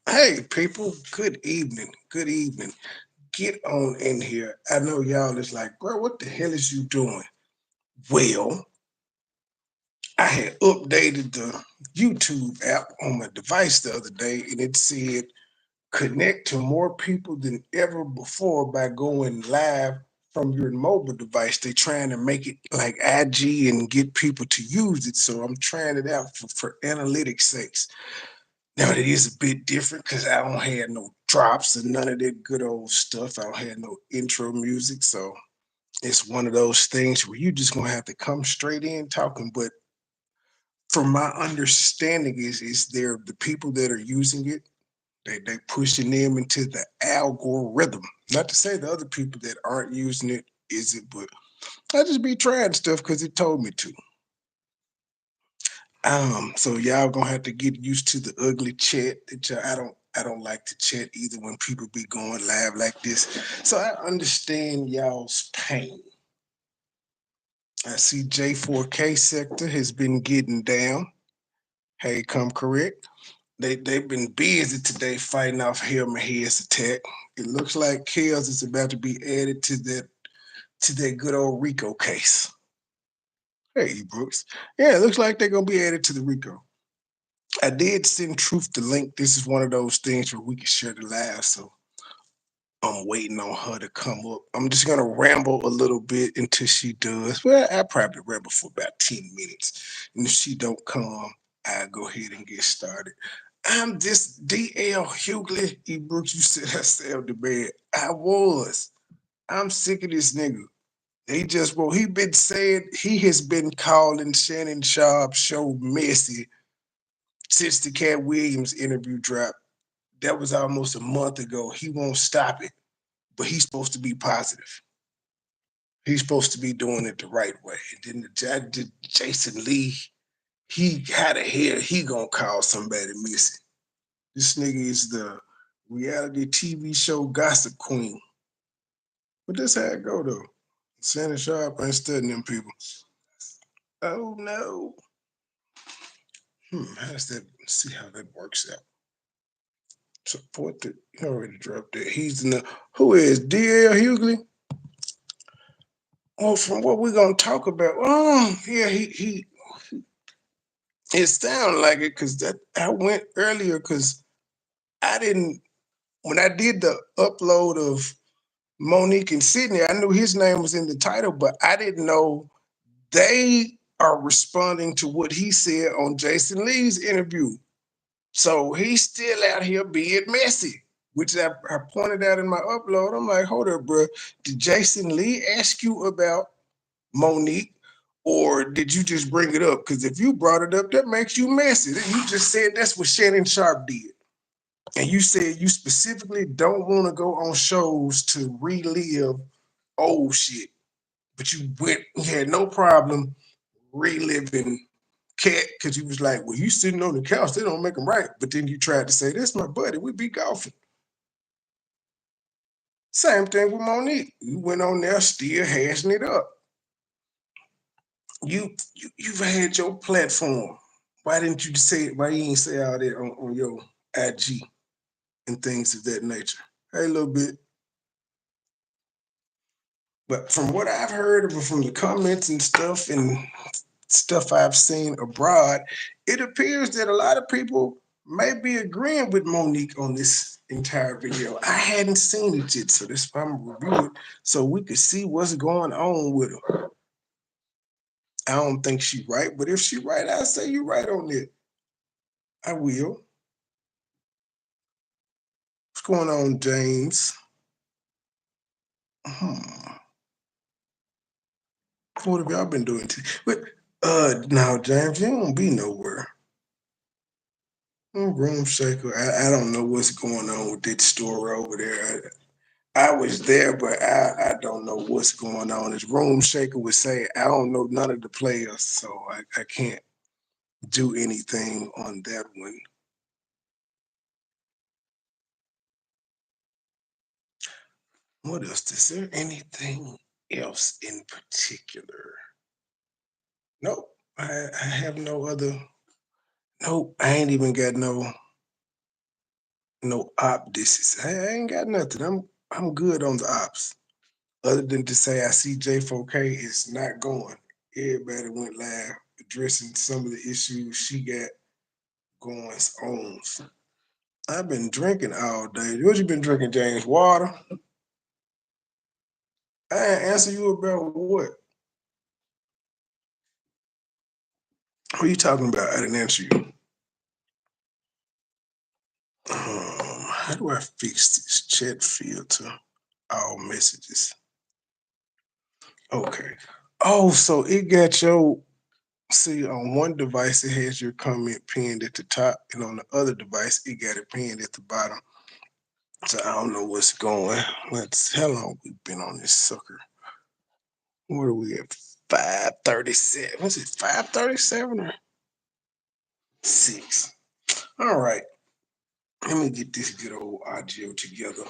Hey, people, good evening. Good evening. Get on in here. I know y'all is like, bro, what the hell is you doing? Well, I had updated the YouTube app on my device the other day and it said connect to more people than ever before by going live from your mobile device. They're trying to make it like IG and get people to use it. So I'm trying it out for analytics sakes. Now it is a bit different because I don't have no drops and none of that good old stuff. I don't have no intro music. So it's one of those things where you just gonna have to come straight in talking. But from my understanding is they're the people that are using it, they pushing them into the algorithm. Not to say the other people that aren't using it isn't, but I just be trying stuff because it told me to. So y'all gonna have to get used to the ugly chat that y'all, I don't like to chat either when people be going live like this. So I understand y'all's pain. I see J4K sector has been getting down. Hey, come correct. They've been busy today fighting off Hammerhead's attack. It looks like Chaos is about to be added to that good old Rico case. Hey, Brooks. Yeah, it looks like they're gonna be added to the Rico. I did send Truth the link. This is one of those things where we can share the live. So I'm waiting on her to come up. I'm just gonna ramble a little bit until she does. Well, I probably ramble for about 10 minutes. And if she don't come, I'll go ahead and get started. I'm this DL Hughley. E. Brooks, you said I said the bed. I was. I'm sick of this nigga. He been saying he has been calling Shannon Sharpe show messy since the Cat Williams interview dropped. That was almost a month ago. He won't stop it, but he's supposed to be positive. He's supposed to be doing it the right way. And then Jason Lee, he how the hell he gonna call somebody missing? This nigga is the reality TV show gossip queen. But that's how it go though. Shannon Sharpe ain't studying them people. Oh no. How does that see how that works out? Support the he already dropped that. He's in the who is DL Hughley? Well, from what we're gonna talk about, yeah, he it sounded like it because that I went earlier because I didn't when I did the upload of Monique and Sidney, I knew his name was in the title, but I didn't know they are responding to what he said on Jason Lee's interview. So he's still out here being messy, which I pointed out in my upload. I'm like, hold up, bro. Did Jason Lee ask you about Monique, or did you just bring it up? Because if you brought it up, that makes you messy. You just said that's what Shannon Sharpe did. And you said you specifically don't want to go on shows to relive old shit. But you had no problem reliving Cat because you was like, well, you sitting on the couch, they don't make them right. But then you tried to say, that's my buddy, we be golfing. Same thing with Monique. You went on there still hashing it up. You've had your platform. Why didn't you say it? Why you ain't say all that on your IG and things of that nature? Hey, a little bit. But from what I've heard from the comments and stuff I've seen abroad, it appears that a lot of people may be agreeing with Monique on this entire video. I hadn't seen it yet, so that's why I'm reviewing it so we could see what's going on with her. I don't think she right, but if she right, I'll say you right on it. I will. What's going on, James? Hmm. What have y'all been doing today? But now, James, you don't be nowhere. Room shaker. I don't know what's going on with that store over there. I was there, but I don't know what's going on. As Room Shaker would say, I don't know none of the players, so I can't do anything on that one. What else? Is there anything else in particular? Nope. I have no other. Nope. I ain't even got no. no op disses. I ain't got nothing. I'm good on the ops. Other than to say I see J4K is not going. Everybody went live addressing some of the issues she got going on. I've been drinking all day. What you been drinking, James? Water? I ain't answer you about what? What are you talking about? I didn't answer you. How do I fix this chat filter? All messages. Okay. Oh, so it got your, see, on one device it has your comment pinned at the top, and on the other device it got it pinned at the bottom. So I don't know what's going. How long we been on this sucker? Where are we at? 5:37. Was it 5:37 or 6? All right. Let me get this good old audio together.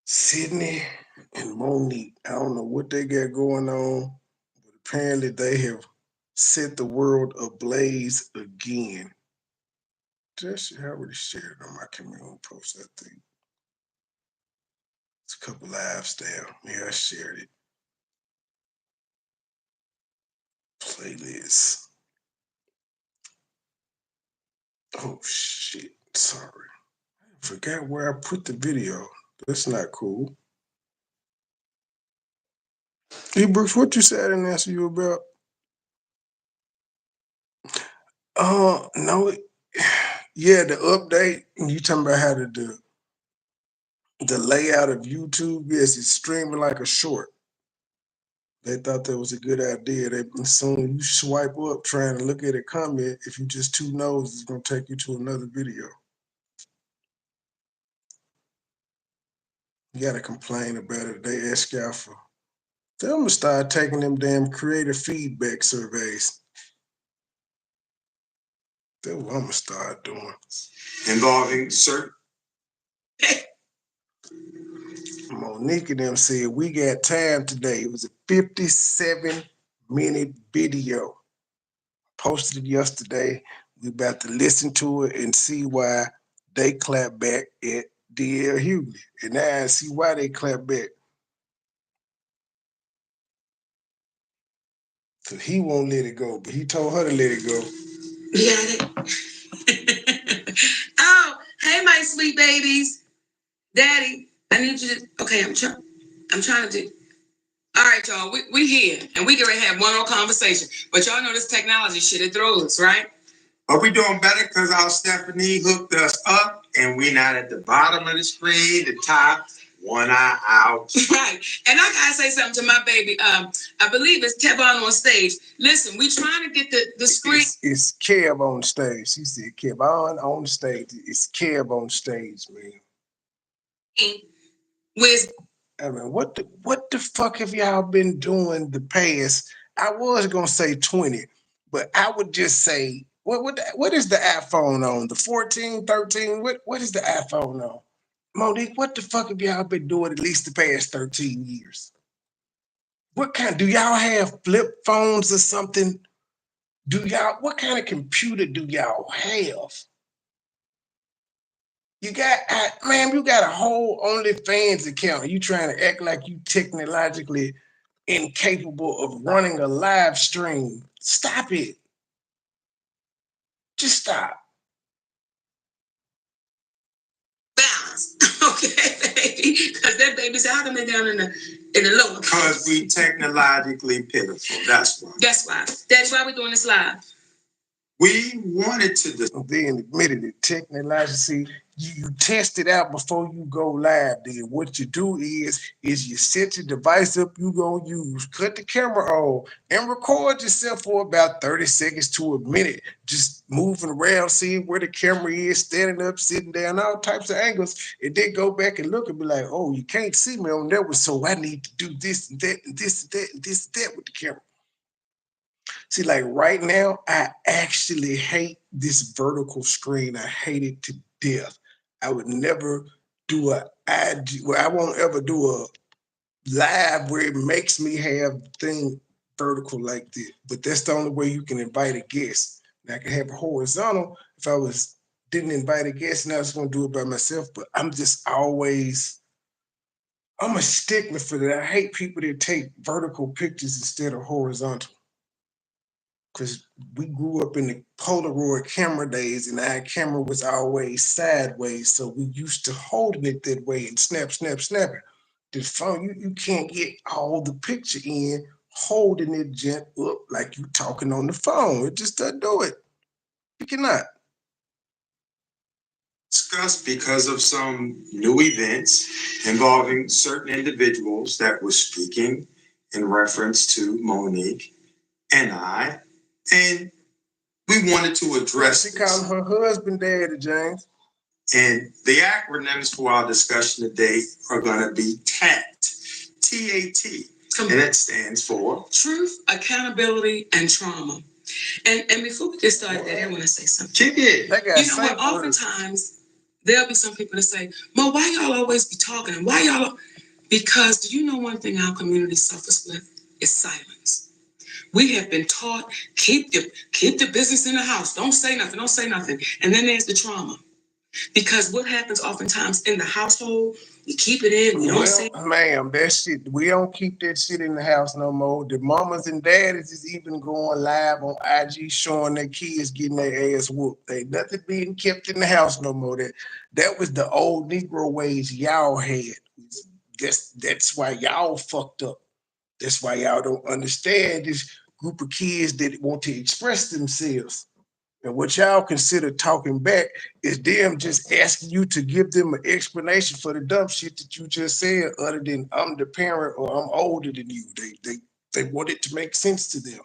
Sidney and Monique, I don't know what they got going on, but apparently they have set the world ablaze again. Just I already shared it on my community post, I think. It's a couple lives down. Yeah, I shared it. Playlist. Oh shit. Sorry. I forgot where I put the video. That's not cool. Hey Brooks, what you said I didn't answer you about? No, yeah, the update. You talking about how to do the layout of YouTube? Yes, it's streaming like a short. They thought that was a good idea. They soon you swipe up trying to look at a comment. If you just two noses, it's gonna take you to another video. You gotta complain about it. They ask y'all for. They're gonna start taking them damn creator feedback surveys. That's what I'm gonna start doing. Involving certain. Monique and them said we got time today. It was a 57-minute video. Posted it yesterday. We about to listen to it and see why they clap back at DL Hughley. And now I see why they clap back. Cause he won't let it go, but he told her to let it go. Yeah. Oh, hey, my sweet babies. Daddy, I need you to, okay, I'm trying to do. All right, y'all, we here, and we gonna have one on conversation. But y'all know this technology shit, it throws, right? Are we doing better because our Stephanie hooked us up, and we not at the bottom of the screen, the top, one eye out? Right, and I gotta say something to my baby. I believe it's Kevon on stage. Listen, we trying to get the screen. It's Kev on stage. He said Kevon on stage. It's Kev on stage, man. With I mean, what the fuck have y'all been doing the past? I was gonna say 20, but I would just say what is the iPhone on? The 14, 13? What is the iPhone on? Monique, what the fuck have y'all been doing at least the past 13 years? What kind do y'all have flip phones or something? What kind of computer do y'all have? You got, ma'am, you got a whole OnlyFans account. You trying to act like you technologically incapable of running a live stream. Stop it. Just stop. Balance. Okay, baby. Because that baby's out of me down in the lower. Because we technologically pitiful. That's why. That's why. That's why we're doing this live. We wanted to. Then admitted it. Technologically, you test it out before you go live. Then what you do is you set your device up you gonna use, cut the camera on, and record yourself for about 30 seconds to a minute, just moving around, seeing where the camera is, standing up, sitting down, all types of angles, and then go back and look and be like, oh, you can't see me on that one, so I need to do this and that and this and that and this and that with the camera. See, like right now, I actually hate this vertical screen. I hate it to death. I would never do I won't ever do a live where it makes me have the thing vertical like this. But that's the only way you can invite a guest. And I can have a horizontal if I was didn't invite a guest and I was going to do it by myself, but I'm a stickler for that. I hate people that take vertical pictures instead of horizontal. Because we grew up in the Polaroid camera days and our camera was always sideways. So we used to holding it that way and snap, snap, snap it. The phone, you can't get all the picture in holding it gent up like you talking on the phone. It just doesn't do it. You cannot. Discussed because of some new events involving certain individuals that were speaking in reference to Monique and I, and we wanted to address She called her husband Daddy, James. And the acronyms for our discussion today are going to be TAT, T-A-T, and that stands for Truth, Accountability, and Trauma. And before we get started, Daddy, I want to say something. Kick it. You know what? Oftentimes there'll be some people that say, "Mo, why y'all always be talking? And why y'all?" Because do you know one thing our community suffers with is silence. We have been taught keep the business in the house. Don't say nothing. Don't say nothing. And then there's the trauma. Because what happens oftentimes in the household, we keep it in. We don't say. Ma'am, that shit, we don't keep that shit in the house no more. The mamas and daddies is even going live on IG showing their kids getting their ass whooped. Ain't nothing being kept in the house no more. That was the old Negro ways y'all had. That's why y'all fucked up. That's why y'all don't understand this group of kids that want to express themselves. And what y'all consider talking back is them just asking you to give them an explanation for the dumb shit that you just said, other than I'm the parent or I'm older than you. They want it to make sense to them.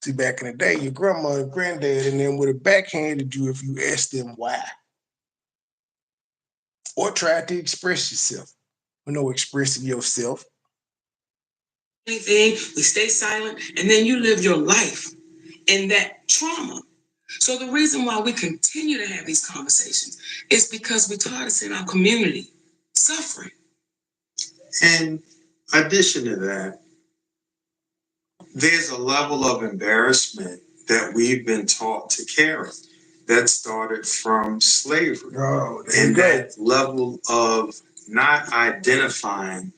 See, back in the day, your grandma and granddad and them would have backhanded you if you asked them why. Or tried to express yourself. No expressing yourself. Anything, we stay silent, and then you live your life in that trauma. So the reason why we continue to have these conversations is because we taught us in our community suffering. In addition to that, there's a level of embarrassment that we've been taught to carry that started from slavery. And that level of not identifying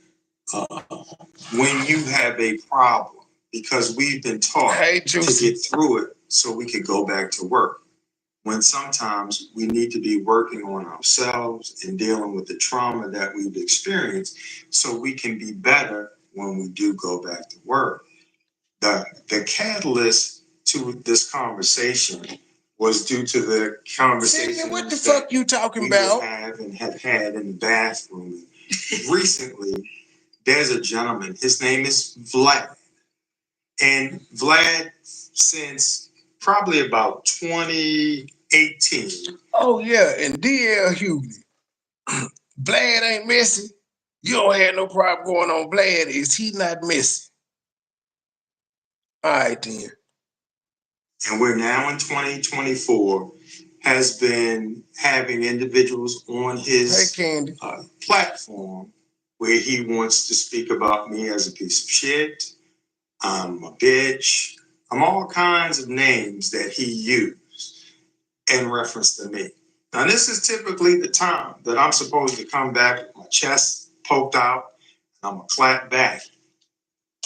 when you have a problem, because we've been taught to get through it so we could go back to work. When sometimes we need to be working on ourselves and dealing with the trauma that we've experienced so we can be better when we do go back to work. The catalyst to this conversation was due to the conversation. Sidney, what the fuck you talking about? Have had in the bathroom recently. There's a gentleman. His name is Vlad, and Vlad, since probably about 2018. Oh yeah, and DL Hughley. Vlad ain't messy. You don't have no problem going on Vlad. Is he not messy? All right, then. And we're now in 2024, has been having individuals on his platform where he wants to speak about me as a piece of shit. I'm a bitch. I'm all kinds of names that he used in reference to me. Now, this is typically the time that I'm supposed to come back with my chest poked out and I'm going to clap back.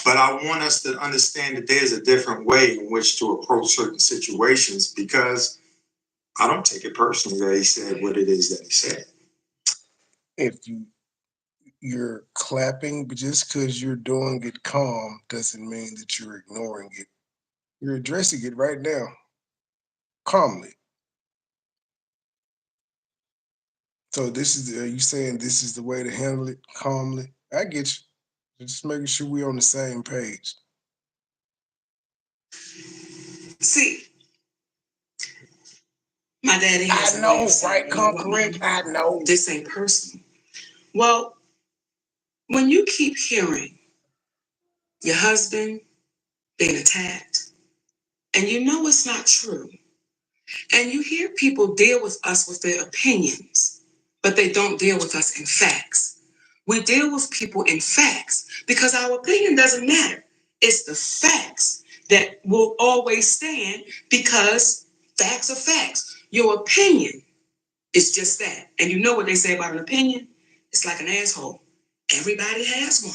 But I want us to understand that there's a different way in which to approach certain situations, because I don't take it personally that he said what it is that he said. If you're clapping, but just because you're doing it calm doesn't mean that you're ignoring it. You're addressing it right now, calmly. So are you saying this is the way to handle it, calmly? I get you. Just making sure we're on the same page. See, my daddy has I know, right? Come correct. I know. This ain't personal. Well, when you keep hearing your husband being attacked, and you know it's not true, and you hear people deal with us with their opinions, but they don't deal with us in facts. We deal with people in facts because our opinion doesn't matter. It's the facts that will always stand, because facts are facts. Your opinion is just that. And you know what they say about an opinion? It's like an asshole. Everybody has one.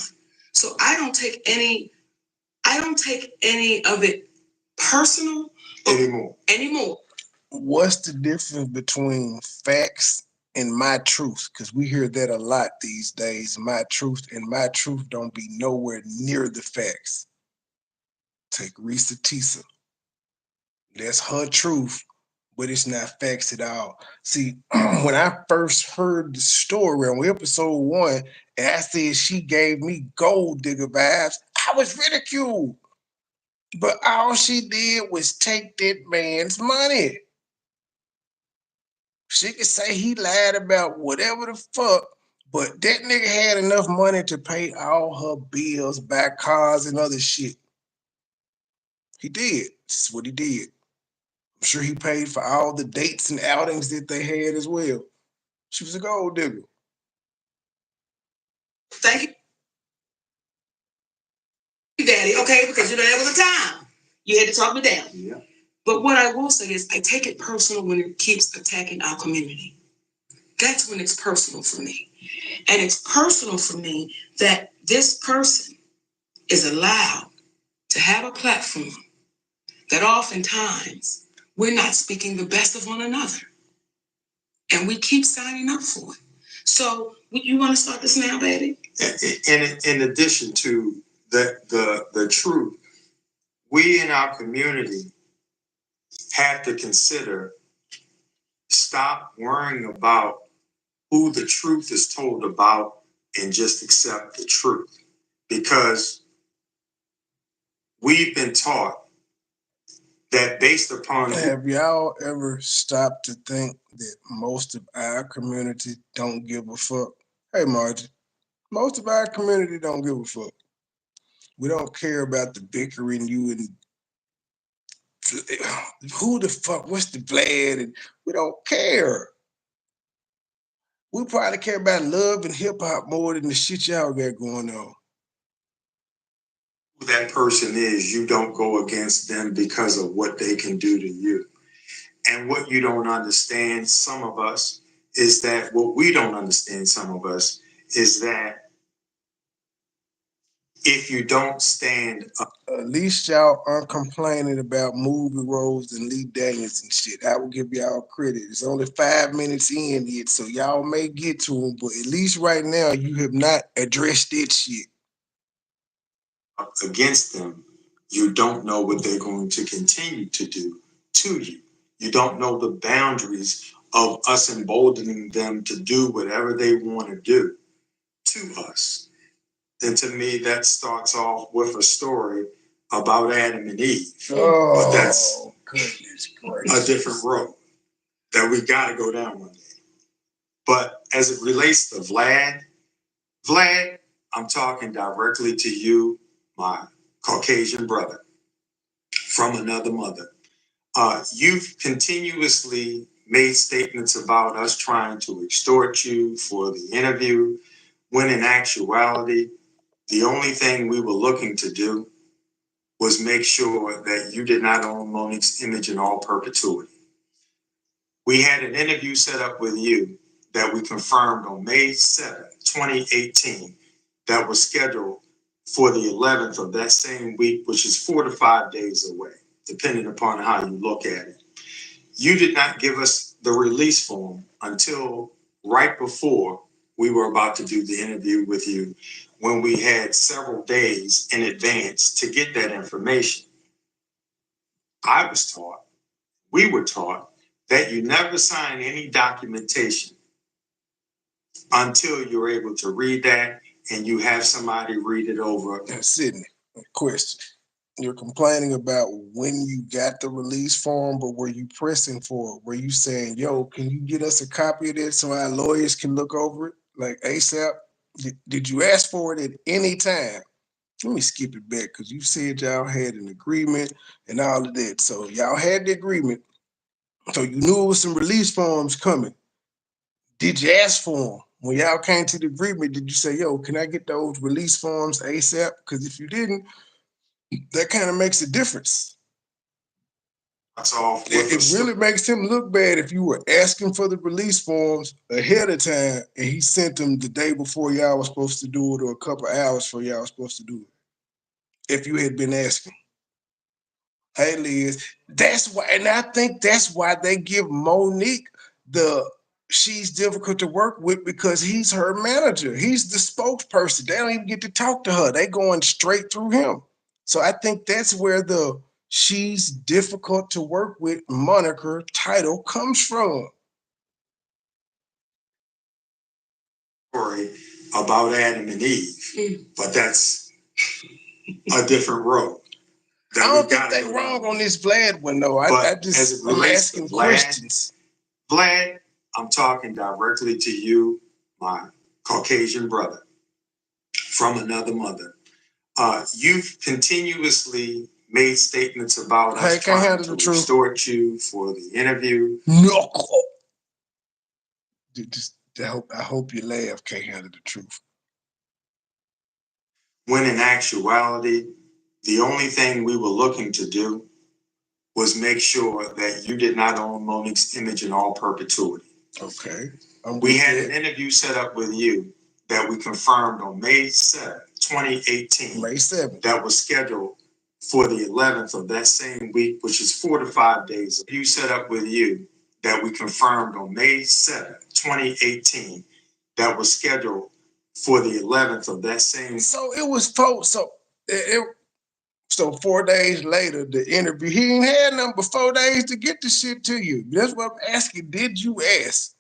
So I don't take any of it personal anymore. What's the difference between facts and my truth? Because we hear that a lot these days. My truth and my truth don't be nowhere near the facts. Take Risa Tisa. That's her truth, but it's not facts at all. See, when I first heard the story on episode 1, and I said she gave me gold digger vibes, I was ridiculed. But all she did was take that man's money. She could say he lied about whatever the fuck, but that nigga had enough money to pay all her bills, buy cars, and other shit. He did. This is what he did. I'm sure he paid for all the dates and outings that they had as well. She was a gold digger. Thank you, Daddy. Okay, because you know that was a time. You had to talk me down. Yeah. But what I will say is I take it personal when it keeps attacking our community. That's when it's personal for me. And it's personal for me that this person is allowed to have a platform that oftentimes we're not speaking the best of one another. And we keep signing up for it. So you want to start this now, baby? In addition to the truth, we in our community have to consider stop worrying about who the truth is told about and just accept the truth. Because we've been taught that based upon... Have y'all ever stopped to think that most of our community don't give a fuck? Hey, Margie, most of our community don't give a fuck. We don't care about the bickering you and who the fuck, what's the Vlad, and we don't care. We probably care about love and hip hop more than the shit y'all got going on. Who that person is, you don't go against them because of what they can do to you. And what you don't understand, some of us, is that what we don't understand, some of us, is that if you don't stand up. At least y'all aren't complaining about movie roles and Lee Daniels and shit. I will give y'all credit. It's only 5 minutes in yet, so y'all may get to them, but at least right now you have not addressed that shit. Against them, you don't know what they're going to continue to do to you. You don't know the boundaries of us emboldening them to do whatever they want to do to us. And to me, that starts off with a story about Adam and Eve. Oh, but that's goodness a different road that we got to go down one day. But as it relates to Vlad, I'm talking directly to you, my Caucasian brother from another mother. You've continuously made statements about us trying to extort you for the interview, when in actuality, the only thing we were looking to do was make sure that you did not own Monique's image in all perpetuity. We had an interview set up with you that we confirmed on May 7th, 2018, that was scheduled for the 11th of that same week, which is 4 to 5 days away, depending upon how you look at it. You did not give us the release form until right before we were about to do the interview with you, when we had several days in advance to get that information. We were taught that you never sign any documentation until you're able to read that and you have somebody read it over. Now, Sidney, a question. You're complaining about when you got the release form, but were you pressing for it? Were you saying, yo, can you get us a copy of this so our lawyers can look over it, like ASAP? Did you ask for it at any time? Let me skip it back, because you said y'all had an agreement and all of that. So y'all had the agreement. So you knew it was some release forms coming. Did you ask for them? When y'all came to the agreement, did you say, yo, can I get those release forms ASAP? Because if you didn't, that kind of makes a difference. It really makes him look bad if you were asking for the release forms ahead of time and he sent them the day before y'all was supposed to do it or a couple hours before y'all was supposed to do it. If you had been asking. Hey, Liz, that's why, and I think that's why they give Monique she's difficult to work with because he's her manager. He's the spokesperson. They don't even get to talk to her. They going straight through him. So I think that's where the she's difficult to work with moniker title comes from. Story about Adam and Eve, but that's a different road. I don't think they're wrong on this Vlad one, though. I'm asking questions. Vlad, I'm talking directly to you, my Caucasian brother from another mother. You've continuously made statements about us trying to extort you for the interview. No. I hope you laugh. Can't handle the truth. When in actuality, the only thing we were looking to do was make sure that you did not own Monique's image in all perpetuity. Okay. We had an interview set up with you that we confirmed on May 7th, 2018. May 7th. That was scheduled for the 11th of that same week, which is 4 to 5 days. You set up with you that we confirmed on May 7th, 2018. That was scheduled for the 11th of that same. So it was So 4 days later, the interview, he ain't had nothing but 4 days to get the shit to you. That's what I'm asking. Did you ask?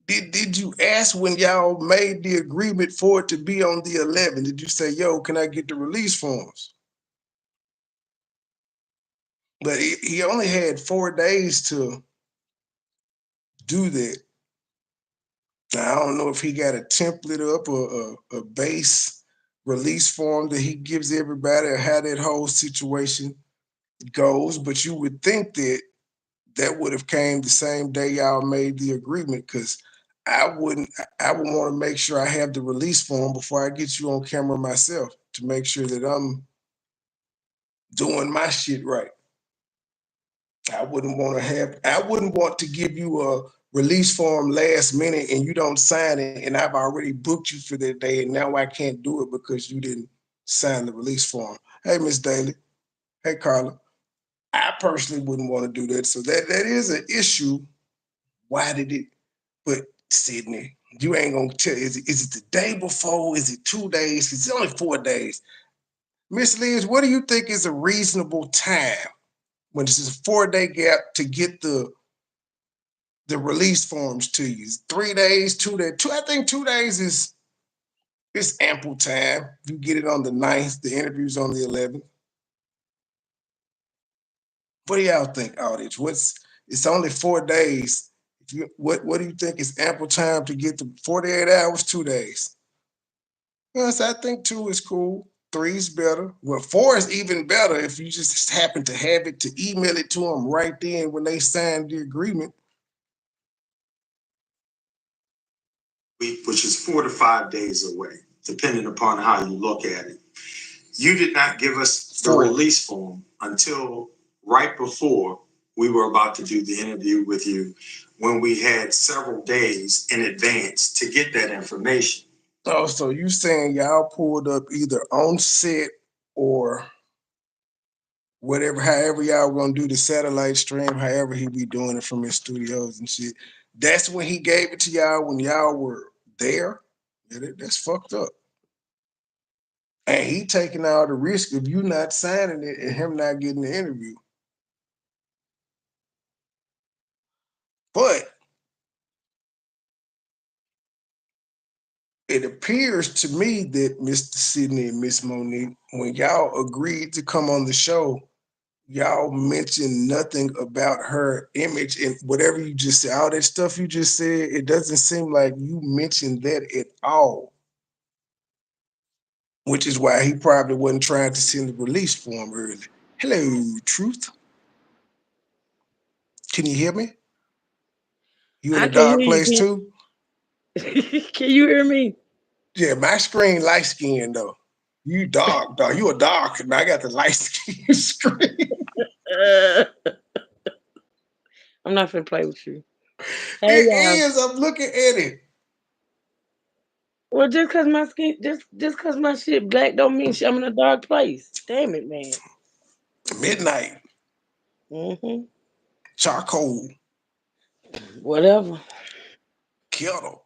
Did you ask when y'all made the agreement for it to be on the 11th? Did you say, yo, can I get the release forms? But he only had 4 days to do that. Now, I don't know if he got a template up or a base release form that he gives everybody or how that whole situation goes, but you would think that would have came the same day y'all made the agreement, because I would want to make sure I have the release form before I get you on camera myself to make sure that I'm doing my shit right. I wouldn't want to give you a release form last minute and you don't sign it and I've already booked you for that day and now I can't do it because you didn't sign the release form. Hey, Miss Daly. Hey, Carla. I personally wouldn't want to do that. So that is an issue. Why did it? But Sidney, you ain't gonna tell. Is it the day before? Is it 2 days? It's only 4 days. Miss Liz, what do you think is a reasonable time when this is a 4-day gap to get the release forms to you? 3 days, 2 days. I think 2 days is ample time. You get it on the 9th, the interview's on the 11th. What do y'all think, audience? It's only 4 days. What do you think is ample time to get the 48 hours, 2 days? Yes, I think 2 is cool. 3 is better. Well, 4 is even better if you just happen to have it to email it to them right then when they sign the agreement. Which is 4 to 5 days away, depending upon how you look at it. You did not give us the release form until right before we were about to do the interview with you, when we had several days in advance to get that information. Oh, so you saying y'all pulled up either on set or whatever, however y'all gonna do the satellite stream, however he be doing it from his studios and shit. That's when he gave it to y'all when y'all were there? Yeah, that's fucked up. And he taking all the risk of you not signing it and him not getting the interview. But it appears to me that Mr. Sidney and Miss Monique, when y'all agreed to come on the show, y'all mentioned nothing about her image and whatever you just said, all that stuff you just said, it doesn't seem like you mentioned that at all. Which is why he probably wasn't trying to send the release form early. Hello, Truth. Can you hear me? You in a dark place too? Can you hear me? Yeah, my screen light skinned though. You dark, dog. You a dark, and I got the light skin screen. I'm not finna play with you. Hey, It is. I'm looking at it. Well, just cause my skin, just cause my shit black, don't mean I'm in a dark place. Damn it, man. Midnight. Mm-hmm. Charcoal. Whatever. Kettle.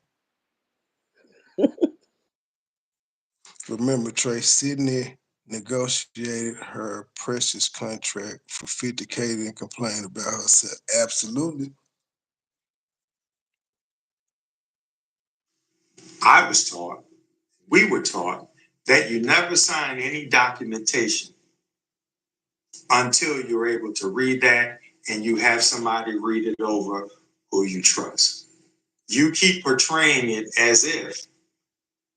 Remember, Trey, Sidney negotiated her precious contract for $50K and complained about herself. Absolutely. I was taught, we were taught, that you never sign any documentation until you're able to read that and you have somebody read it over who you trust. You keep portraying it as if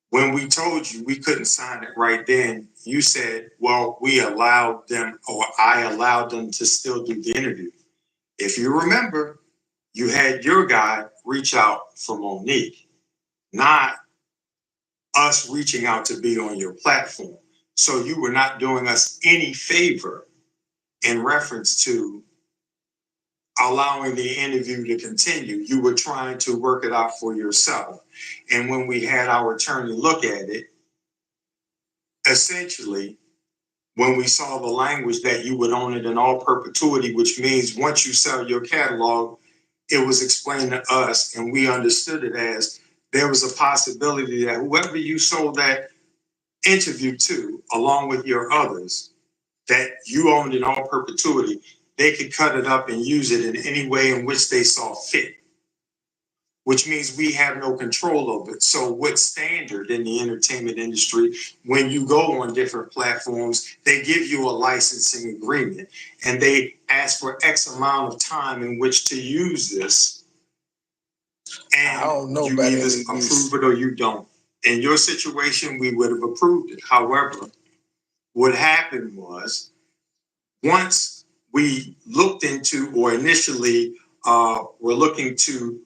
when we told you we couldn't sign it right then, you said, well, we allowed them, or I allowed them to still do the interview. If you remember, you had your guy reach out for Monique, not us reaching out to be on your platform. So you were not doing us any favor in reference to allowing the interview to continue. You were trying to work it out for yourself. And when we had our attorney look at it, essentially, when we saw the language that you would own it in all perpetuity, which means once you sell your catalog, it was explained to us and we understood it as there was a possibility that whoever you sold that interview to, along with your others, that you owned in all perpetuity, they could cut it up and use it in any way in which they saw fit, which means we have no control over it. So what's standard in the entertainment industry, when you go on different platforms, they give you a licensing agreement and they ask for X amount of time in which to use this. And I don't know you about either any of this. approve it or you don't. In your situation, we would have approved it. However, what happened was once we looked into, or initially were looking to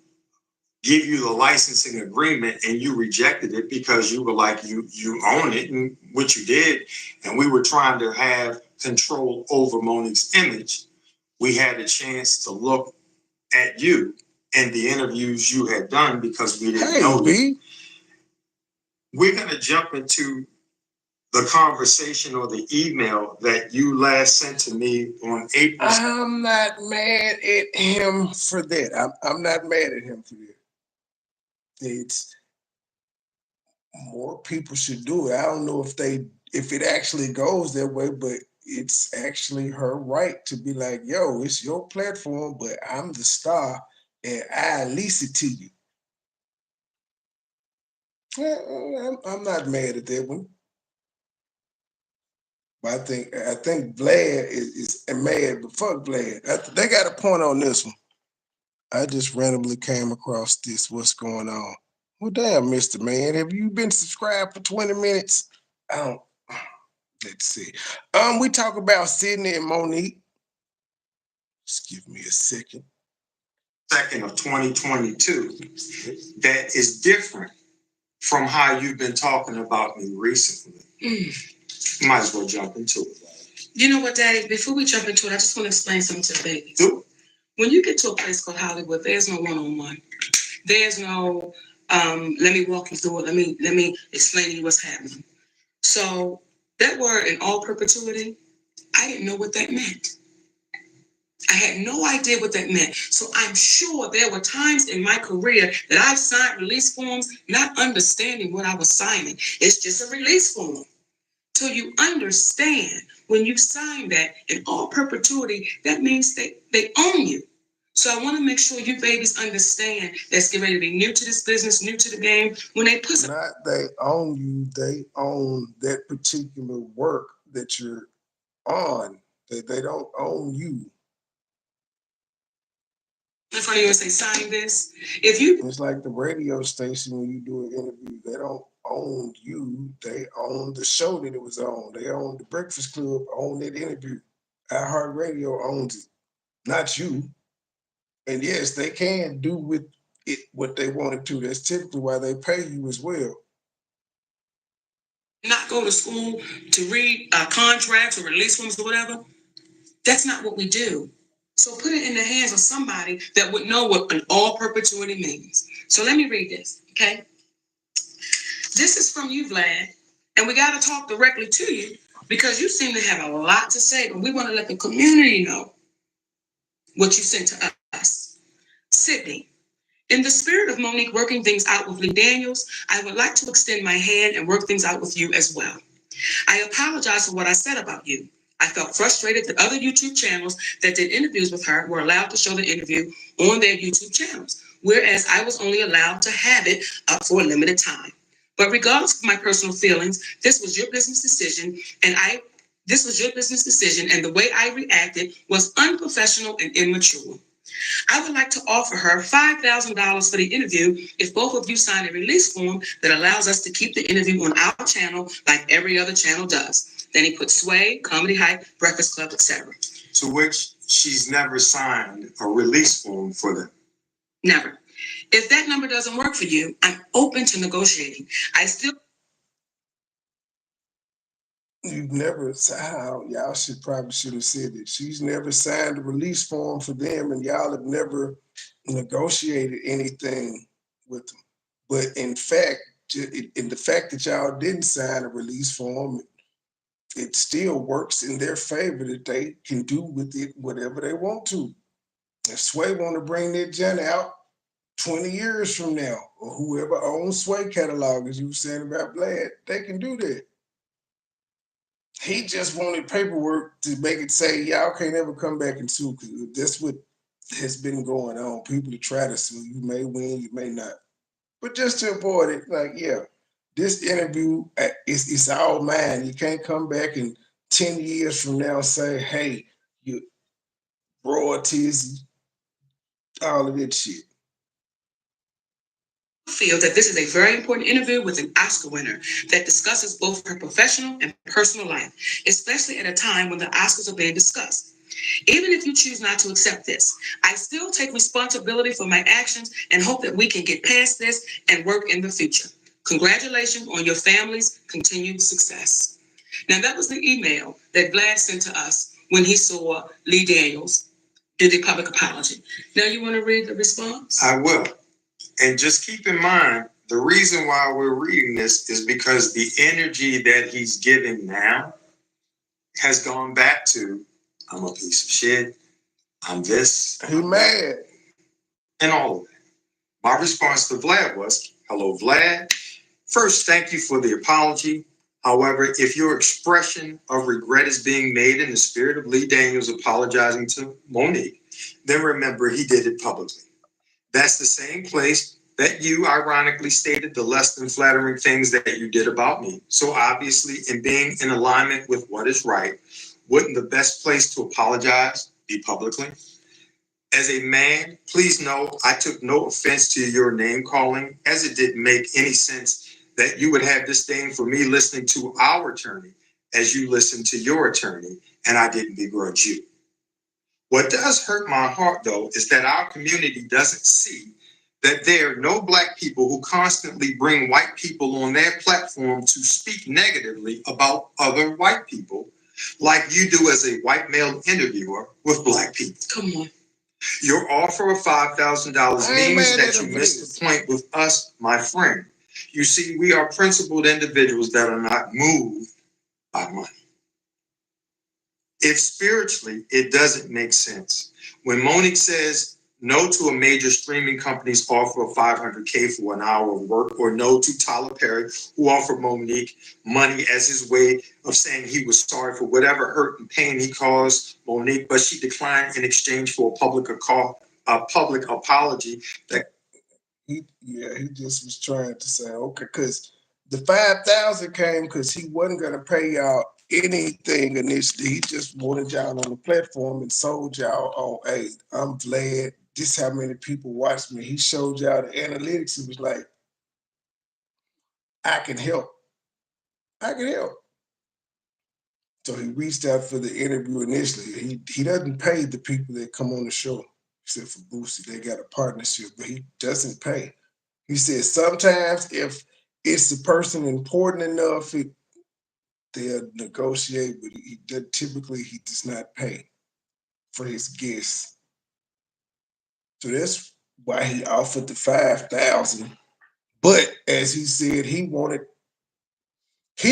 give you the licensing agreement and you rejected it because you were like, you own it, and what you did, and we were trying to have control over Monique's image, we had a chance to look at you and the interviews you had done because we didn't know you. We're going to jump into the conversation or the email that you last sent to me on April. I'm not mad at him for that. I'm not mad at him for that. It's more people should do it. I don't know if it actually goes that way, but it's actually her right to be like, yo, it's your platform, but I'm the star and I lease it to you. I'm not mad at that one. But I think Vlad is mad, but fuck Vlad. They got a point on this one. I just randomly came across this. What's going on? Well, damn, Mr. Man, have you been subscribed for 20 minutes? I don't. Let's see. We talk about Sidney and Monique. Just give me a second. 2nd of 2022. That is different from how you've been talking about me recently. Might as well jump into it. You know what, Daddy? Before we jump into it, I just want to explain something to the babies. Do it. When you get to a place called Hollywood, there's no one-on-one. There's no, let me walk you through it. Let me explain to you what's happening. So that word in all perpetuity, I didn't know what that meant. I had no idea what that meant. So I'm sure there were times in my career that I've signed release forms not understanding what I was signing. It's just a release form. So you understand when you sign that in all perpetuity, that means they own you. So I want to make sure you babies understand that's getting ready to be new to this business, new to the game. When they put not they own you, they own that particular work that you're on. They don't own you. In front of you and say, sign this. If you, it's like the radio station when you do an interview, they don't own you. They own the show that it was on. They own the Breakfast Club, own that interview. iHeartRadio owns it, not you. And yes, they can do with it what they wanted to. That's typically why they pay you as well. Not go to school to read contracts or release forms or whatever, That's not what we do. So put it in the hands of somebody that would know what an all perpetuity means. So let me read this, okay? This is from you, Vlad, and we got to talk directly to you because you seem to have a lot to say, but we want to let the community know what you sent to us. Sidney, in the spirit of Monique working things out with Lee Daniels, I would like to extend my hand and work things out with you as well. I apologize for what I said about you. I felt frustrated that other YouTube channels that did interviews with her were allowed to show the interview on their YouTube channels, whereas I was only allowed to have it up for a limited time. But regardless of my personal feelings, this was your business decision, and the way I reacted was unprofessional and immature. I would like to offer her $5,000 for the interview if both of you sign a release form that allows us to keep the interview on our channel like every other channel does. Then he put Sway, Comedy Hype, Breakfast Club, etc. To which she's never signed a release form for them. Never. If that number doesn't work for you, I'm open to negotiating. You've never, y'all should have said it. She's never signed a release form for them, and y'all have never negotiated anything with them. But in fact, in the fact that y'all didn't sign a release form, it still works in their favor that they can do with it whatever they want to. If Sway want to bring that gen out 20 years from now, or whoever owns Sway catalog, as you were saying about Vlad, they can do that. He just wanted paperwork to make it say, y'all can't ever come back and sue, because that's what has been going on. People to try to sue. You may win, you may not. But just to avoid it, like, yeah, this interview, it's all mine. You can't come back in 10 years from now and say, hey, you royalties, all of that shit. Feel that this is a very important interview with an Oscar winner that discusses both her professional and personal life, especially at a time when the Oscars are being discussed. Even if you choose not to accept this, I still take responsibility for my actions and hope that we can get past this and work in the future. Congratulations on your family's continued success. Now, that was the email that Vlad sent to us when he saw Lee Daniels did the public apology. Now, you want to read the response? I will. And just keep in mind, the reason why we're reading this is because the energy that he's giving now has gone back to, I'm a piece of shit, I'm this, He mad, and all of that. My response to Vlad was, hello, Vlad. First, thank you for the apology. However, if your expression of regret is being made in the spirit of Lee Daniels apologizing to Monique, then remember he did it publicly. That's the same place that you ironically stated the less than flattering things that you did about me. So obviously, in being in alignment with what is right, wouldn't the best place to apologize be publicly? As a man, please know I took no offense to your name calling, as it didn't make any sense that you would have disdain for me listening to our attorney as you listened to your attorney, and I didn't begrudge you. What does hurt my heart, though, is that our community doesn't see that there are no Black people who constantly bring white people on their platform to speak negatively about other white people, like you do as a white male interviewer with Black people. Come on. Your offer of $5,000 means that you missed the point with us, my friend. You see, we are principled individuals that are not moved by money. If spiritually, it doesn't make sense. When Monique says no to a major streaming company's offer of $500K for an hour of work, or no to Tyler Perry, who offered Monique money as his way of saying he was sorry for whatever hurt and pain he caused Monique, but she declined in exchange for a public apology. That he just was trying to say, okay, because the 5,000 came because he wasn't gonna pay y'all anything initially. He just wanted y'all on the platform and sold y'all on, hey, I'm Vlad. This how many people watched me. He showed y'all the analytics. It was like, I can help. I can help. So he reached out for the interview initially. He doesn't pay the people that come on the show, except for Boosie. They got a partnership, but he doesn't pay. He said sometimes if it's the person important enough, they'll negotiate, but typically he does not pay. for his guests. So that's why he offered the $5,000. But as he said, he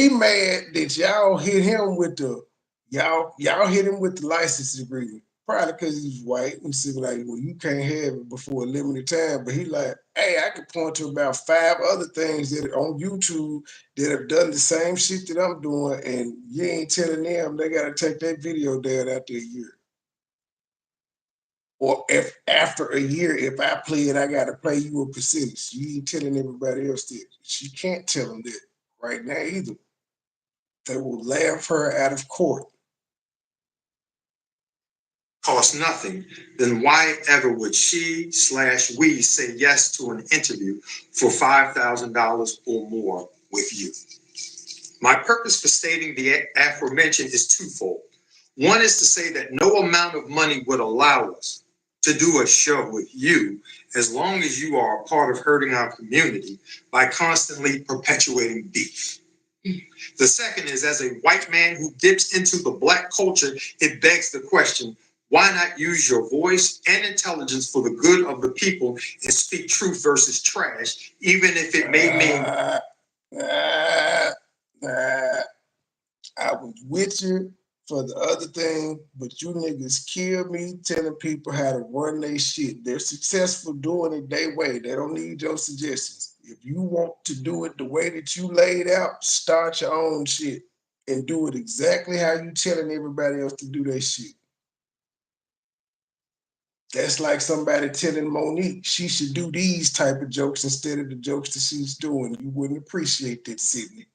mad that y'all hit him with the license agreement. Probably because he's white and said like, well, you can't have it before a limited time. But he like, hey, I could point to about 5 other things that are on YouTube that have done the same shit that I'm doing, and you ain't telling them they gotta take that video down after a year. Or if after a year, if I play it, I gotta pay you a percentage. You ain't telling everybody else that. She can't tell them that right now either. They will laugh her out of court. Cost nothing, then why ever would she/we say yes to an interview for $5,000 or more with you? My purpose for stating the aforementioned is twofold. One is to say that no amount of money would allow us to do a show with you as long as you are a part of hurting our community by constantly perpetuating beef. The second is, as a white man who dips into the Black culture, it begs the question, why not use your voice and intelligence for the good of the people and speak truth versus trash, even if it may mean... I was with you for the other thing, but you niggas killed me telling people how to run their shit. They're successful doing it their way. They don't need your suggestions. If you want to do it the way that you laid out, start your own shit and do it exactly how you telling everybody else to do their shit. That's like somebody telling Monique she should do these type of jokes instead of the jokes that she's doing. You wouldn't appreciate that, Sidney.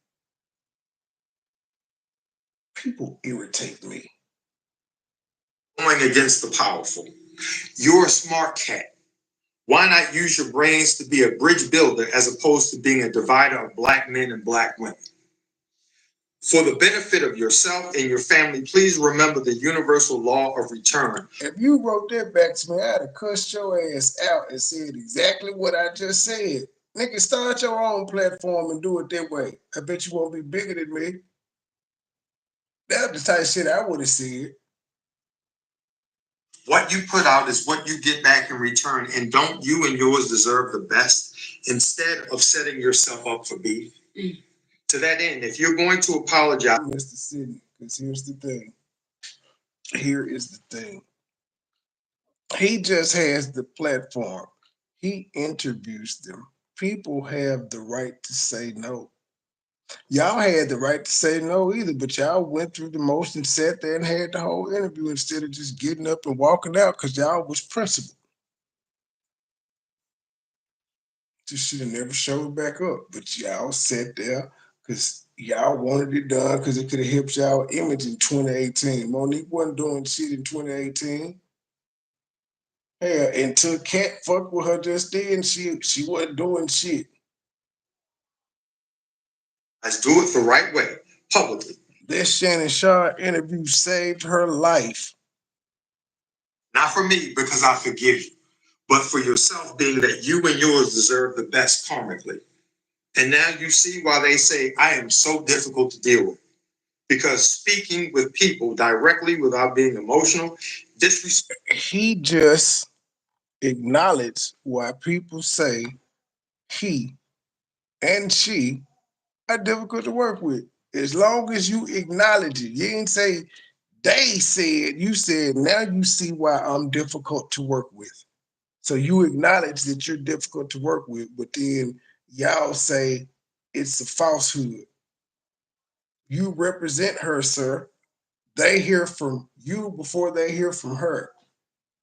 People irritate me. Going against the powerful. You're a smart cat. Why not use your brains to be a bridge builder as opposed to being a divider of Black men and Black women? For the benefit of yourself and your family, please remember the universal law of return. If you wrote that back to me, I'd have cussed your ass out and said exactly what I just said. Nigga, start your own platform and do it that way. I bet you won't be bigger than me. That's the type of shit I would have said. What you put out is what you get back in return, and don't you and yours deserve the best instead of setting yourself up for beef? To that end, if you're going to apologize... Mr. Sidney, because here's the thing. Here is the thing. He just has the platform. He interviews them. People have the right to say no. Y'all had the right to say no either, but y'all went through the motion, sat there and had the whole interview instead of just getting up and walking out because y'all was principled. Just should have never showed back up, but y'all sat there because y'all wanted it done because it could have helped y'all image in 2018. Monique wasn't doing shit in 2018. Hell, until Cat fucked with her just then, she wasn't doing shit. Let's do it the right way, publicly. This Shannon Sharpe interview saved her life. Not for me, because I forgive you, but for yourself, being that you and yours deserve the best karmically. And now you see why they say I am so difficult to deal with. Because speaking with people directly without being emotional, disrespect. He just acknowledged why people say he and she are difficult to work with. As long as you acknowledge it, you ain't say they said, you said, now you see why I'm difficult to work with. So you acknowledge that you're difficult to work with, but then y'all say it's a falsehood. You represent her, sir. They hear from you before they hear from her.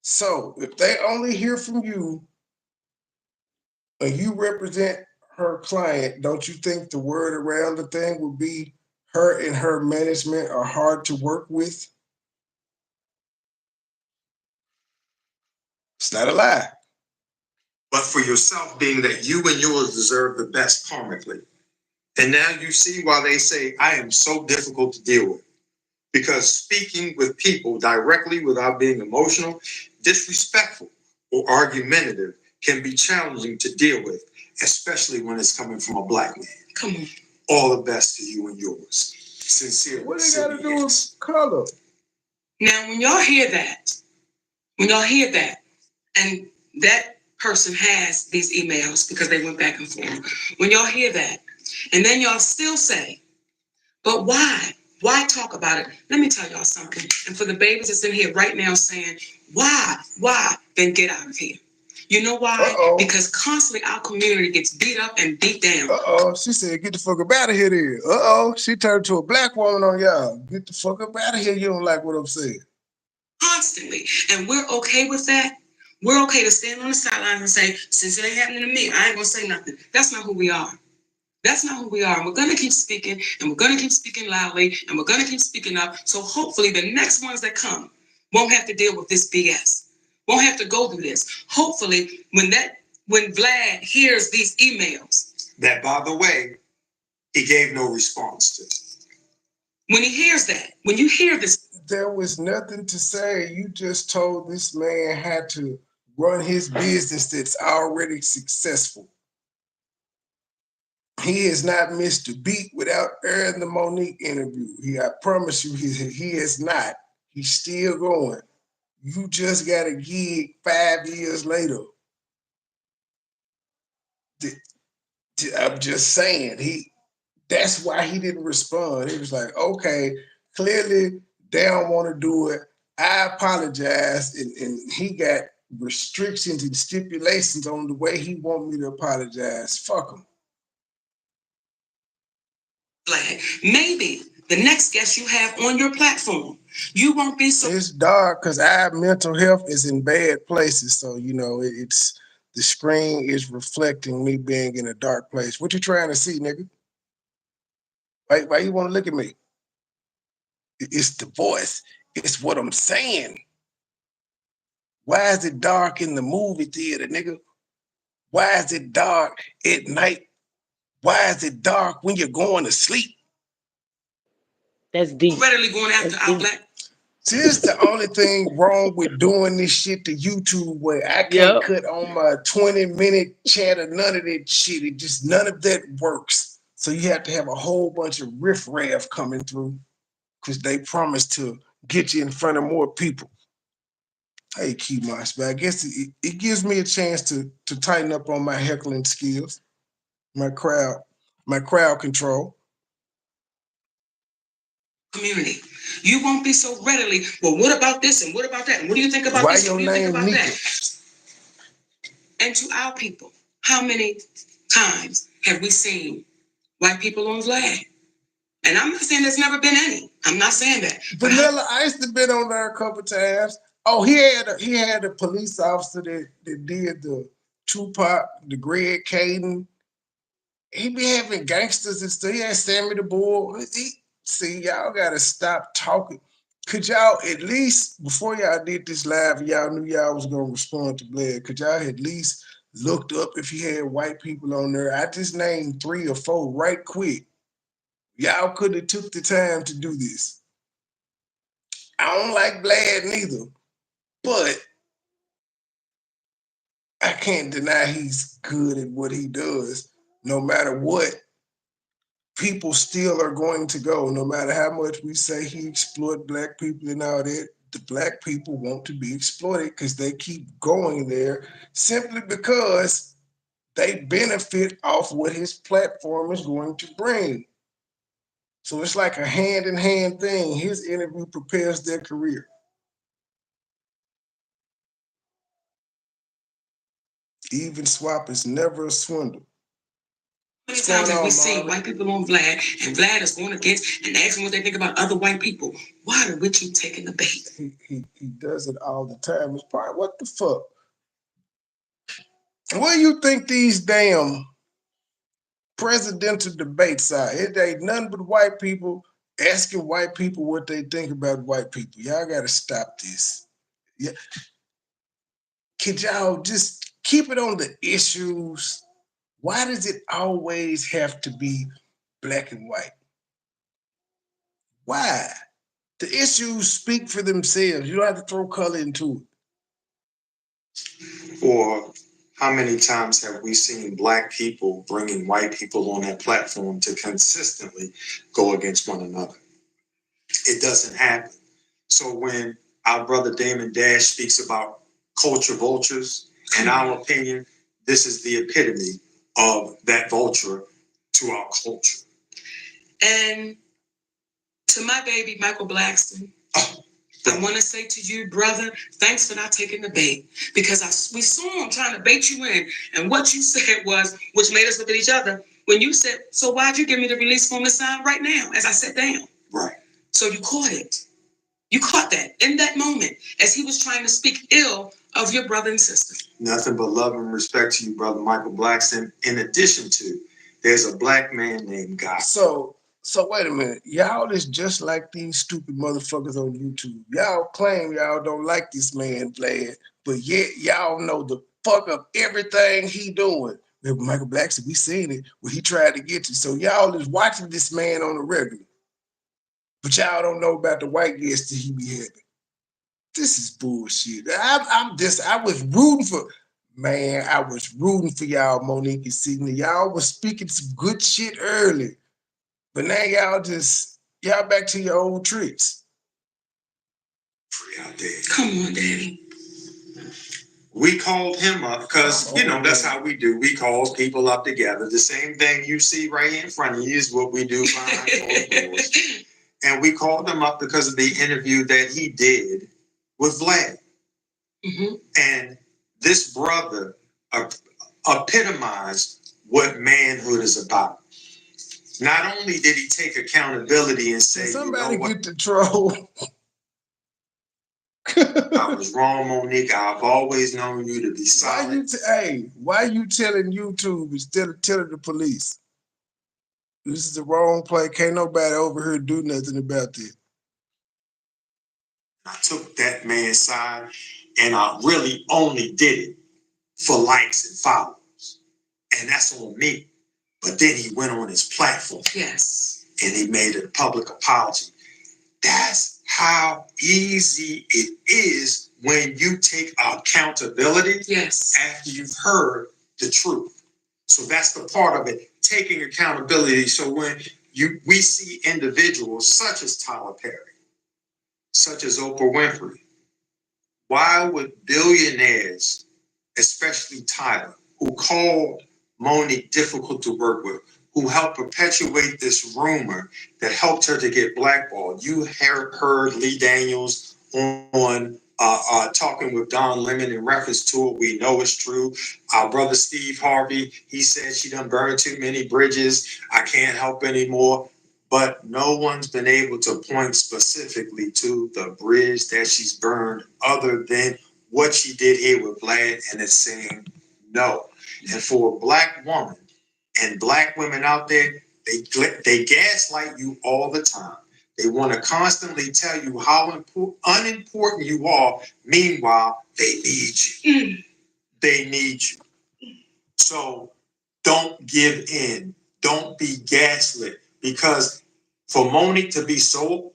So if they only hear from you and you represent her client, don't you think the word around the thing would be her and her management are hard to work with? It's not a lie. But for yourself, being that you and yours deserve the best karmically. And now you see why they say I am so difficult to deal with. Because speaking with people directly without being emotional, disrespectful, or argumentative can be challenging to deal with, especially when it's coming from a Black man. Come on. All the best to you and yours. Sincerely. What they got to do with color? Now, when y'all hear that, When y'all hear that, and that person has these emails because they went back and forth. When y'all hear that, and then y'all still say, but why? Why talk about it? Let me tell y'all something. And for the babies that's in here right now saying, why? Then get out of here. You know why? Uh-oh. Because constantly our community gets beat up and beat down. She said, get the fuck up out of here then. She turned to a black woman on y'all. Get the fuck up out of here. You don't like what I'm saying. Constantly. And we're okay with that. We're okay to stand on the sidelines and say, since it ain't happening to me, I ain't gonna say nothing. That's not who we are. That's not who we are. And we're going to keep speaking, and we're going to keep speaking loudly, and we're going to keep speaking up. So hopefully the next ones that come won't have to deal with this BS, won't have to go through this. Hopefully when Vlad hears these emails. That, by the way, he gave no response to. When he hears that, when you hear this. There was nothing to say. You just told this man had to run his business that's already successful. He has not missed a beat without airing the Monique interview. I promise you, he has not. He's still going. You just got a gig 5 years later. I'm just saying, that's why he didn't respond. He was like, okay, clearly they don't want to do it. I apologize. And he got restrictions and stipulations on the way he want me to apologize. Fuck him. Maybe the next guest you have on your platform, you won't be so. It's dark because our mental health is in bad places. So, it's the screen is reflecting me being in a dark place. What you trying to see, nigga? Why you want to look at me? It's the voice. It's what I'm saying. Why is it dark in the movie theater, nigga? Why is it dark at night? Why is it dark when you're going to sleep? That's deep. Readily going after our black. See, it's the only thing wrong with doing this shit to YouTube where I can't cut on my 20-minute chat or none of that shit. None of that works. So you have to have a whole bunch of riffraff coming through because they promise to get you in front of more people. Hey, Key Mosh, but I guess it gives me a chance to tighten up on my heckling skills, my crowd control. Community. You won't be so readily, well, what about this and what about that? And what do you think about this? What do you think about that? And to our people, how many times have we seen white people on Vlad? And I'm not saying there's never been any. I'm not saying that. Vanilla Ice has been on there a couple times. Oh, he had a police officer that did the Tupac, the Greg Caden. He be having gangsters and stuff. He had Sammy the Bull. See, y'all gotta stop talking. Could y'all at least, before y'all did this live, y'all knew y'all was gonna respond to Vlad, could y'all at least looked up if he had white people on there? I just named 3 or 4 right quick. Y'all could have took the time to do this. I don't like Vlad neither, but I can't deny he's good at what he does. No matter what, people still are going to go. No matter how much we say he exploit black people and all that, the black people want to be exploited because they keep going there simply because they benefit off what his platform is going to bring. So it's like a hand-in-hand thing. His interview prepares their career. Even swap is never a swindle. How many times have we seen white people on Vlad, and Vlad is going against and asking what they think about other white people? Why do we keep taking the bait? He does it all the time. It's probably, what the fuck? What do you think these damn presidential debates are? It ain't nothing but white people asking white people what they think about white people. Y'all gotta stop this. Yeah. Could y'all just keep it on the issues? Why does it always have to be black and white? Why? The issues speak for themselves. You don't have to throw color into it. Or how many times have we seen black people bringing white people on that platform to consistently go against one another? It doesn't happen. So when Our brother Damon Dash speaks about culture vultures. In our opinion, this is the epitome of that vulture to our culture. And to my baby, Michael Blackston, I want to say to you, brother, thanks for not taking the bait, because we saw him trying to bait you in. And what you said was, which made us look at each other, when you said, so why'd you give me the release form to sign right now as I sat down? Right. So you caught it. You caught that in that moment as he was trying to speak ill of your brother and sister. Nothing but love and respect to you, brother Michael Blackston. In addition to, there's a black man named Guy. So wait a minute. Y'all is just like these stupid motherfuckers on YouTube. Y'all claim y'all don't like this man, Vlad, but yet y'all know the fuck of everything he doing. With Michael Blackston, we seen it when he tried to get you. So y'all is watching this man on the regular. But y'all don't know about the white guests that he be having. This is bullshit. I was rooting for, man, I was rooting for y'all, Monique and Sidney. Y'all was speaking some good shit early. But now y'all back to your old tricks. Free out there. Come on, Daddy. We called him up because, that's how we do. We call people up together. The same thing you see right here in front of you is what we do behind closed doors. And we called him up because of the interview that he did with Vlad. Mm-hmm. And this brother epitomized what manhood is about. Not only did he take accountability and say, somebody get the troll. I was wrong, Monique. I've always known you to be solid. Why you telling YouTube instead of telling the police? This is the wrong play. Can't nobody over here do nothing about this. I took that man's side, and I really only did it for likes and followers. And that's on me. But then he went on his platform. Yes. And he made a public apology. That's how easy it is when you take accountability. Yes. After you've heard the truth. So that's the part of it, taking accountability. So when we see individuals such as Tyler Perry, such as Oprah Winfrey, why would billionaires, especially Tyler, who called Monique difficult to work with, who helped perpetuate this rumor that helped her to get blackballed? You heard Lee Daniels on talking with Don Lemon in reference to it. We know it's true. Our brother Steve Harvey, he said she done burned too many bridges. I can't help anymore. But no one's been able to point specifically to the bridge that she's burned other than what she did here with Vlad, and it's saying no. And for a black woman and black women out there, they gaslight you all the time. They want to constantly tell you how unimportant you are. Meanwhile, they need you. They need you. So don't give in. Don't be gaslit. Because for Monique to be so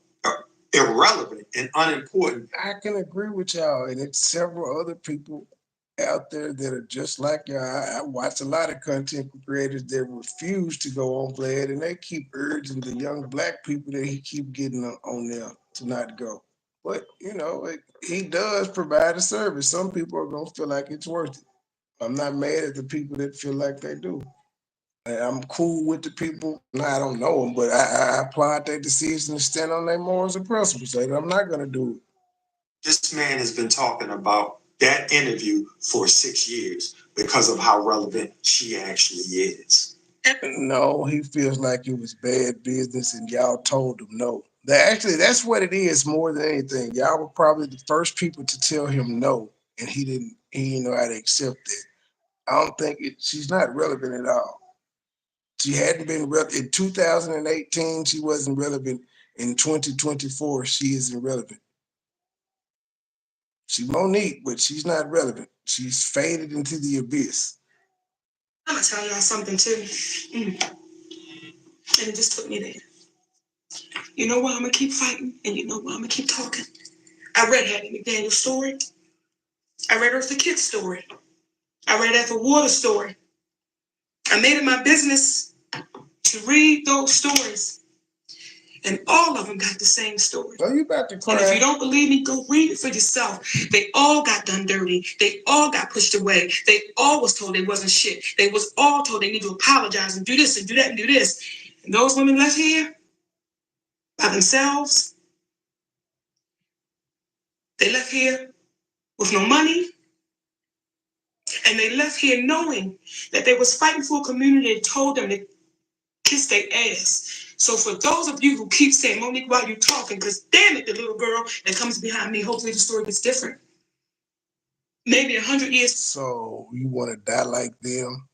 irrelevant and unimportant. I can agree with y'all. And it's several other people out there that are just like y'all. I watch a lot of content creators that refuse to go on Vlad, and they keep urging the young black people that he keep getting on there to not go. But, he does provide a service. Some people are going to feel like it's worth it. I'm not mad at the people that feel like they do. I'm cool with the people. I don't know them, but I applaud their decision to stand on their morals and principles. Say that I'm not going to do it. This man has been talking about that interview for 6 years because of how relevant she actually is. No, he feels like it was bad business and y'all told him no. That's what it is more than anything. Y'all were probably the first people to tell him no, and he didn't know how to accept it. I don't think she's not relevant at all. She hadn't been relevant in 2018. She wasn't relevant. In 2024, she isn't relevant. She's Monique, but she's not relevant. She's faded into the abyss. I'm gonna tell y'all something too. And it just took me there. You know why I'm gonna keep fighting, and you know why I'm gonna keep talking. I read Hattie McDaniel's story. I read Eartha Kitt's story. I read Ethel Waters' story. I made it my business to read those stories. And all of them got the same story. Oh, you about to cry. And if you don't believe me, go read it for yourself. They all got done dirty. They all got pushed away. They all was told they wasn't shit. They was all told they need to apologize and do this and do that and do this. And those women left here by themselves. They left here with no money. And they left here knowing that they was fighting for a community that told them to kiss their ass. So for those of you who keep saying, Monique, why are you talking? Because damn it, the little girl that comes behind me, hopefully the story gets different. Maybe 100 years. So you want to die like them?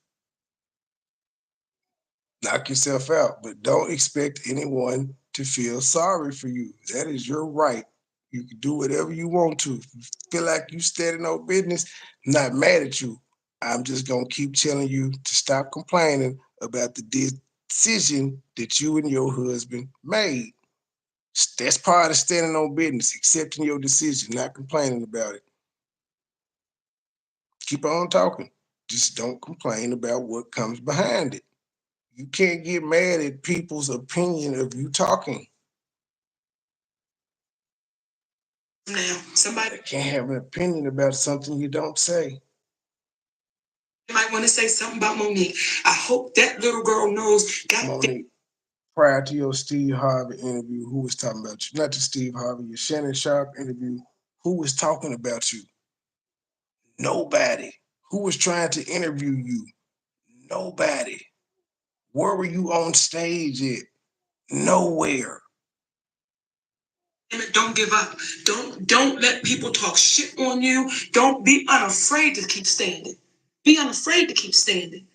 Knock yourself out, but don't expect anyone to feel sorry for you. That is your right. You can do whatever you want to. If you feel like you standing on business, I'm not mad at you. I'm just going to keep telling you to stop complaining about the decision that you and your husband made. That's part of standing on business, accepting your decision, not complaining about it. Keep on talking. Just don't complain about what comes behind it. You can't get mad at people's opinion of you talking. Now, somebody can't have an opinion about something you don't say. You might want to say something about Monique. I hope that little girl knows. Monique, prior to your Steve Harvey interview, who was talking about you? Not just Steve Harvey, your Shannon Sharpe interview, who was talking about you? Nobody. Who was trying to interview you? Nobody. Where were you on stage at? Nowhere. Don't give up. Don't let people talk shit on you. Don't be unafraid to keep standing. Be unafraid to keep standing.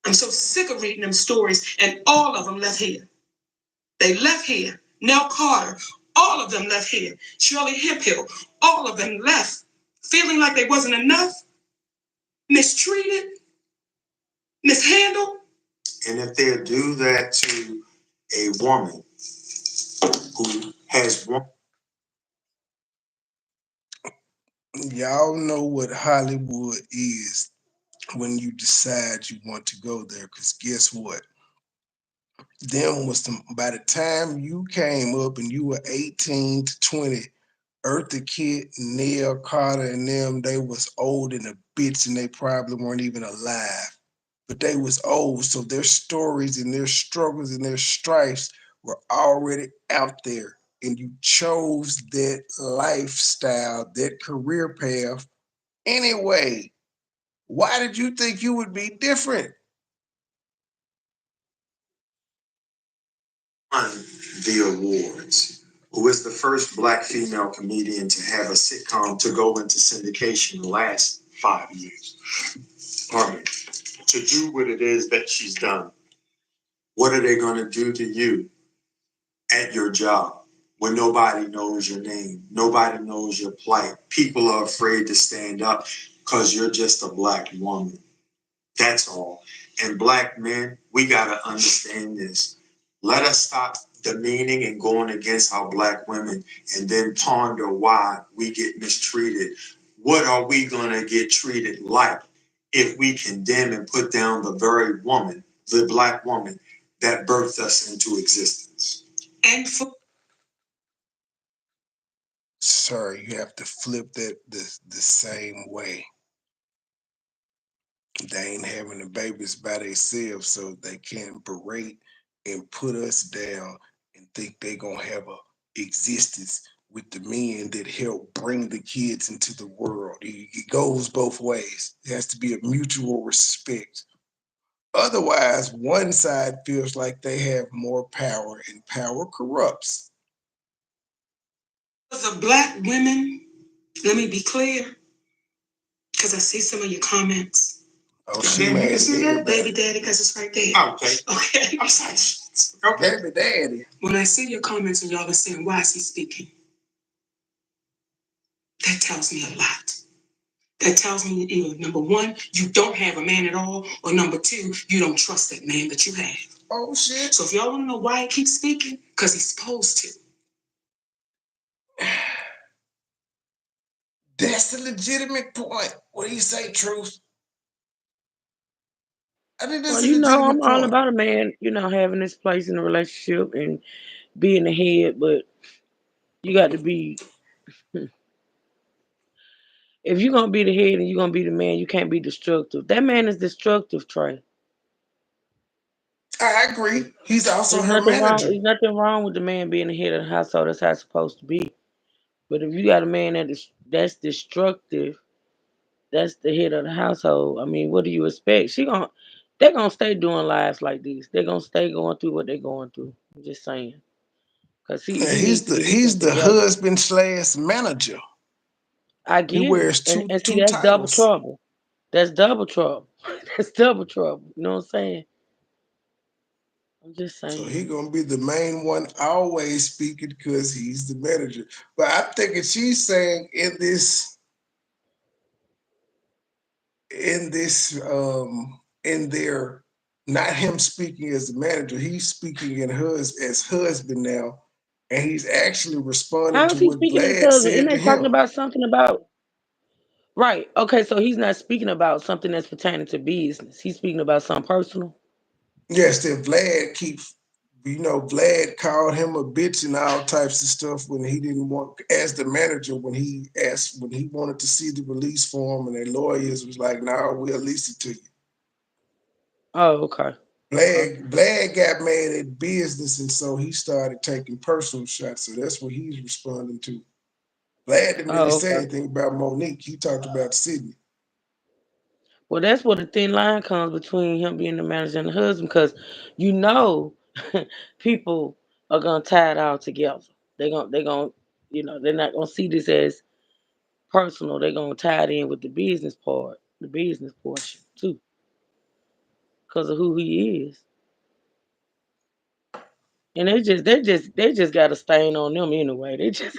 I'm so sick of reading them stories, and all of them left here. They left here. Nell Carter, all of them left here. Shirley Hemphill, all of them left, feeling like they wasn't enough, mistreated, mishandled. And if they do that to a woman who has one. Y'all know what Hollywood is when you decide you want to go there, because guess what? By the time you came up and you were 18 to 20, Eartha Kitt, Nell Carter, and them, they was old in a bitch and they probably weren't even alive. But they was old, so their stories and their struggles and their strifes were already out there. And you chose that lifestyle, that career path anyway. Why did you think you would be different? Won the awards, who is the first Black female comedian to have a sitcom to go into syndication the last 5 years. Pardon me. To do what it is that she's done. What are they going to do to you at your job when nobody knows your name? Nobody knows your plight. People are afraid to stand up because you're just a Black woman. That's all. And Black men, we got to understand this. Let us stop demeaning and going against our Black women and then ponder why we get mistreated. What are we going to get treated like if we condemn and put down the very woman, the Black woman, that birthed us into existence? And for Sir, you have to flip that the same way. They ain't having the babies by themselves, so they can't berate and put us down and think they gonna have a existence with the men that help bring the kids into the world. It goes both ways. It has to be a mutual respect. Otherwise, one side feels like they have more power, and power corrupts. the Black women, let me be clear, because I see some of your comments. Oh, she mad as hell. Baby daddy, because it's right there. Okay. Okay. I'm sorry. Okay. Baby daddy. When I see your comments and y'all are saying, why is he speaking? That tells me a lot. That tells me that either, number one, you don't have a man at all, or number two, you don't trust that man that you have. Oh, shit. So if y'all want to know why he keeps speaking, because he's supposed to. That's a legitimate point. What do you say, Truth? I think that's Well, a legitimate I'm all point. about a man, having his place in a relationship and, be in the head, but you got to be. If you're gonna be the head and you're gonna be the man, you can't be destructive. That man is destructive, Trey. I agree. He's also There's her nothing wrong. manager. There's nothing wrong with the man being the head of the household. That's how it's supposed to be. But if you got a man that's destructive, that's the head of the household. I mean, what do you expect? They're gonna stay doing lives like this. They're gonna stay going through what they're going through. I'm just saying, cause he And needs to get he's himself the together. husband slash manager. I He get it, wears and two and see two that's double titles. trouble. That's double trouble. That's double trouble. You know what I'm saying? I'm just So saying. he gonna be the main one always speaking because he's the manager. But I'm thinking she's saying in their not him speaking as the manager, he's speaking in hers as husband now, and he's actually responding How to is he what speaking as Vlad husband? Isn't said to they talking him. about something about right? Okay, so he's not speaking about something that's pertaining to business. He's speaking about something personal. Yes, that Vlad keeps, Vlad called him a bitch and all types of stuff when he didn't want, as the manager, when he wanted to see the release form, and their lawyers was like, "No, we'll lease it to you." Oh, okay. Okay. Vlad got mad at business, and so he started taking personal shots. So that's what he's responding to. Vlad didn't really Oh, say okay. anything about Monique. He talked about Sidney. Well, that's where the thin line comes between him being the manager and the husband, because you know, people are gonna tie it all together. They're gonna, they're not gonna see this as personal. They're gonna tie it in with the business part, the business portion too, because of who he is. And they just got a stain on them anyway. They just,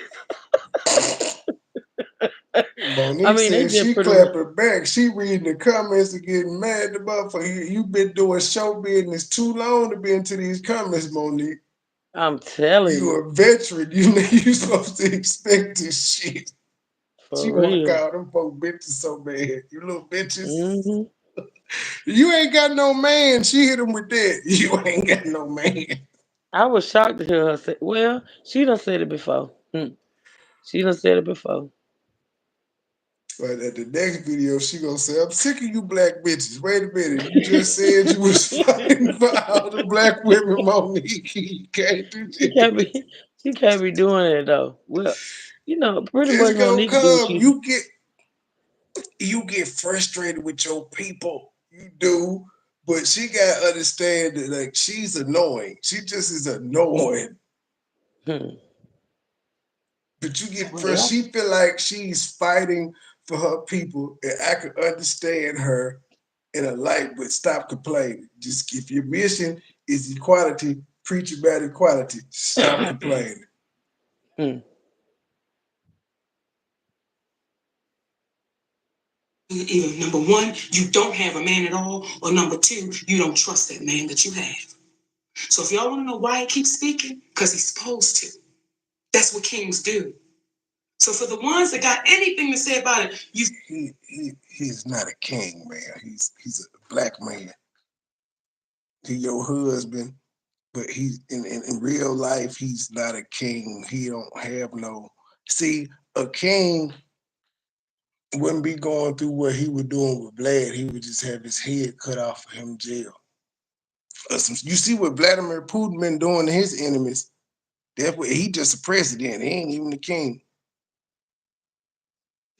I Monique mean, they said just she pretty much. clapping back. She reading the comments and getting mad. The motherfucker, you been doing show business too long to be into these comments, Monique. I'm telling You you, a veteran. You know you supposed to expect this shit. She for want to real. call them folk bitches so bad. You little bitches. Hmm. You ain't got no man. She hit him with that. You ain't got no man. I was shocked to hear her say. Well, she done said it before. She done said it before. But at the next video, she gonna say, "I'm sick of you black bitches." Wait a minute, you just said you was fighting for all the black women, Monique. You can't do She can't that. be she can't be doing it though. Well, pretty It's much gonna Monique do what come. she You get frustrated with your people. You do. But she gotta understand that like she's annoying. She just is annoying. hmm. But you get Well, frustrated. She feel like she's fighting for her people, and I can understand her in a light, but stop complaining. Just if your mission is equality, preach about equality. Stop complaining. hmm. Either number one, you don't have a man at all, or number two, you don't trust that man that you have. So if y'all want to know why he keeps speaking, because he's supposed to. That's what kings do. So for the ones that got anything to say about it, He's not a king, man. He's a black man. He your husband, but he's in real life, he's not a king. He don't have no. See, a king wouldn't be going through what he was doing with Vlad. He would just have his head cut off for him in jail. You see what Vladimir Putin been doing to his enemies. That's what he just a president. He ain't even the king.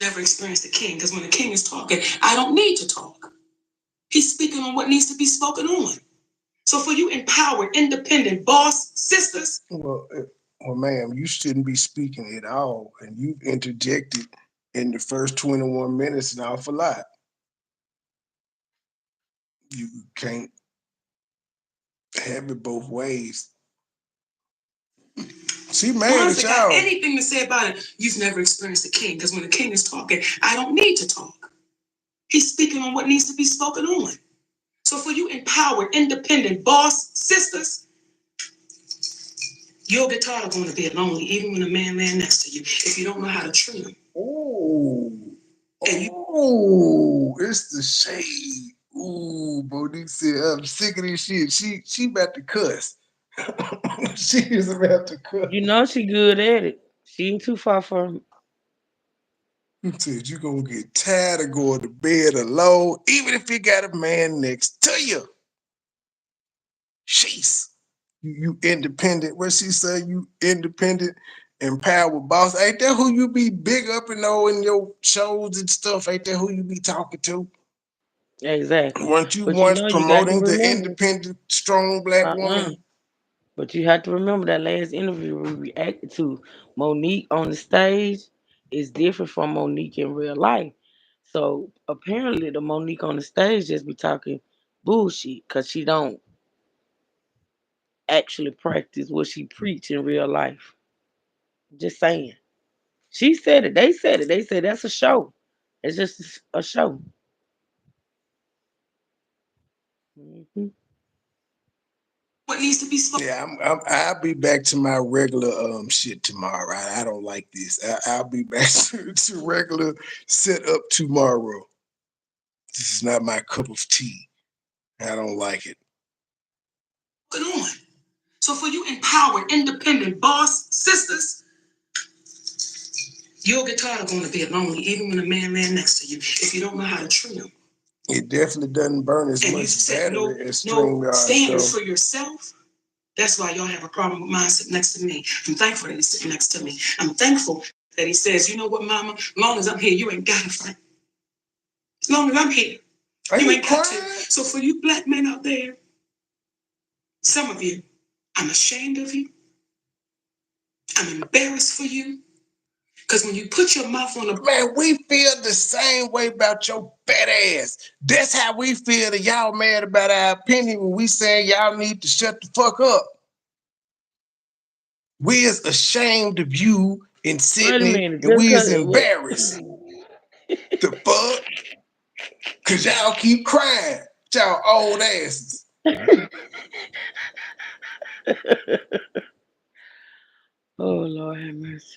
never experienced a king, because when the king is talking, I don't need to talk. He's speaking on what needs to be spoken on. So for you empowered, independent boss sisters. Well, ma'am, you shouldn't be speaking at all, and you've interjected in the first 21 minutes an awful lot. You can't have it both ways. She mad Ones at that got y'all. anything to say about it, you've never experienced a king, because when the king is talking, I don't need to talk. He's speaking on what needs to be spoken on. So for you empowered, independent boss sisters, you'll get tired of going to bed lonely, even when a man laying next to you, if you don't know how to treat him. It's the shade. Ooh, Monique said, I'm sick of this shit. She about to cuss. She is about to cut. You know she good at it. She ain't too far from Said you gonna get tired of going to bed alone, even if you got a man next to you. She's you independent. What she say? You independent, empowered boss. Ain't that who you be big up and all in your shows and stuff? Ain't that who you be talking to? exactly. Weren't you But you once know you got to promoting the remember. independent, strong black Uh-uh. woman? But you have to remember that last interview we reacted to Monique on the stage is different from Monique in real life. So apparently the Monique on the stage just be talking bullshit because she don't actually practice what she preach in real life. Just saying. She said it. They said it. They said that's a show. It's just a show. Hmm. What needs to be spoken? Yeah, I'll be back to my regular shit tomorrow. I don't like this. I'll be back to regular set up tomorrow. This is not my cup of tea. I don't like it. On. So for you empowered, independent boss sisters, you'll get tired of going to bed lonely, even when a man next to you, if you don't know how to treat him. It definitely doesn't burn as And you much set battery as no StreamYard. standards for yourself. That's why y'all have a problem with mine sitting next to me. I'm thankful that he's sitting next to me. I'm thankful that he says, you know what, mama, as long as I'm here, you ain't got to fight. As long as I'm here, you ain't got to. So for you black men out there, some of you, I'm ashamed of you. I'm embarrassed for you. Because when you put your mouth on a man, we feel the same way about your fat ass. That's how we feel that y'all mad about our opinion when we saying y'all need to shut the fuck up. We is ashamed of you in Wait a Sidney, minute. and Just we is cause it what? embarrassed. The fuck? Cause y'all keep crying. Y'all old asses. Oh Lord have mercy.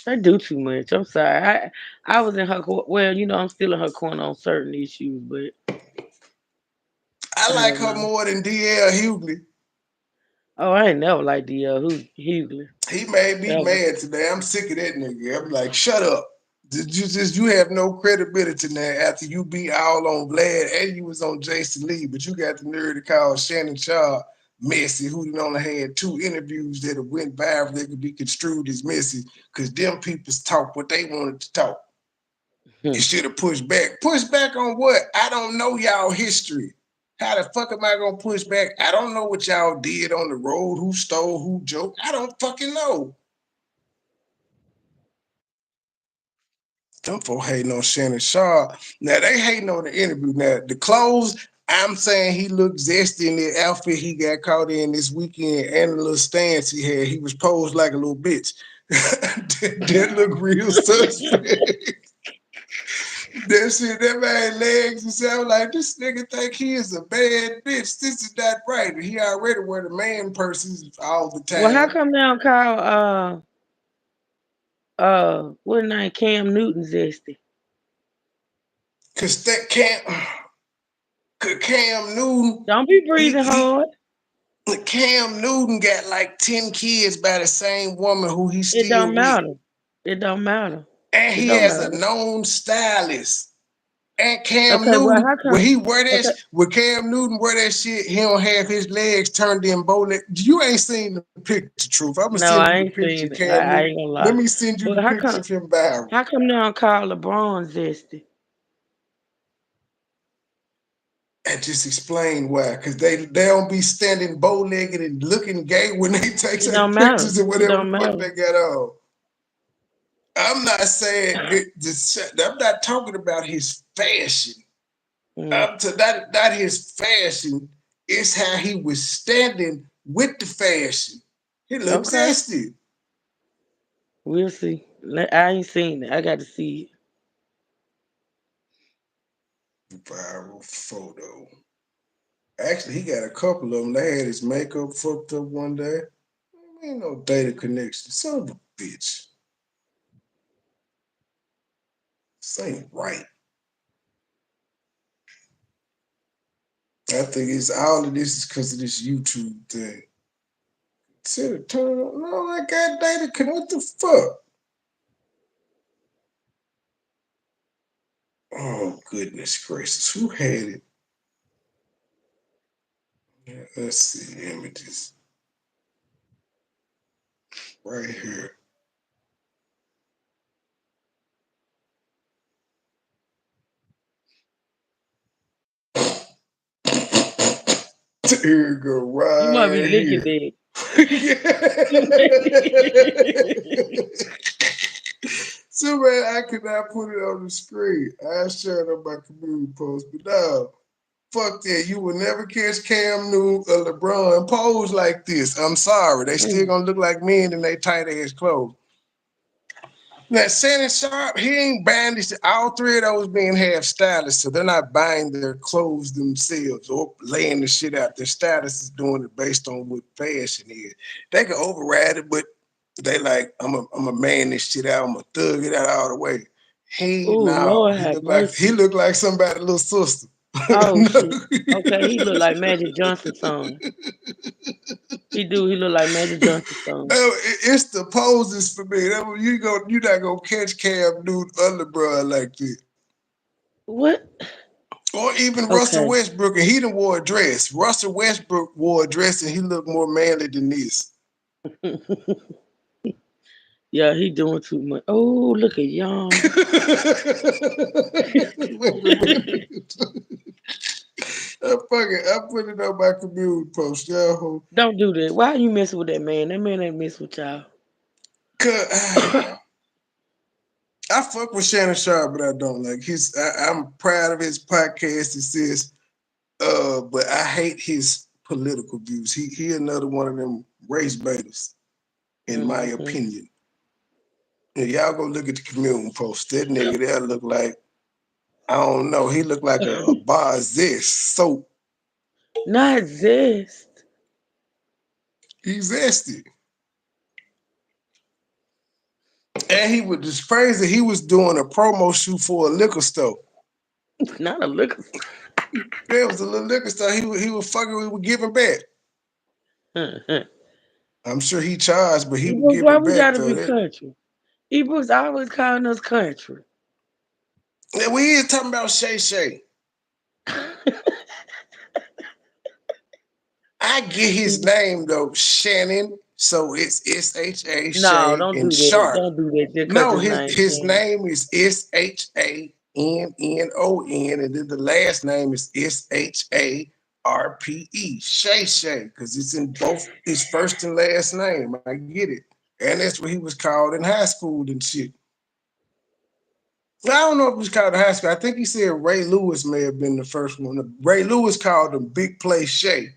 I do too much. I'm sorry. I was in her well, I'm still in her corner on certain issues, but I I like don't her know. more than DL Hughley. Oh, I ain't never liked DL Hughley. He made me Ever. mad today. I'm sick of that nigga. I'm like, shut up. You have no credibility now after you be all on Vlad and you was on Jason Lee, but you got the nerve to call Shannon Sharpe messy, who only had 2 interviews that went viral that could be construed as messy because them people's talk what they wanted to talk. You should have pushed back. Push back on what? I don't know y'all history. How the fuck am I gonna push back? I don't know what y'all did on the road, who stole, who joked. I don't fucking know. Them folks hating on Shannon Sharpe. Now they hating on the interview. Now the clothes, I'm saying he looked zesty in the outfit he got caught in this weekend and the little stance he had. He was posed like a little bitch. that look real suspect. That shit, that man legs and sound like this nigga think he is a bad bitch. This is not right. He already wear the man purses all the Well, how time. come they don't call what name Cam Newton zesty? Cause that Cam Newton, Don't be breathing he hard. Cam Newton got like 10 kids by the same woman who he's It still don't with. matter. It don't matter. And It he don't has a matter. known stylist. And Cam Okay, well Newton, how come okay. when Cam Newton wear that shit, he don't have his legs turned in bow leg. You ain't seen the picture, Truth. I'm gonna No, send I you the ain't picture of seen it. Cam I Newton. ain't gonna Let lie. me send you But the picture of him viral. how come they don't call LeBron zesty? And just explain why. Because they don't be standing bow-legged and looking gay when they take It their don't matter. pictures or It whatever don't the fuck matter. they got on. I'm not saying I'm not talking about his fashion. Mm, Not his fashion. It's how he was standing with the fashion. He looks okay. zesty. We'll see. I ain't seen it. I got to see Viral photo. Actually, he got a couple of them. They had his makeup fucked up one day. Ain't no data connection. Son of a bitch. This ain't right. I think it's all of this is because of this YouTube thing. Turn it on. No, I got data. What the fuck? Oh, goodness gracious. Who had it? Yeah, let's see images. Right here. Here you go, right. You might be licking it. So man, I could not put it on the screen. I shared it on my community post, but no, fuck that. You will never catch Cam Newton or LeBron pose like this. I'm sorry. They still gonna look like men in their tight ass clothes. Now, Shannon Sharpe, he ain't bandaged. All three of those being half stylists, so they're not buying their clothes themselves or laying the shit out. Their stylist is doing it based on what fashion is. They can override it, but they like, I'm a man this shit out. I'm a thug it out all the way. Lord have mercy. He looked like somebody's little sister. Oh shit. Okay, he looked like Magic Johnson's son. He look like Magic Johnson's son. It's the poses for me. You're not gonna catch Cam Newton or LeBron like that. What? Or even Russell Westbrook, and he done wore a dress. Russell Westbrook wore a dress, and he looked more manly than this. Yeah, he doing too much. Oh, look at y'all. I put it on my community post, y'all. Don't do that. Why are you messing with that man? That man ain't messing with y'all. I fuck with Shannon Sharpe, but I don't like his. I'm proud of his podcast. It says, but I hate his political views. He another one of them race baiters, in my opinion. And y'all go look at the community post. That nigga there look like, I don't know. He looked like a bar zest soap. Not zest. He's zesty. And he was just crazy. He was doing a promo shoot for a liquor store. Not a liquor store. There was a little liquor store. He was fucking with giving back. I'm sure he charged, but he was giving back. Why we gotta be country? Ebooks always calling us country. We is talking about Shay Shay. I get his name though, Shannon. So it's S-H-A, Shay, don't and do Sharpe. That. Don't do that. No, his name is S-H-A-N-N-O-N, and then the last name is S-H-A-R-P-E, Shay Shay, because it's in both his first and last name. I get it. And that's what he was called in high school and shit. I don't know if he was called in high school. I think he said Ray Lewis may have been the first one. Ray Lewis called him Big Play Shay.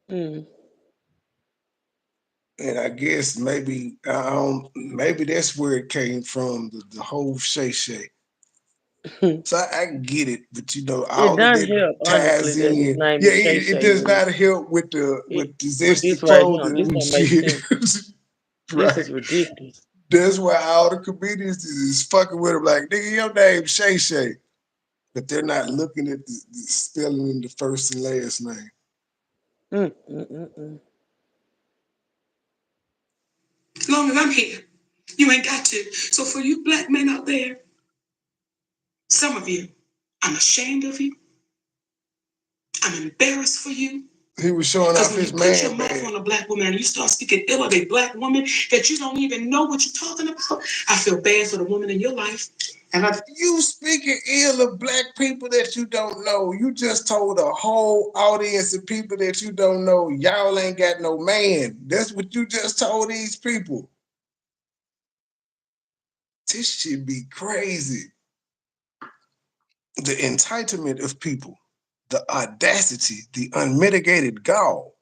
And I guess maybe that's where it came from, the whole Shay Shay. So I get it, but all of that ties in. It does not help with the zesty clothing and shit. This is ridiculous. That's why all the comedians is fucking with him like, nigga, your name's Shay Shay. But they're not looking at the spelling in the first and last name. As long as I'm here, you ain't got to. So for you black men out there, some of you, I'm ashamed of you. I'm embarrassed for you. He was showing off his man. Because when you put your mouth on a black woman and you start speaking ill of a black woman that you don't even know what you're talking about, I feel bad for the woman in your life. And if you speaking ill of black people that you don't know, you just told a whole audience of people that you don't know, y'all ain't got no man. That's what you just told these people. This should be crazy. The entitlement of people, the audacity, the unmitigated gall.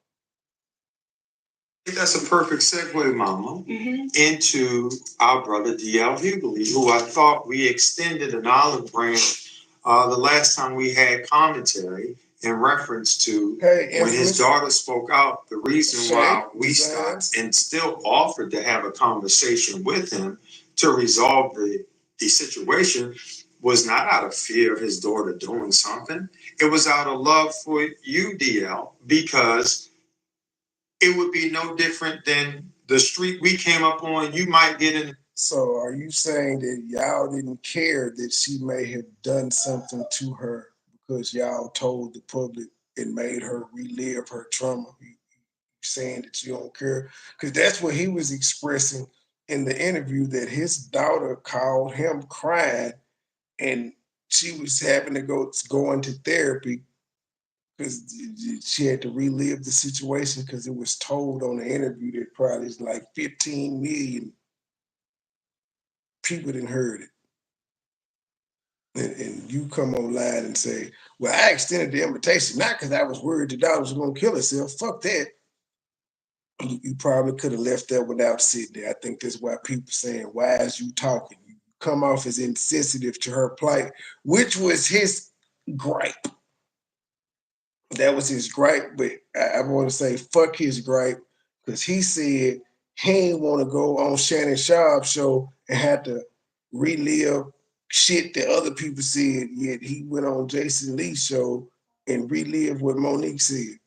That's a perfect segue, Mama, into our brother DL Hughley, who I thought we extended an olive branch the last time we had commentary in reference to when his daughter spoke out, the reason why we stopped and still offered to have a conversation with him to resolve the situation was not out of fear of his daughter doing something. It was out of love for you, DL, because it would be no different than the street we came up on. You might get in. So are you saying that y'all didn't care that she may have done something to her because y'all told the public and made her relive her trauma? You saying that you don't care? Because that's what he was expressing in the interview, that his daughter called him crying and she was having to go into therapy because she had to relive the situation because it was told on the interview that probably is like 15 million people didn't heard it. And you come online and say, well, I extended the invitation, not because I was worried the daughter was going to kill herself. Fuck that. You probably could have left that without Sidney. I think that's why people saying, why is you talking? You come off as insensitive to her plight, which was his gripe. That was his gripe, but I want to say fuck his gripe because he said he ain't want to go on Shannon Sharpe show and have to relive shit that other people said, yet he went on Jason Lee's show and relived what Monique said.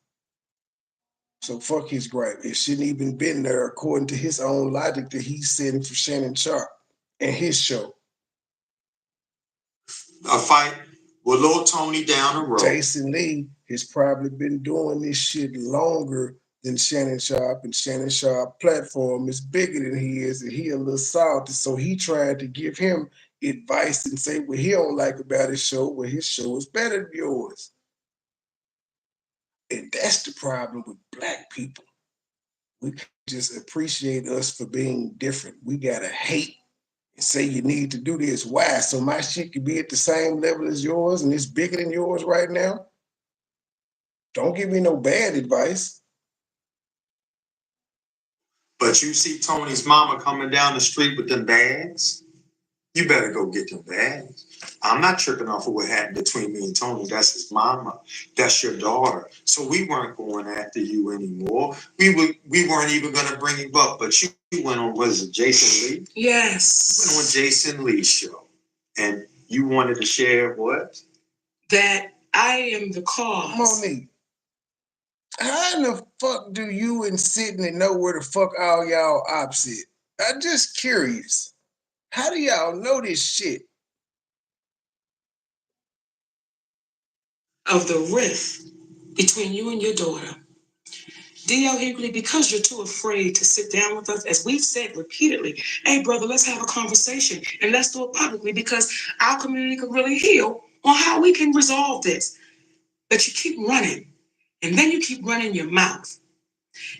So fuck his gripe. It shouldn't even been there according to his own logic that he's setting for Shannon Sharpe and his show. A fight with little Tony down the road. Jason Lee has probably been doing this shit longer than Shannon Sharpe, and Shannon Sharpe platform is bigger than he is, and he a little salty. So he tried to give him advice and say what he don't like about his show, well, his show is better than yours. And that's the problem with Black people. We can't just appreciate us for being different. We gotta hate and say you need to do this. Why? So my shit could be at the same level as yours and it's bigger than yours right now? Don't give me no bad advice. But you see Tony's mama coming down the street with them bags, you better go get them bags. I'm not tripping off of what happened between me and Tony. That's his mama. That's your daughter. So we weren't going after you anymore. We weren't even going to bring you up. But you went on, was it Jason Lee? Yes. You went on Jason Lee's show. And you wanted to share what? That I am the cause. Monique, how in the fuck do you and Sidney know where the fuck all y'all ops at? I'm just curious. How do y'all know this shit? Of the rift between you and your daughter. DL Hughley, because you're too afraid to sit down with us, as we've said repeatedly, hey, brother, let's have a conversation and let's do it publicly because our community could really heal on how we can resolve this. But you keep running, and then you keep running your mouth.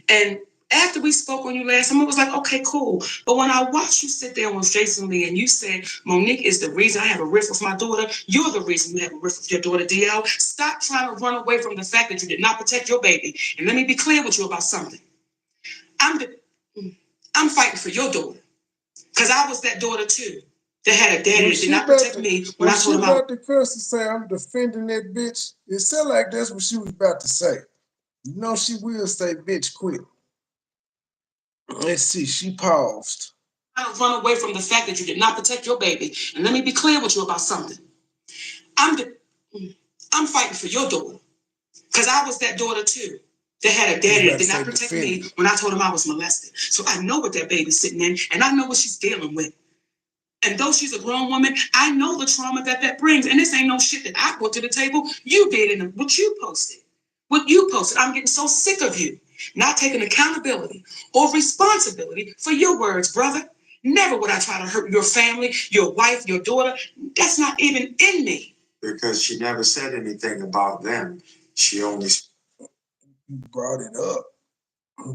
And after we spoke on you last time, it was like, okay, cool. But when I watched you sit there with Jason Lee and you said, Monique is the reason I have a rift with my daughter, you're the reason you have a rift with your daughter, DL. Stop trying to run away from the fact that you did not protect your baby. And let me be clear with you about something. I'm fighting for your daughter. Because I was that daughter too. That had a daddy that did not protect me when I told him she about to cuss and say, I'm defending that bitch, it sounded like that's what she was about to say. You know she will say, bitch, quit. Let's see, she paused. I don't run away from the fact that you did not protect your baby. And let me be clear with you about something. I'm fighting for your daughter. Because I was that daughter too. That had a daddy that did not protect me when I told him I was molested. So I know what that baby's sitting in, and I know what she's dealing with. And though she's a grown woman, I know the trauma that brings. And this ain't no shit that I brought to the table. You did in what you posted. What you posted. I'm getting so sick of you not taking accountability or responsibility for your words, brother. Never would I try to hurt your family, your wife, your daughter. That's not even in me. Because she never said anything about them. She only... You brought it up.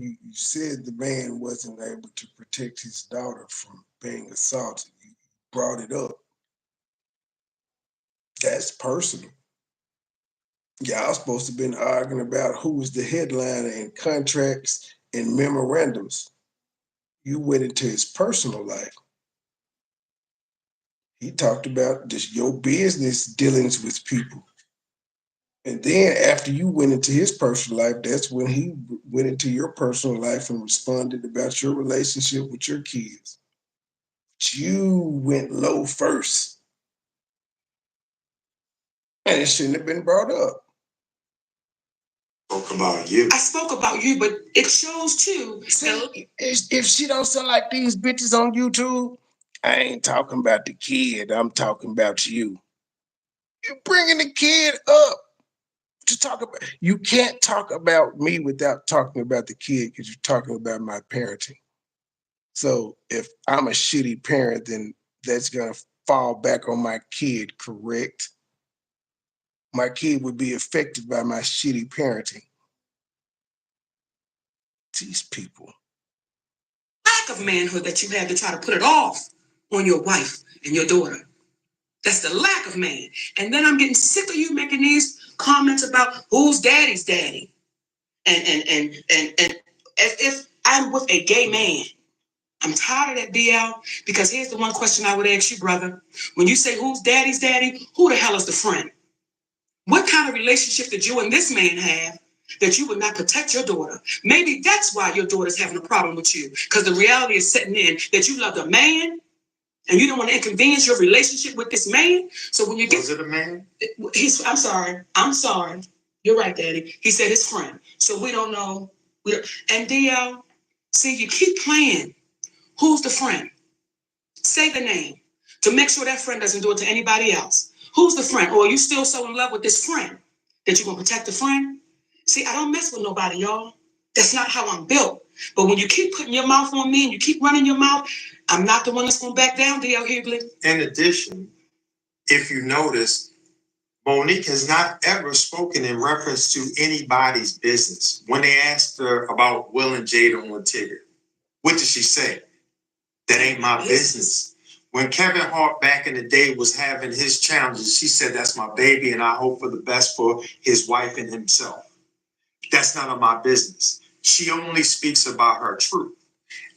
You said the man wasn't able to protect his daughter from being assaulted. You brought it up. That's personal. Y'all supposed to have been arguing about who was the headliner in contracts and memorandums. You went into his personal life. He talked about just your business dealings with people. And then after you went into his personal life, that's when he went into your personal life and responded about your relationship with your kids. But you went low first. And it shouldn't have been brought up. Spoke about you. I spoke about you, but it shows too. See, if she don't sound like these bitches on YouTube, I ain't talking about the kid. I'm talking about you. You're bringing the kid up to talk about. You can't talk about me without talking about the kid because you're talking about my parenting. So if I'm a shitty parent, then that's gonna fall back on my kid, correct? My kid would be affected by my shitty parenting. These people. Lack of manhood that you have to try to put it off on your wife and your daughter. That's the lack of man. And then I'm getting sick of you making these comments about who's daddy's daddy. And as if I'm with a gay man. I'm tired of that, DL, because here's the one question I would ask you, brother. When you say who's daddy's daddy, who the hell is the friend? What kind of relationship did you and this man have that you would not protect your daughter? Maybe that's why your daughter's having a problem with you, because the reality is setting in that you love the man and you don't want to inconvenience your relationship with this man. So when you get... Was it a man? I'm sorry. You're right, Daddy. He said his friend. So we don't know. And DL, see, you keep playing. Who's the friend? Say the name to make sure that friend doesn't do it to anybody else. Who's the friend? Or are you still so in love with this friend that you're going to protect the friend? See, I don't mess with nobody, y'all. That's not how I'm built. But when you keep putting your mouth on me and you keep running your mouth, I'm not the one that's going to back down, DL Hughley. In addition, if you notice, Monique has not ever spoken in reference to anybody's business. When they asked her about Will and Jada on Tigger, what did she say? That ain't my business. When Kevin Hart back in the day was having his challenges, she said, that's my baby and I hope for the best for his wife and himself. That's none of my business. She only speaks about her truth.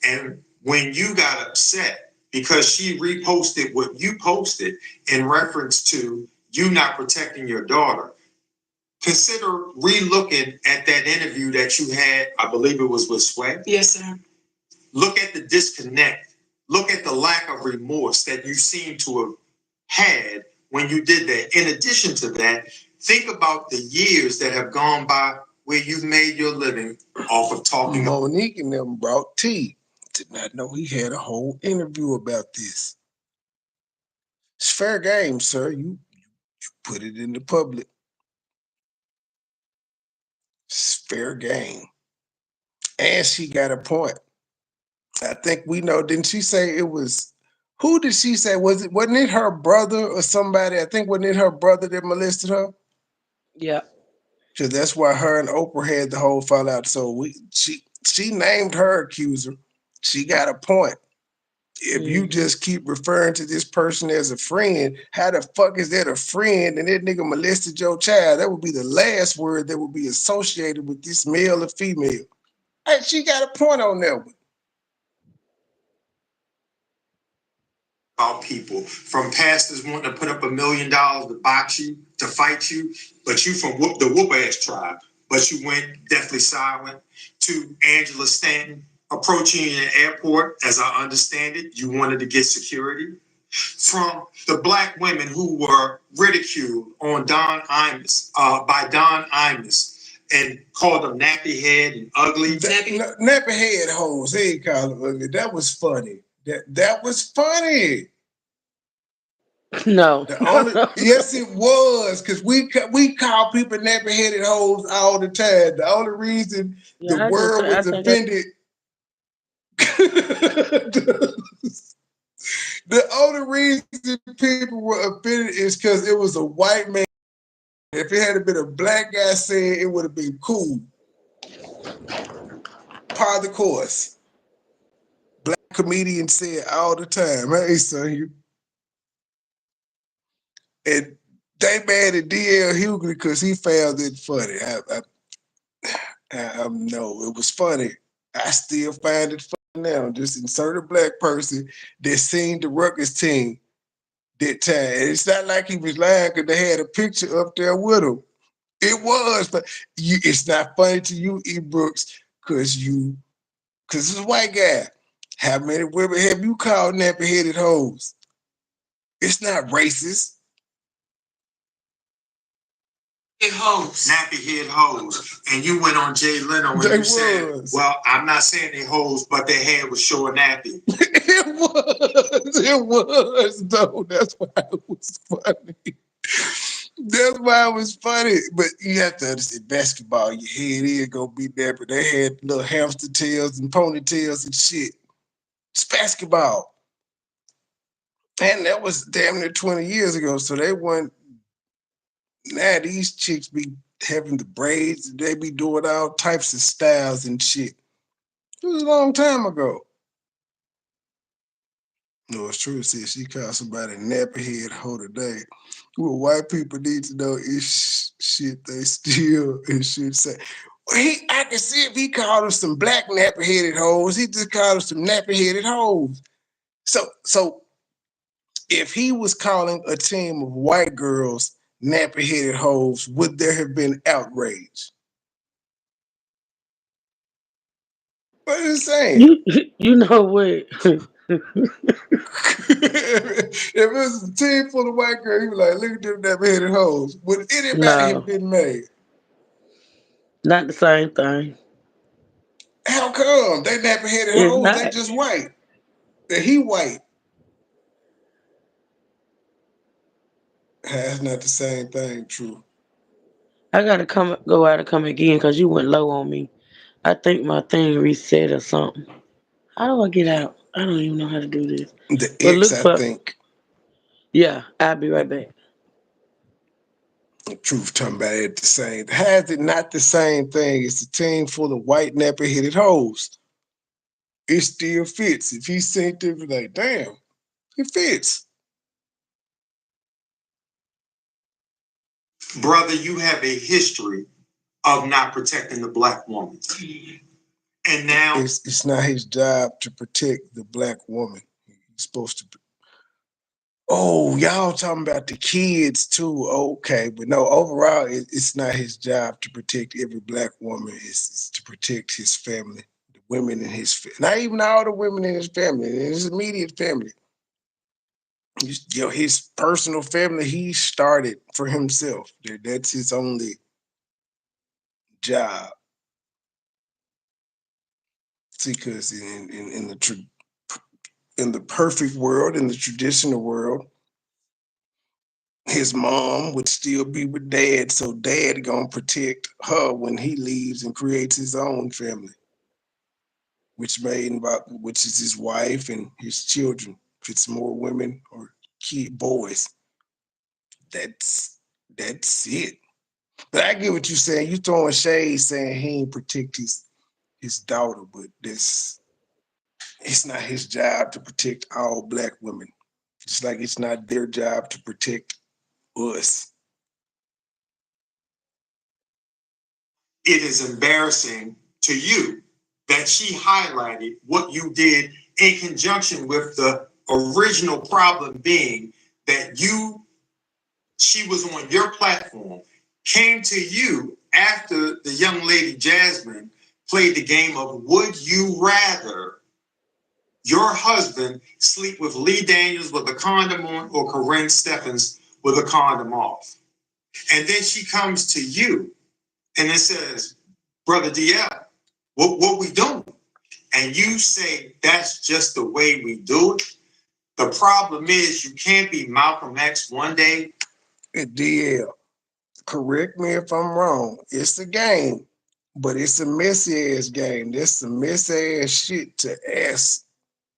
And when you got upset because she reposted what you posted in reference to you not protecting your daughter, consider re-looking at that interview that you had, I believe it was with Sweat. Yes, sir. Look at the disconnect. Look at the lack of remorse that you seem to have had when you did that. In addition to that, think about the years that have gone by where you've made your living off of talking. Monique and them brought tea. Did not know he had a whole interview about this. It's fair game, sir. You put it in the public. It's fair game. And she got a point. I think we know, didn't she say it was, who did she say, wasn't it her brother or somebody? I think wasn't it her brother that molested her? Yeah. Because that's why her and Oprah had the whole fallout. So she named her accuser. She got a point. If you just keep referring to this person as a friend, how the fuck is that a friend and that nigga molested your child? That would be the last word that would be associated with this male or female. Hey, she got a point on that one. About people from pastors wanting to put up $1 million to box you, to fight you, but you from the whoop-ass tribe, but you went deathly silent, to Angela Stanton approaching you in the airport, as I understand it, you wanted to get security. From the black women who were ridiculed on by Don Imus and called them nappy head and ugly. Nappy head hoes, they ain't call them ugly. That was funny. That was funny. No. Yes, it was, because we call people nappy headed hoes all the time. The only reason the world was offended. The only reason people were offended is because it was a white man. If it had been a black guy saying, it would have been cool. Par the course. Black comedians say it all the time. Hey, son, and they mad at DL Hughley because he found it funny. No, it was funny. I still find it funny now. Just insert a black person that seen the Rutgers team that time. And it's not like he was lying because they had a picture up there with him. It was, but it's not funny to you, E. Brooks, because it's a white guy. How many women have you called nappy-headed hoes? It's not racist. nappy head hoes, and you went on Jay Leno and you said, "Well, I'm not saying they hoes, but their hair was short nappy." It was though. That's why it was funny. That's why it was funny. But you have to understand basketball. Your head is gonna be there, but they had little hamster tails and ponytails and shit. It's basketball, and that was damn near 20 years ago. So they weren't. Now these chicks be having the braids. They be doing all types of styles and shit. It was a long time ago. No, it's true. See, she called somebody nappy head hoe today. What white people need to know is shit they steal and shit say. Well, I can see if he called them some black nappy headed hoes. He just called them some nappy headed hoes. So if he was calling a team of white girls nappy headed hoes, would there have been outrage? What are you saying? You know what? If it was a team full of white girls, he was like, look at them nappy headed hoes. Would anybody have No, been mad? not the same thing. How come? They nappy headed It's hoes, they not. just white. That he white. That's not the same thing, true. I gotta go out and come again because you went low on me. I think my thing reset or something. How do I get out? I don't even know how to do this. The But X, look I for, think. yeah, I'll be right back. Truth talking about it the same. How is it not the same thing? It's a team full of white nappy headed hoes. It still fits. If he sent it, be like, damn, it fits. Brother, you have a history of not protecting the black woman. And now It's not his job to protect the black woman. He's supposed to. Oh, y'all talking about the kids too? Okay, but no. Overall, it's not his job to protect every black woman. It's to protect his family, the women in his family. Not even all the women in his family, in his immediate family. His personal family. He started for himself. That's his only job. See, because in the perfect world, in the traditional world, his mom would still be with dad, so dad gonna protect her when he leaves and creates his own family, which is his wife and his children. If it's more women or boys, that's it. But I get what you're saying. You throwing shade saying he ain't protect his daughter, but it's not his job to protect all black women. Just like it's not their job to protect us. it is embarrassing to you that she highlighted what you did in conjunction with the original problem being that she was on your platform, came to you after the young lady Jasmine played the game of would you rather your husband sleep with Lee Daniels with a condom on or Corinne Stephens with a condom off? And then she comes to you and it says, Brother DL, what we doing? And you say, that's just the way we do it. The problem is you can't be Malcolm X one day. DL, correct me if I'm wrong. It's a game, but it's a messy ass game. There's some messy ass shit to ask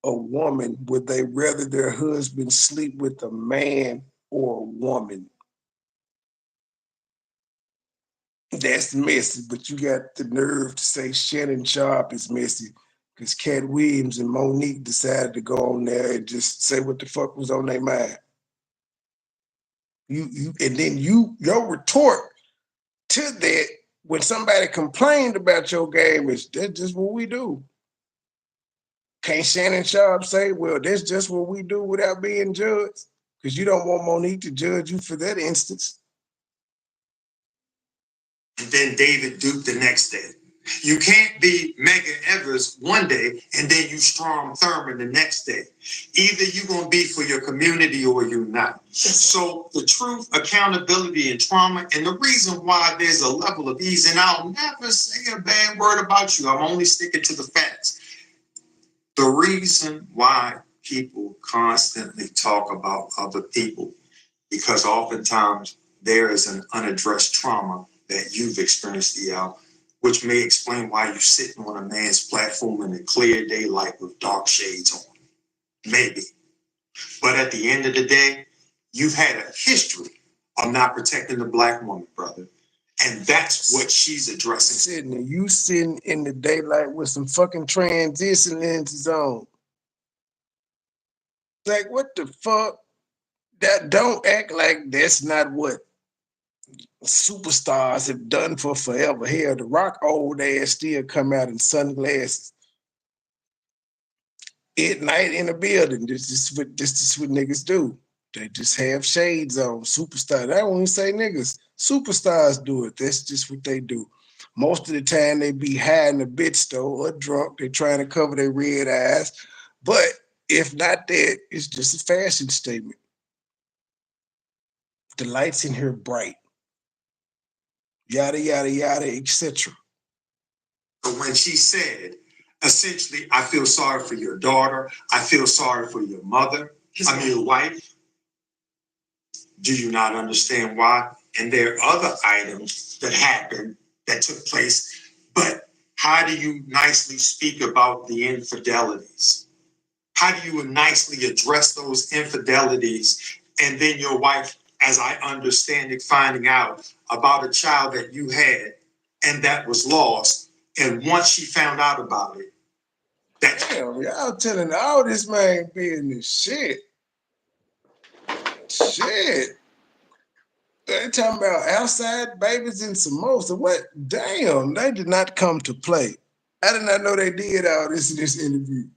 a woman would they rather their husband sleep with a man or a woman. That's messy, but you got the nerve to say Shannon Sharpe is messy because Cat Williams and Monique decided to go on there and just say what the fuck was on their mind. And then your retort to that when somebody complained about your game is that's just what we do. Can't Shannon Sharpe say, well, that's just what we do without being judged? Because you don't want Monique to judge you for that instance. And then David Duke the next day. You can't be Mega Evers one day and then you Strom Thurmond the next day. Either you're going to be for your community or you're not. So the truth, accountability, and trauma, and the reason why there's a level of ease, and I'll never say a bad word about you. I'm only sticking to the facts. The reason why people constantly talk about other people, because oftentimes there is an unaddressed trauma that you've experienced, DL, which may explain why you're sitting on a man's platform in the clear daylight with dark shades on. Maybe. But at the end of the day, you've had a history of not protecting the Black woman, brother. And that's what she's addressing. Sidney, you sitting in the daylight with some fucking transition lenses on. Like, what the fuck? That don't act like that's not what superstars have done for forever. Hell, the Rock old ass still come out in sunglasses at night in a building. This is what niggas do. They just have shades on. Superstars. I won't even say niggas. Superstars do it. That's just what they do. Most of the time they be high in the bitch store or drunk. They're trying to cover their red eyes. But if not that, it's just a fashion statement. The lights in here bright. Yada, yada, yada, etc. But when she said, essentially, I feel sorry for your daughter, I feel sorry for your mother, your wife, do you not understand why? And there are other items that happened, that took place, but how do you nicely speak about the infidelities? How do you nicely address those infidelities? And then your wife, as I understand it, finding out about a child that you had and that was lost. And once she found out about it, that damn, y'all telling all this man business. Shit. They talking about outside babies and some more. So what? Damn, they did not come to play. I did not know they did all this in this interview.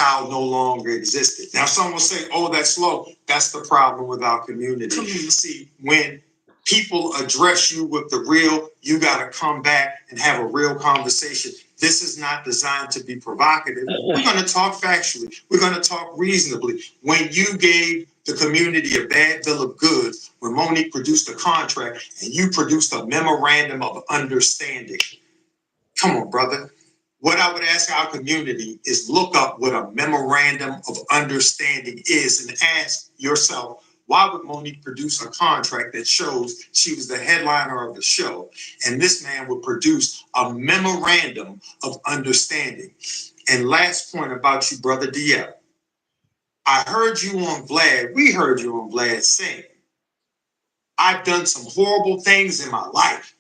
child no longer existed. Now, some will say, oh, that's slow. That's the problem with our community. See, when people address you with the real, you got to come back and have a real conversation. This is not designed to be provocative. We're going to talk factually. We're going to talk reasonably. When you gave the community a bad bill of goods, when Monique produced a contract and you produced a memorandum of understanding. Come on, brother. What I would ask our community is look up what a memorandum of understanding is and ask yourself, why would Monique produce a contract that shows she was the headliner of the show? And this man would produce a memorandum of understanding. And last point about you, brother DL. I heard you on Vlad. We heard you on Vlad saying, I've done some horrible things in my life.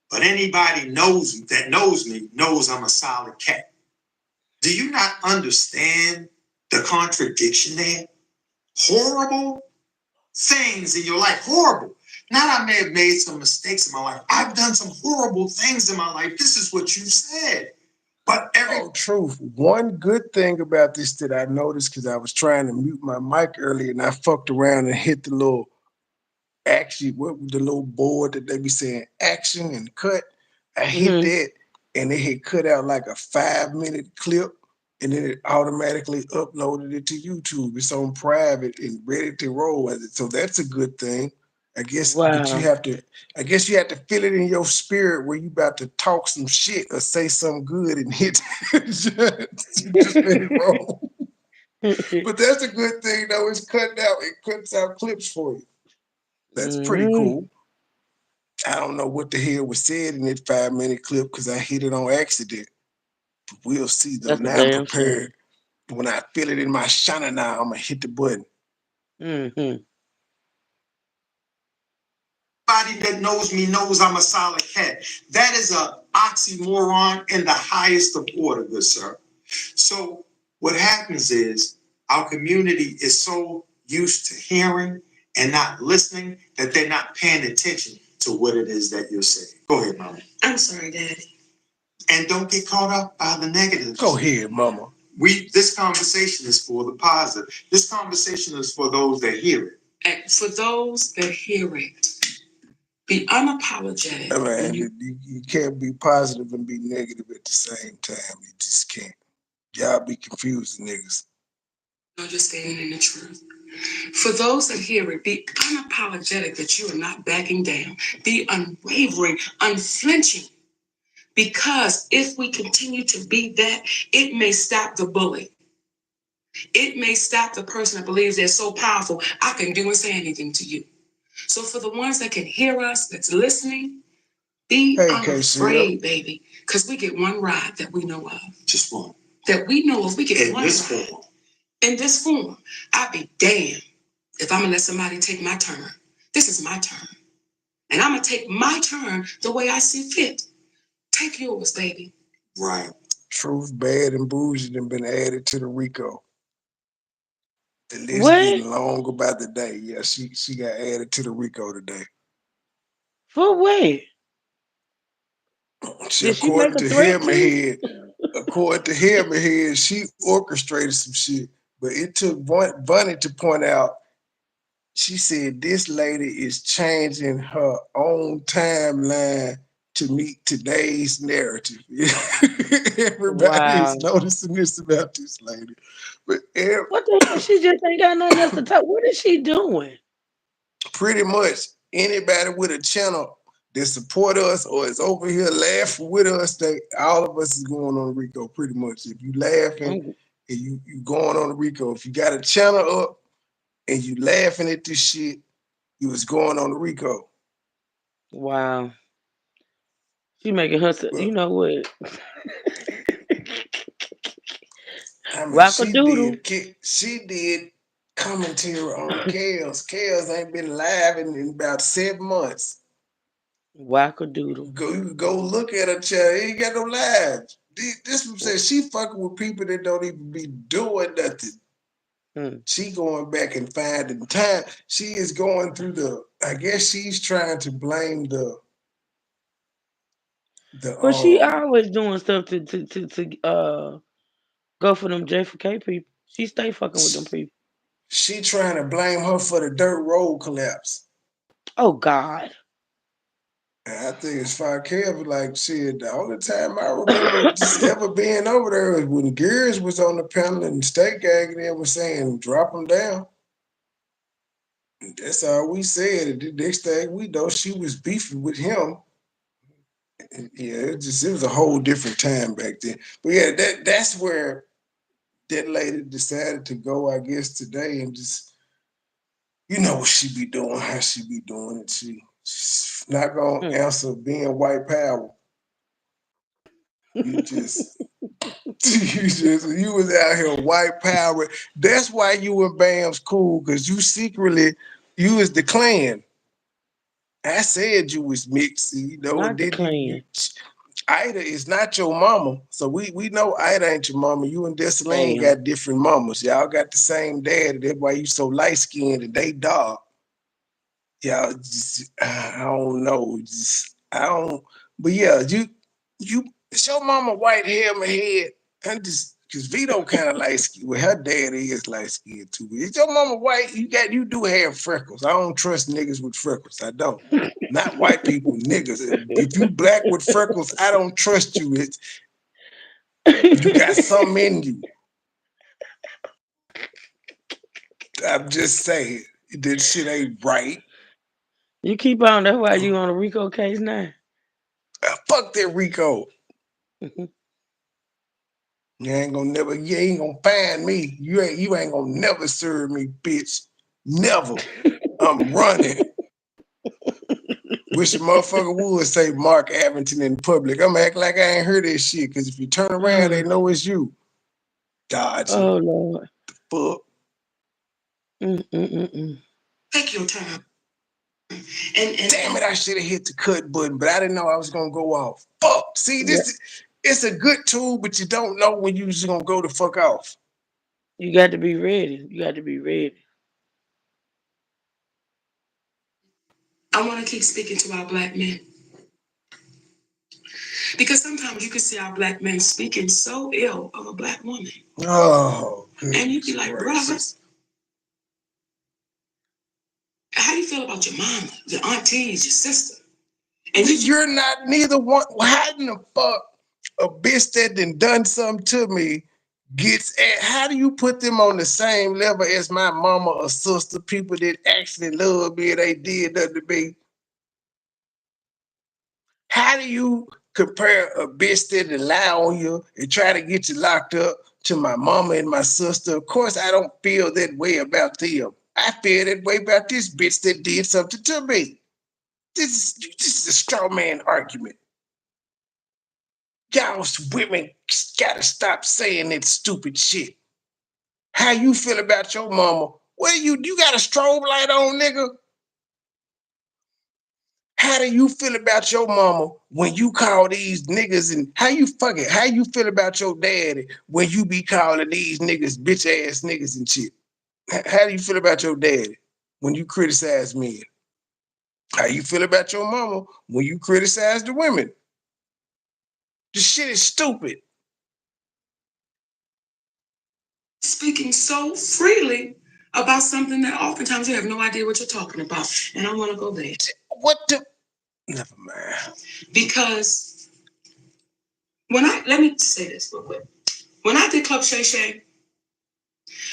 But anybody that knows me knows I'm a solid cat. Do you not understand the contradiction there? Horrible things in your life. Horrible. Not I may have made some mistakes in my life. I've done some horrible things in my life. This is what you said. But truth. One good thing about this that I noticed, because I was trying to mute my mic earlier and I fucked around and hit the little the little board that they be saying action and cut. I hit that and they had cut out like a 5-minute clip and then it automatically uploaded it to YouTube. It's on private and ready to roll with it. So that's a good thing. I guess but you have to feel it in your spirit where you about to talk some shit or say something good and hit just let it roll. But that's a good thing though. It's cutting out, it cuts out clips for you. That's pretty cool. I don't know what the hell was said in that 5-minute clip because I hit it on accident. But we'll see though. Now I'm prepared. When I feel it in my Shannon now, I'm gonna hit the button. Anybody that knows me knows I'm a solid cat. That is a oxymoron in the highest of order, good sir. So what happens is our community is so used to hearing and not listening that they're not paying attention to what it is that you're saying. Go ahead, Mama. I'm sorry, Daddy. And don't get caught up by the negatives. Go ahead, Mama. This conversation is for the positive. This conversation is for those that hear it. And for those that hear it, Be unapologetic. Man, you can't be positive and be negative at the same time. You just can't. Y'all be confused, niggas. No, you're standing in the truth. For those that hear it, be unapologetic that you are not backing down. Be unwavering, unflinching. Because if we continue to be that, it may stop the bully. It may stop the person that believes they're so powerful, I can do and say anything to you. So for the ones that can hear us, that's listening, be unafraid, baby. Because we get one ride that we know of. Just one. That we know of. We get one this ride. form. In this form. I'd be damned if I'm going to let somebody take my turn. This is my turn. And I'm going to take my turn the way I see fit. Take yours, baby. Right. Truth, Bad, and Bougie have been added to the RICO. The list getting longer by the day. Yeah, she got added to the RICO today. For what? According to Hammerhead, she orchestrated some shit. But it took Bunny to point out, she said this lady is changing her own timeline to meet today's narrative. Everybody is noticing this about this lady. But what the hell? She just ain't got nothing else to talk. What is she doing? Pretty much anybody with a channel that support us or is over here laughing with us, all of us is going on RICO pretty much. If you laughing and you going on RICO, if you got a channel up and you laughing at this shit, you was going on RICO. Wow. She making her, you know what? I mean, she did commentary on Kels. Kels ain't been live in about 7 months. Wackadoodle. Go look at her channel. He ain't got no lives. This one says she fucking with people that don't even be doing nothing. She going back and finding time. She is going through I guess she's trying to blame the but she always doing stuff to go for them J4K people. She stay fucking with them people. She trying to blame her for the dirt road collapse. Oh God. I think it's Kev like shit. The only time I remember just ever being over there was when Gears was on the panel and State Gang and them was saying drop them down. And that's all we said. The next thing we know, she was beefing with him. And yeah, it was a whole different time back then. But yeah, that's where that lady decided to go, I guess, today and just, you know what she be doing, how she be doing it. She's not gonna answer being white power. You was out here white power. That's why you and Bam's cool, because you was the clan. I said you was mixed, you know. Not the clan. Ida is not your mama, so we know Ida ain't your mama. You and Dessaline got different mamas. Y'all got the same daddy. That's why you so light skinned and they dark. Y'all just, I don't know. I don't. But yeah, it's your mama white hair in my head. I'm just because Vito kind of light skinned. Well, her daddy is light skinned too. Is your mama white? You do have freckles. I don't trust niggas with freckles. I don't. Not white people, niggas. If you black with freckles, I don't trust you. You got something in you. I'm just saying, this shit ain't right. You keep on. That's why you on a RICO case now. Fuck that RICO. You ain't gonna find me. You ain't gonna never serve me, bitch. Never. I'm running. Wish a motherfucker would say Mark Avington in public. I'm act like I ain't heard that shit, because if you turn around, they know it's you. Dodge. Oh Lord. The fuck. Take your time. And damn it, I should have hit the cut button, but I didn't know I was gonna go off. Fuck. See, it's a good tool, but you don't know when you just gonna go the fuck off. You got to be ready. You got to be ready. I want to keep speaking to our black men. Because sometimes you can see our black men speaking so ill of a black woman. Oh. And you be like, brother, How do you feel about your mama, your aunties, your sister? And you're not neither one. How in the fuck a bitch that done something to me gets at? How do you put them on the same level as my mama or sister? People that actually love me and they did nothing to me. How do you compare a bitch that lie on you and try to get you locked up to my mama and my sister? Of course, I don't feel that way about them. I feel that way about this bitch that did something to me. This is a straw man argument. Y'all women gotta stop saying that stupid shit. How you feel about your mama? What you got a strobe light on, nigga? How do you feel about your mama when you call these niggas, and how you feel about your daddy when you be calling these niggas bitch ass niggas and shit? How do you feel about your daddy when you criticize men? How you feel about your mama when you criticize the women? This shit is stupid. Speaking so freely about something that oftentimes you have no idea what you're talking about. And I want to go there. What the? Never mind. Because let me say this real quick. When I did Club Shay Shay,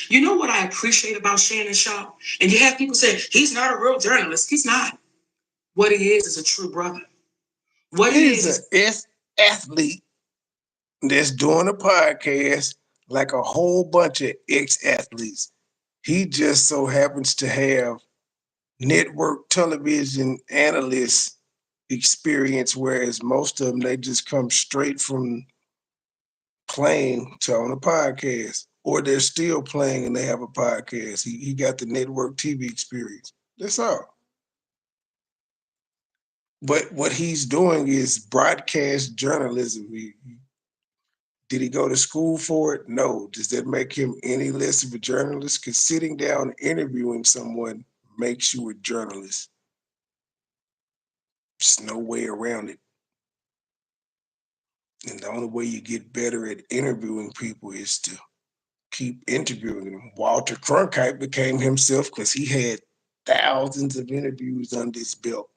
you know what I appreciate about Shannon Sharpe? And you have people say, he's not a real journalist. He's not. What he is a true brother. What He's an athlete that's doing a podcast like a whole bunch of ex-athletes. He just so happens to have network television analyst experience, whereas most of them, they just come straight from playing to on a podcast, or they're still playing and they have a podcast. He got the network TV experience. That's all. But what he's doing is broadcast journalism. Did he go to school for it? No. Does that make him any less of a journalist? Because sitting down interviewing someone makes you a journalist. There's no way around it. And the only way you get better at interviewing people is to keep interviewing them. Walter Cronkite became himself because he had thousands of interviews under his belt.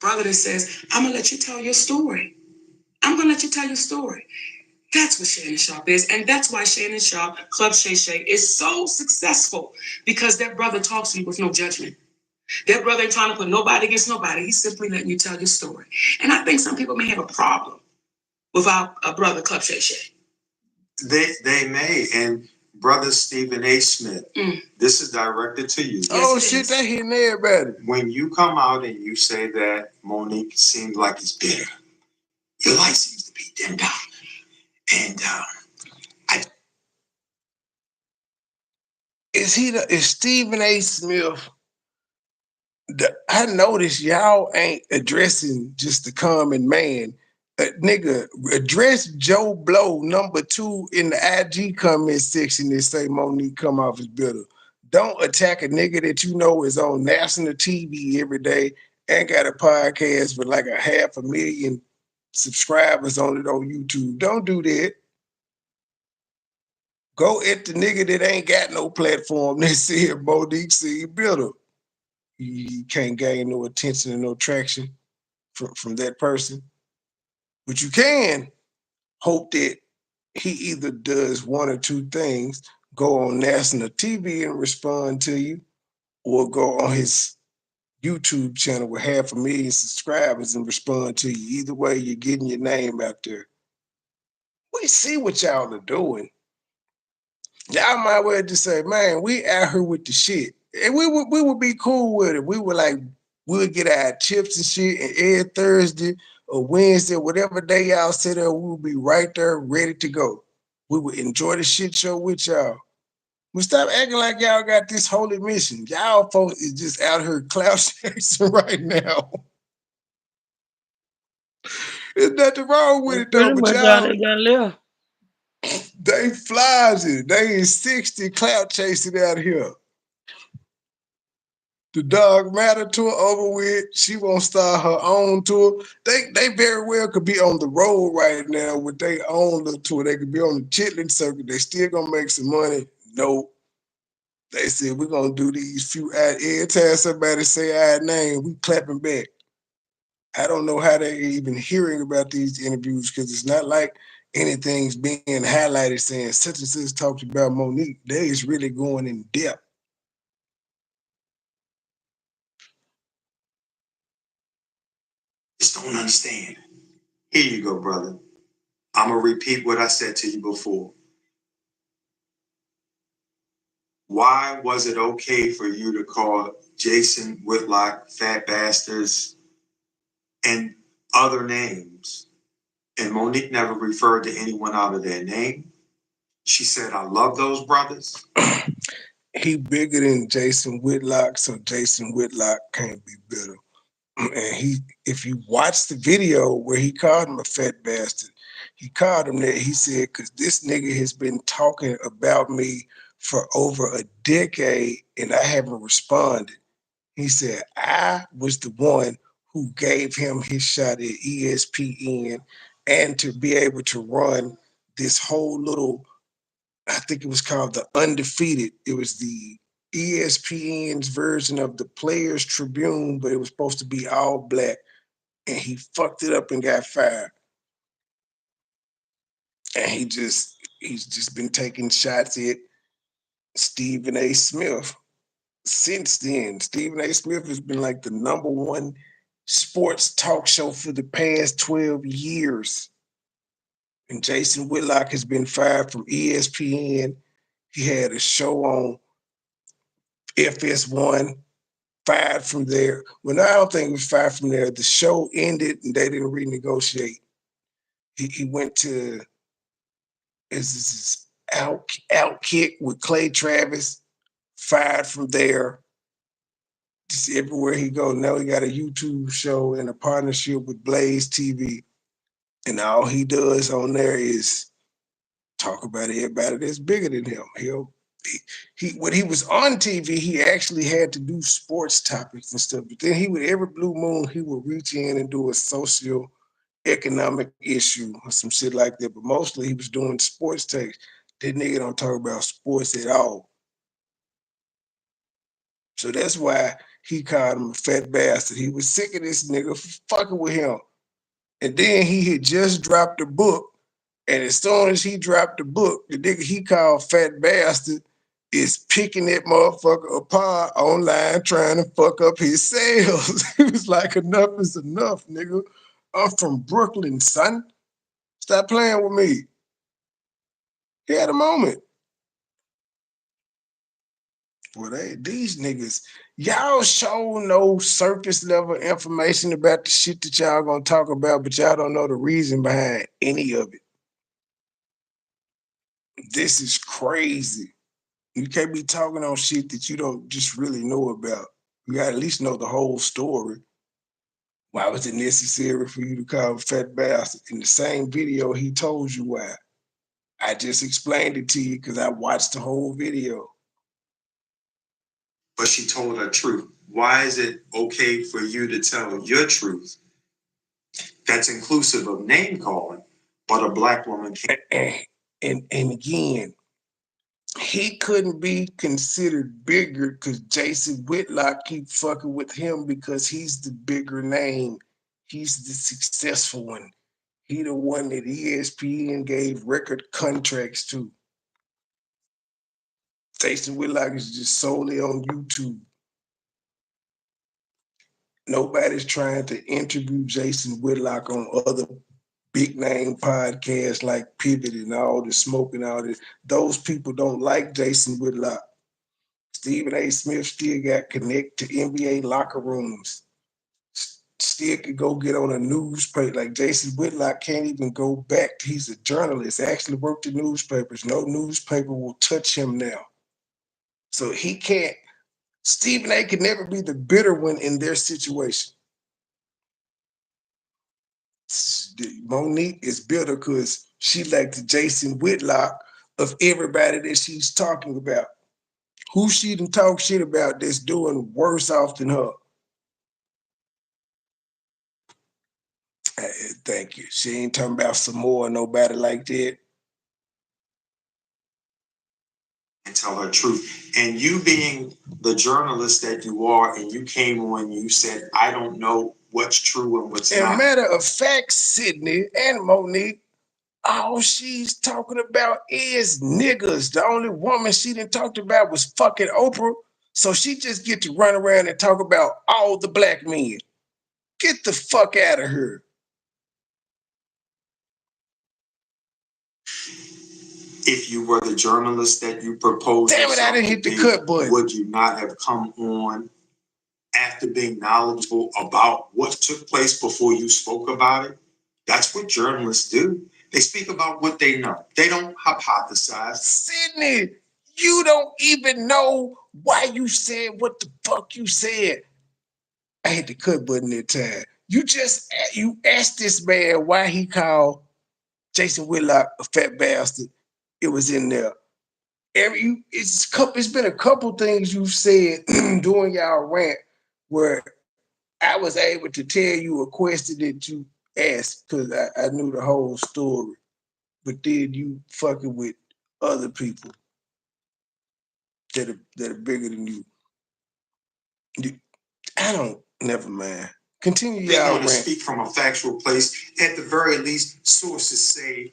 Brother that says, I'm going to let you tell your story. I'm going to let you tell your story. That's what Shannon Sharpe is. And that's why Shannon Sharpe, Club Shay Shay, is so successful, because that brother talks to you with no judgment. That brother ain't trying to put nobody against nobody. He's simply letting you tell your story. And I think some people may have a problem with our brother Club Shay Shay. They may. And brother Stephen A. Smith, this is directed to you. Yes, shit, that hitting everybody. When you come out and you say that Monique seems like it's bitter, your life seems to be dimmed down. And is Stephen A. Smith? I noticed y'all ain't addressing just the common man. Nigga, address Joe Blow, #2 in the IG comment section that say Monique come off as bitter. Don't attack a nigga that you know is on national TV every day and got a podcast with like 500,000 subscribers on it on YouTube. Don't do that. Go at the nigga that ain't got no platform that said Monique seem bitter. You can't gain no attention and no traction from that person. But you can hope that he either does one or two things: go on national TV and respond to you, or go on his YouTube channel with 500,000 subscribers and respond to you. Either way, you're getting your name out there. We see what y'all are doing. Y'all might well just say, man, we out here with the shit. And we would be cool with it. We would get our chips and shit, and every Thursday or Wednesday, whatever day y'all sit there, we would be right there ready to go. We would enjoy the shit show with y'all. But stop acting like y'all got this holy mission. Y'all folks is just out here cloud chasing right now. There's nothing wrong with it though, but y'all, they got left. They flies it. They is 60 cloud chasing out here. The dog matter tour over with. She won't start her own tour. They very well could be on the road right now with their own little tour. They could be on the chitlin circuit. They still gonna make some money. Nope. They said, we're going to do these few, every time somebody say our name, we clapping back. I don't know how they're even hearing about these interviews because it's not like anything's being highlighted saying such and such talked about Monique. They is really going in depth. Just don't understand. Here you go, brother. I'm going to repeat what I said to you before. Why was it okay for you to call Jason Whitlock fat bastards and other names? And Monique never referred to anyone out of their name. She said, I love those brothers. He bigger than Jason Whitlock, so Jason Whitlock can't be bitter. And if you watch the video where he called him a fat bastard, he called him that. He said, because this nigga has been talking about me for over a decade and I haven't responded. He said, I was the one who gave him his shot at ESPN and to be able to run this whole little, I think it was called the Undefeated. It was the ESPN's version of the Players Tribune, but it was supposed to be all black. And he fucked it up and got fired. And he's just been taking shots at Stephen A. Smith. Since then, Stephen A. Smith has been like the #1 sports talk show for the past 12 years. And Jason Whitlock has been fired from ESPN. He had a show on FS1, fired from there. Well, no, I don't think he was fired from there. The show ended and they didn't renegotiate. He went to this Outkick with Clay Travis, fired from there. Just everywhere he go. Now he got a YouTube show in a partnership with Blaze TV. And all he does on there is talk about everybody that's bigger than him. When he was on TV, he actually had to do sports topics and stuff. But then every blue moon, he would reach in and do a socio-economic issue or some shit like that. But mostly he was doing sports takes. That nigga don't talk about sports at all. So that's why he called him a fat bastard. He was sick of this nigga fucking with him. And then he had just dropped a book. And as soon as he dropped the book, the nigga he called fat bastard is picking that motherfucker apart online trying to fuck up his sales. He was like, enough is enough, nigga. I'm from Brooklyn, son. Stop playing with me. He had a moment. Well, these niggas, y'all show no surface level information about the shit that y'all gonna talk about, but y'all don't know the reason behind any of it. This is crazy. You can't be talking on shit that you don't just really know about. You gotta at least know the whole story. Why was it necessary for you to call fat bastard? In the same video, he told you why. I just explained it to you because I watched the whole video. But she told her truth. Why is it okay for you to tell your truth that's inclusive of name calling, but a black woman can't? And again, he couldn't be considered bigger because Jason Whitlock keep fucking with him because he's the bigger name. He's the successful one. He the one that ESPN gave record contracts to. Jason Whitlock is just solely on YouTube. Nobody's trying to interview Jason Whitlock on other big name podcasts like Pivot and all the smoke and all this. Those people don't like Jason Whitlock. Stephen A. Smith still got connect to NBA locker rooms. Still could go get on a newspaper. Like Jason Whitlock can't even go back. He's a journalist, actually worked in newspapers. No newspaper will touch him now. So he can't. Stephen A. could never be the bitter one in their situation. Monique is bitter because she like the Jason Whitlock of everybody that she's talking about. Who she done talk shit about that's doing worse off than her? Thank you. She ain't talking about some more nobody like that. and tell her truth. And you being the journalist that you are, and you came on and you said, I don't know what's true and what's not. As a matter of fact, Sidney and Monique, all she's talking about is niggas. The only woman she didn't talk about was fucking Oprah. So she just get to run around and talk about all the black men. Get the fuck out of here. If you were the journalist that you proposed, damn it, I didn't hit the cut button. Would you not have come on after being knowledgeable about what took place before you spoke about it? That's what journalists do. They speak about what they know. They don't hypothesize. Sidney, you don't even know why you said what the fuck you said. I hit the cut button that time. You asked this man why he called Jason Whitlock a fat bastard. It was in there. It's been a couple things you've said during y'all rant where I was able to tell you a question that you asked because I knew the whole story. But then you fucking with other people that are bigger than you. Never mind. Continue They y'all want to rant. speak from a factual place. At the very least, sources say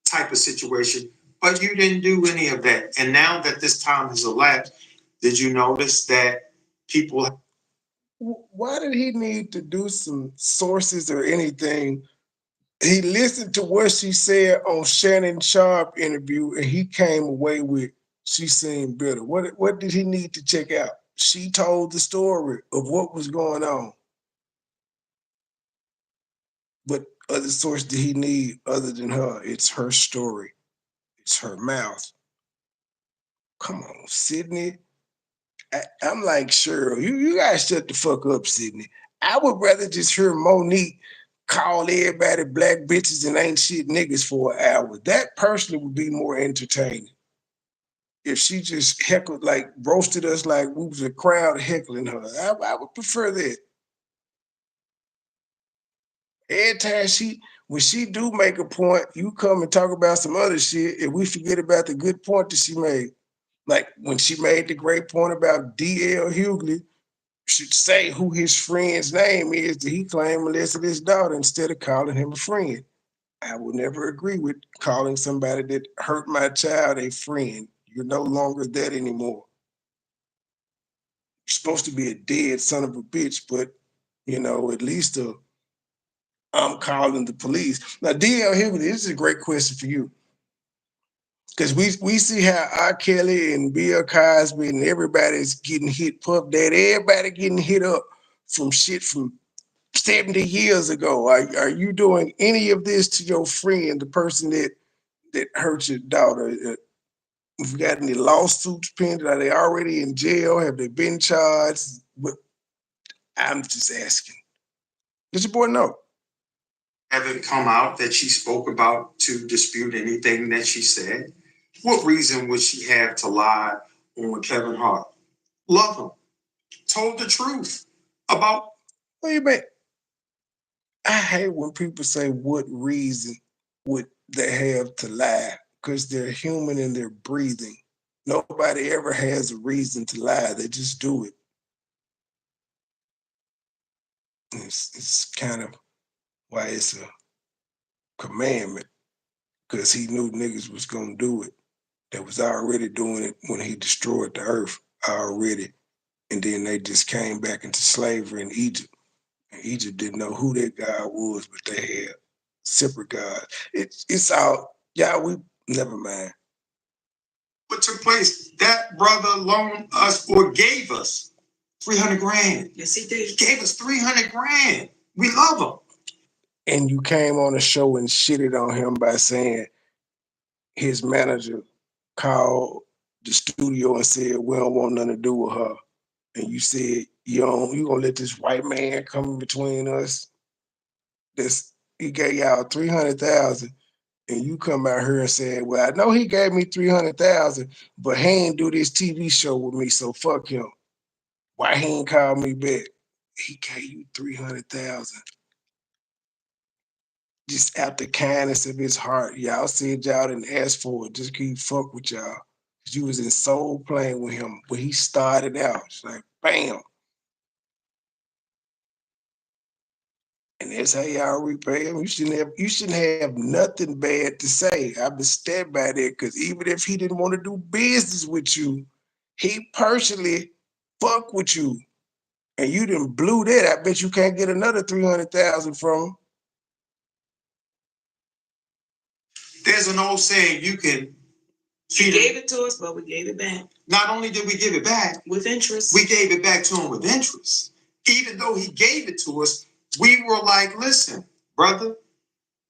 type of situation. But you didn't do any of that. And now that this time has elapsed, did you notice that people... Why did he need to do some sources or anything? He listened to what she said on Shannon Sharpe interview, and he came away with she seemed bitter. What did he need to check out? She told the story of what was going on. What other source did he need other than her? It's her story. It's her mouth. Come on, Sidney. I'm like, Cheryl, you guys shut the fuck up, Sidney. I would rather just hear Monique call everybody black bitches and ain't shit niggas for an hour. That personally would be more entertaining. If she just heckled, like roasted us like we was a crowd heckling her. I would prefer that. Every time when she do make a point, you come and talk about some other shit and we forget about the good point that she made. Like when she made the great point about DL Hughley should say who his friend's name is that he claimed molested his daughter instead of calling him a friend. I will never agree with calling somebody that hurt my child a friend. You're no longer that anymore. You're supposed to be a dead son of a bitch, but at least I'm calling the police. Now, DL Hughley, this is a great question for you. Because we see how R. Kelly and Bill Cosby and everybody's getting hit, Puff Daddy, everybody getting hit up from shit from 70 years ago. Are you doing any of this to your friend, the person that hurt your daughter? If you got any lawsuits pending, are they already in jail? Have they been charged? I'm just asking. Does your boy know? Haven't come out that she spoke about to dispute anything that she said. What reason would she have to lie on Kevin Hart? Love him. Told the truth about... What do you mean? I hate when people say what reason would they have to lie because they're human and they're breathing. Nobody ever has a reason to lie. They just do it. It's kind of why it's a commandment because he knew niggas was going to do it. They was already doing it when he destroyed the earth already. And then they just came back into slavery in Egypt. And Egypt didn't know who that God was, but they had separate gods. It's all, we never mind. What took place? That brother loaned us or gave us 300 grand. Yes, he did. He gave us 300 grand. We love him. And you came on a show and shitted on him by saying his manager called the studio and said, we don't want nothing to do with her. And you said, you gonna let this white man come in between us? He gave y'all 300,000, and you come out here and say, well, I know he gave me 300,000, but he ain't do this TV show with me, so fuck him. Why he ain't called me back? He gave you 300,000. Just out the kindness of his heart. Y'all said y'all didn't ask for it. Just keep fuck with y'all. You was in soul playing with him when he started out. It's like, bam. And that's how y'all repay him. You shouldn't have nothing bad to say. I've been stand by that because even if he didn't want to do business with you, he personally fuck with you. And you done blew that. I bet you can't get another 300,000 from him. There's an old saying, you can He gave it to us, but we gave it back. Not only did we give it back, with interest. We gave it back to him with interest. Even though he gave it to us, we were like, listen, brother,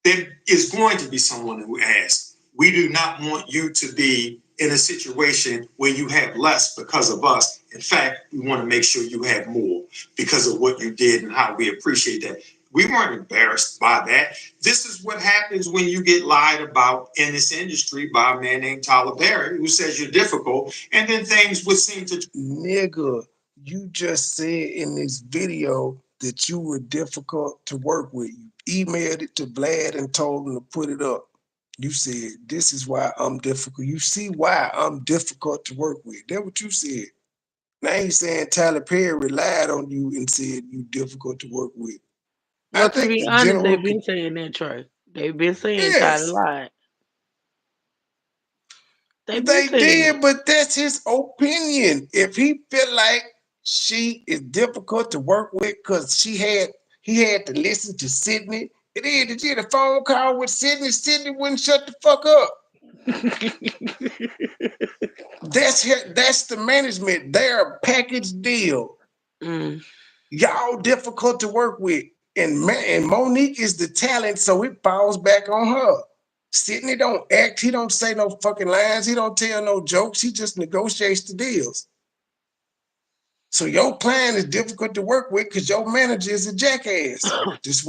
there is going to be someone who asks. We do not want you to be in a situation where you have less because of us. In fact, we want to make sure you have more because of what you did and how we appreciate that. We weren't embarrassed by that. This is what happens when you get lied about in this industry by a man named Tyler Perry, who says you're difficult, and then things would seem to... Nigga, you just said in this video that you were difficult to work with. You emailed it to Vlad and told him to put it up. You said, this is why I'm difficult. You see why I'm difficult to work with. That's what you said. Now you saying Tyler Perry relied on you and said you difficult to work with. Well, I to think be the honest, general... they've been saying that, Trey. They've been saying Tyler Yes, lied. They've been they saying did, it. but that's his opinion. If he feel like she is difficult to work with because he had to listen to Sidney. Did you get a phone call with Sidney? Sidney wouldn't shut the fuck up. That's the management. They're a package deal. Mm. Y'all difficult to work with. And Monique is the talent, so it falls back on her. Sidney don't act. He don't say no fucking lines. He don't tell no jokes. He just negotiates the deals. So your plan is difficult to work with because your manager is a jackass. That's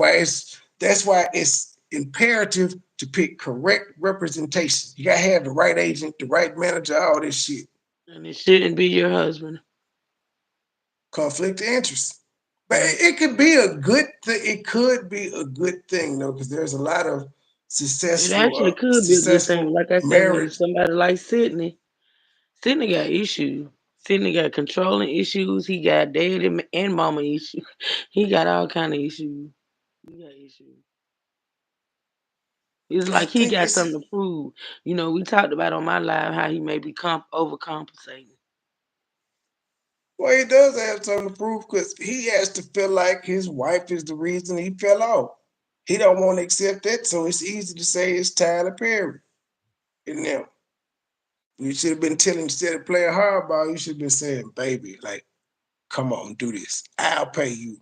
why it's imperative to pick correct representation. You gotta have the right agent, the right manager, all this shit. And it shouldn't be your husband. Conflict of interest. But it could be a good thing. It could be a good thing though, because there's a lot of It actually could be a good thing. successful Like I said, when marriage. somebody like Sidney, Sidney got issues. Sidney got controlling issues. He got daddy and mama issues. He got all kind of issues. He got issues. It's I like he think got it's something to prove. You know, we talked about on my live how he may be overcompensating. Well, he does have something to prove because he has to feel like his wife is the reason he fell off. He don't want to accept that, so it's easy to say it's Tyler Perry. And now you should have been telling instead of playing hardball, you should have been saying, "Baby, like, come on, do this. I'll pay you.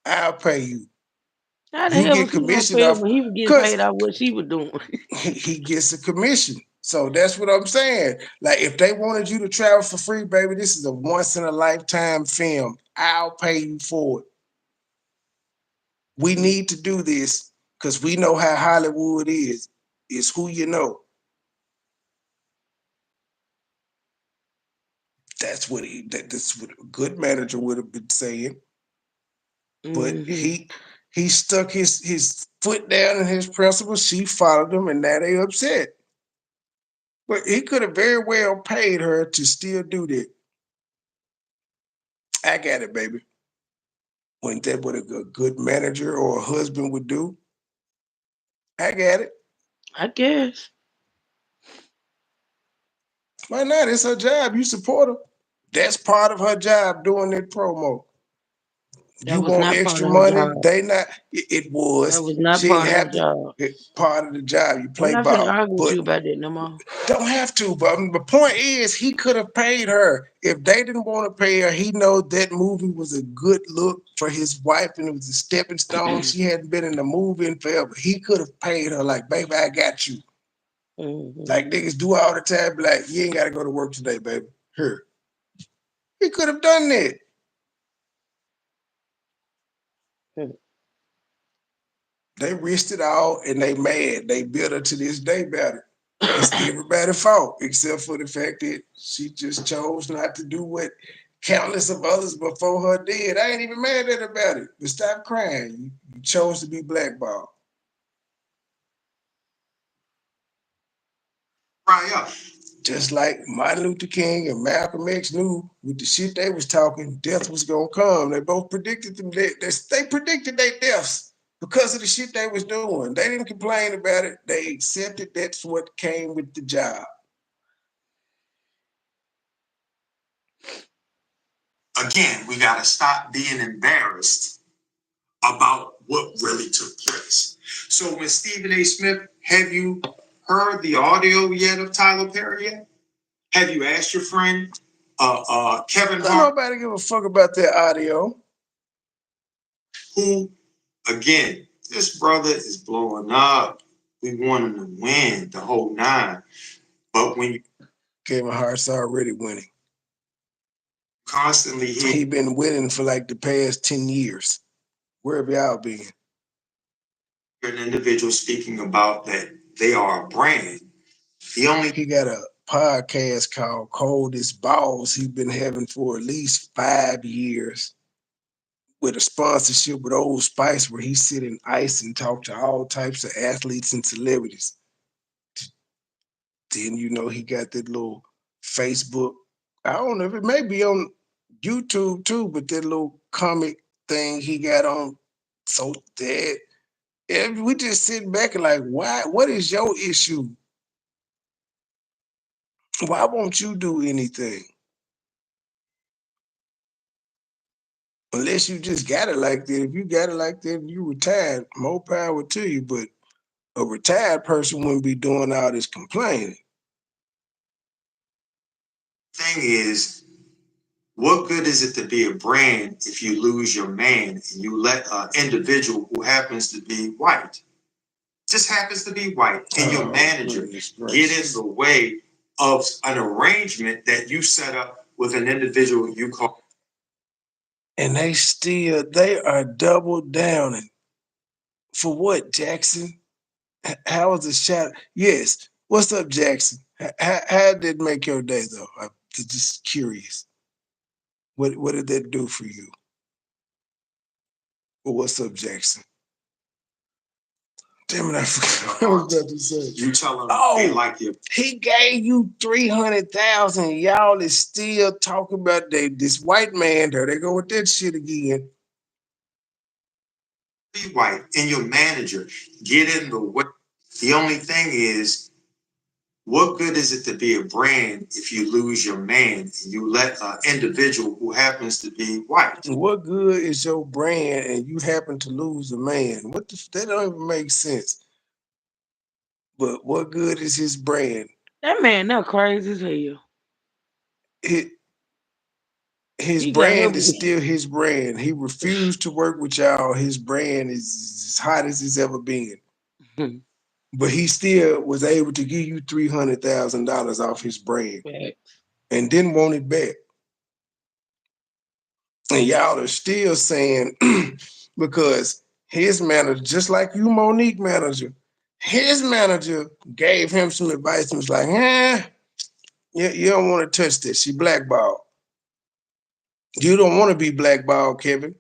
I'll pay you. How the You hell was get he gonna commission pay her off when he was getting paid because out what she was doing? he gets a commission." So that's what I'm saying. Like, if they wanted you to travel for free, baby, this is a once in a lifetime film. I'll pay you for it. We need to do this because we know how Hollywood is. It's who you know. That's what a good manager would have been saying. But Mm-hmm. he stuck his foot down in his principles. She followed him, and now they upset. But he could have very well paid her to still do that. I got it, baby. Wasn't that what a good manager or a husband would do? I got it. I guess Why not? It's her job. You support her. That's part of her job doing that promo. that You was want not part extra of her money? job. They not. It That was. was not She didn't part of her have to. job. Part of the job. You I'm play not finna ball, argue with but you about that no more. don't have to. But the point is, he could have paid her. If they didn't want to pay her, he knows that movie was a good look for his wife, and it was a stepping stone. She hadn't been in the movie in forever. He could have paid her like, baby, I got you. Mm-hmm. Like niggas do all the time. Be like, you ain't got to go to work today, baby. Here, he could have done that. They risked it all and they mad. They bitter to this day about it. It's everybody's fault except for the fact that she just chose not to do what countless of others before her did. I ain't even mad at her about it. But stop crying. You chose to be blackballed. Right up. Just like Martin Luther King and Malcolm X knew with the shit they was talking, death was gonna come. They both predicted them. They predicted their deaths because of the shit they was doing. They didn't complain about it. They accepted that's what came with the job. Again, we gotta stop being embarrassed about what really took place. So when Stephen A. Smith, have you heard the audio yet of Tyler Perry yet? Have you asked your friend Kevin Hart? Nobody give a fuck about that audio. Who, again, this brother is blowing up. We want him to win the whole nine. But when you Kevin Hart's already winning. Constantly he been winning for like the past 10 years. Where have y'all been? An individual speaking about that they are a brand. He got a podcast called Cold as Balls he's been having for at least 5 years with a sponsorship with Old Spice where he sit in ice and talk to all types of athletes and celebrities. Then, he got that little Facebook. I don't know if it may be on YouTube too, but that little comic thing he got on. So that we just sitting back and like, why? What is your issue? Why won't you do anything? Unless you just got it like that. If you got it like that and you retired, more power to you. But a retired person wouldn't be doing all this complaining. Thing is, what good is it to be a brand if you lose your man and you let an individual who happens to be white, just happens to be white, and your manager get in the way of an arrangement that you set up with an individual you call? And they are double downing. For what, Jackson? How was the shot? Yes. What's up, Jackson? How did it make your day, though? I'm just curious. What did that do for you? Well, what's up, Jackson? Damn it, I forgot what I was about to say. You tell him they like you. He gave you 300,000. Y'all is still talking about this white man there. They go with that shit again. Be white and your manager get in the way. The only thing is, what good is it to be a brand if you lose your man and you let an individual who happens to be white? What good is your brand and you happen to lose a man? That don't even make sense. But what good is his brand? That man, that crazy as hell. His brand is still his brand. He refused to work with y'all. His brand is as hot as it's ever been. But he still was able to give you $300,000 off his brand and didn't want it back. And y'all are still saying, because his manager, just like you, Monique manager, his manager gave him some advice and was like, you don't want to touch this. She blackballed. You don't want to be blackballed, Kevin.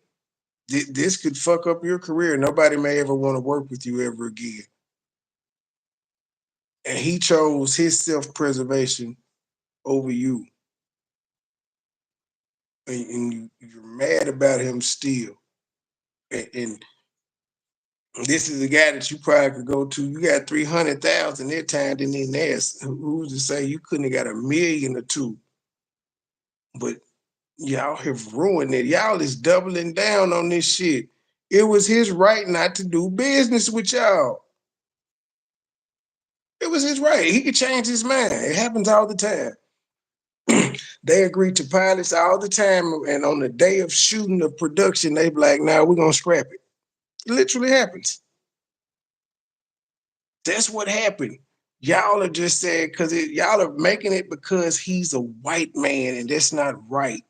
This could fuck up your career. Nobody may ever want to work with you ever again. And he chose his self-preservation over you. And you're mad about him still. And this is a guy that you probably could go to. You got 300,000 that time, didn't even ask. Who's to say you couldn't have got $1 million or $2 million? But y'all have ruined it. Y'all is doubling down on this shit. It was his right not to do business with y'all. It was his right. He could change his mind. It happens all the time. They agree to pilots all the time, and on the day of shooting the production, they be like, nah, we're going to scrap it. It literally happens. That's what happened. Y'all are just saying, because y'all are making it because he's a white man, and that's not right.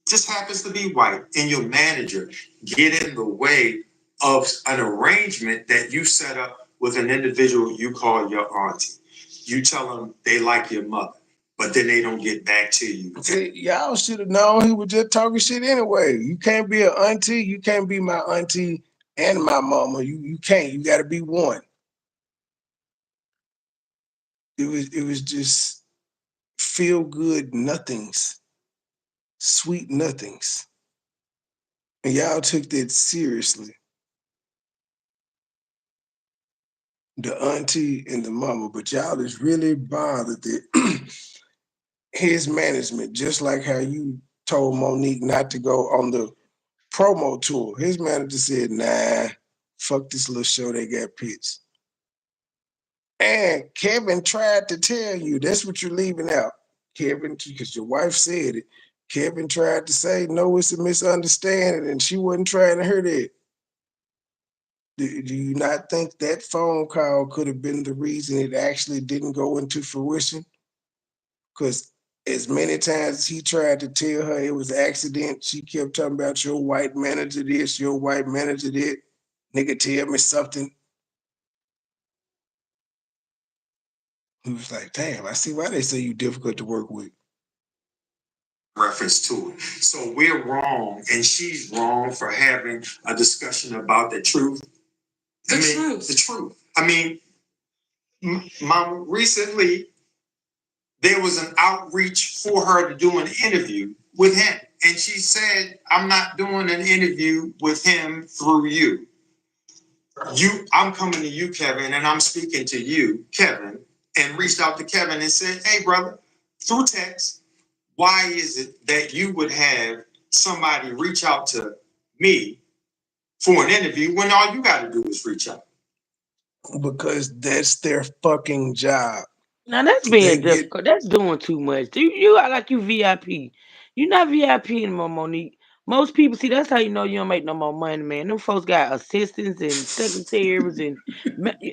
Just happens to be white, and your manager get in the way of an arrangement that you set up with an individual you call your auntie. You tell them they like your mother, but then they don't get back to you. See, y'all should have known he was just talking shit anyway. You can't be an auntie. You can't be my auntie and my mama. You can't. You got to be one. it was just feel good nothings, sweet nothings. And y'all took that seriously. The auntie and the mama, but y'all is really bothered that his management, just like how you told Monique not to go on the promo tour. His manager said, nah, fuck this little show they got pitched. And Kevin tried to tell you, that's what you're leaving out. Kevin, because your wife said it. Kevin tried to say, no, it's a misunderstanding, and she wasn't trying to hear that. Do you not think that phone call could have been the reason it actually didn't go into fruition? Because as many times as he tried to tell her it was an accident, she kept talking about your white manager this, your white manager that. Nigga, tell me something. He was like, damn, I see why they say you difficult to work with. Reference to it. So we're wrong, and she's wrong for having a discussion about the truth. The truth. I mean, Mom, recently there was an outreach for her to do an interview with him. And she said, I'm not doing an interview with him through you. I'm coming to you, Kevin, and I'm speaking to you, Kevin, and reached out to Kevin and said, hey, brother, through text, why is it that you would have somebody reach out to me for an interview when all you got to do is reach out? Because that's their fucking job. Now that's being difficult. That's doing too much. You act like you VIP. You're not VIP anymore, Monique. Most people see that's how you know you don't make no more money, man. Them folks got assistants and secretaries and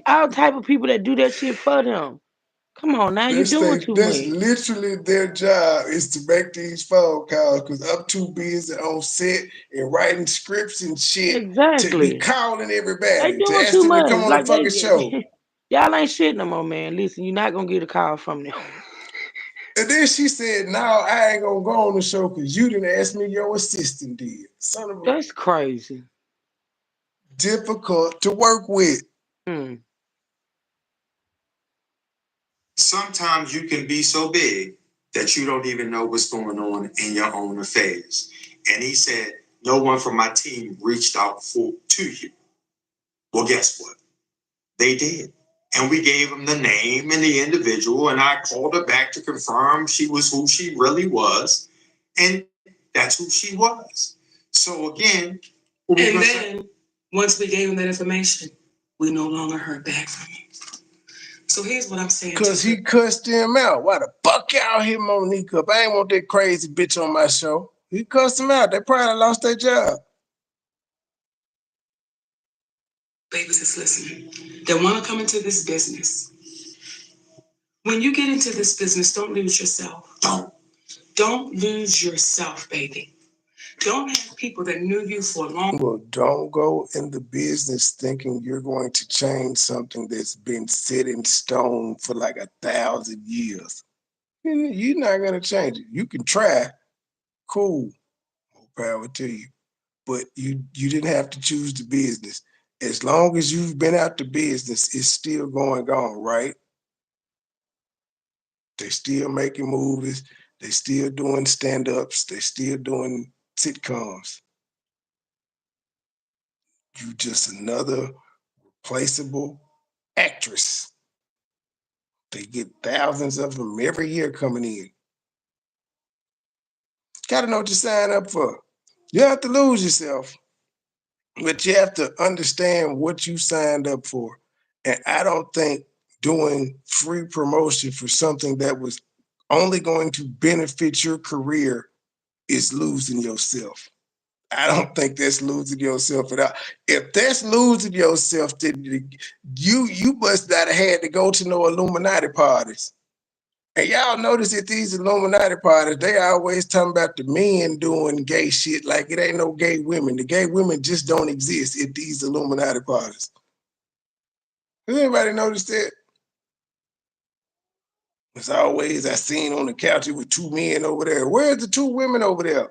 all type of people that do that shit for them. Come on now, you doing too that's much. literally their job is to make these phone calls because I'm too busy on set and writing scripts and shit to be Exactly. calling They everybody to doing ask too them to much. come on the Like fucking show. y'all ain't shit no more, man. Listen, you're not gonna get a call from them. And then she said, no, I ain't gonna go on the show because you didn't ask me, your assistant did. Son of a That's crazy. difficult to work with. Sometimes you can be so big that you don't even know what's going on in your own affairs. And he said, no one from my team reached out to you. Well, guess what? They did. And we gave him the name and the individual, and I called her back to confirm she was who she really was. And that's who she was. So again, and then once we gave him that information, we no longer heard back from him. So here's what I'm saying. Because he cussed him out. Why the fuck y'all hit Monique up? I ain't want that crazy bitch on my show. He cussed him out. They probably lost their job. Babies is listening. They want to come into this business. When you get into this business, don't lose yourself. Don't lose yourself, baby. Don't have people that knew you for a long time. Well, don't go in the business thinking you're going to change something that's been set in stone for like 1,000 years. You're not going to change it. You can try. Cool. More power to you. But you didn't have to choose the business. As long as you've been out the business, it's still going on, right? They're still making movies. They're still doing stand-ups. They're still doing sitcoms. You just another replaceable actress. They get thousands of them every year coming in. Gotta know what you sign up for. You have to lose yourself, but you have to understand what you signed up for. And I don't think doing free promotion for something that was only going to benefit your career is losing yourself. I don't think that's losing yourself at all. If that's losing yourself, then you must not have had to go to no Illuminati parties. And y'all notice at these Illuminati parties, they always talking about the men doing gay shit like it ain't no gay women. The gay women just don't exist at these Illuminati parties. Has anybody noticed that? It's always I seen on the couch with 2 men over there. Where's the 2 women over there?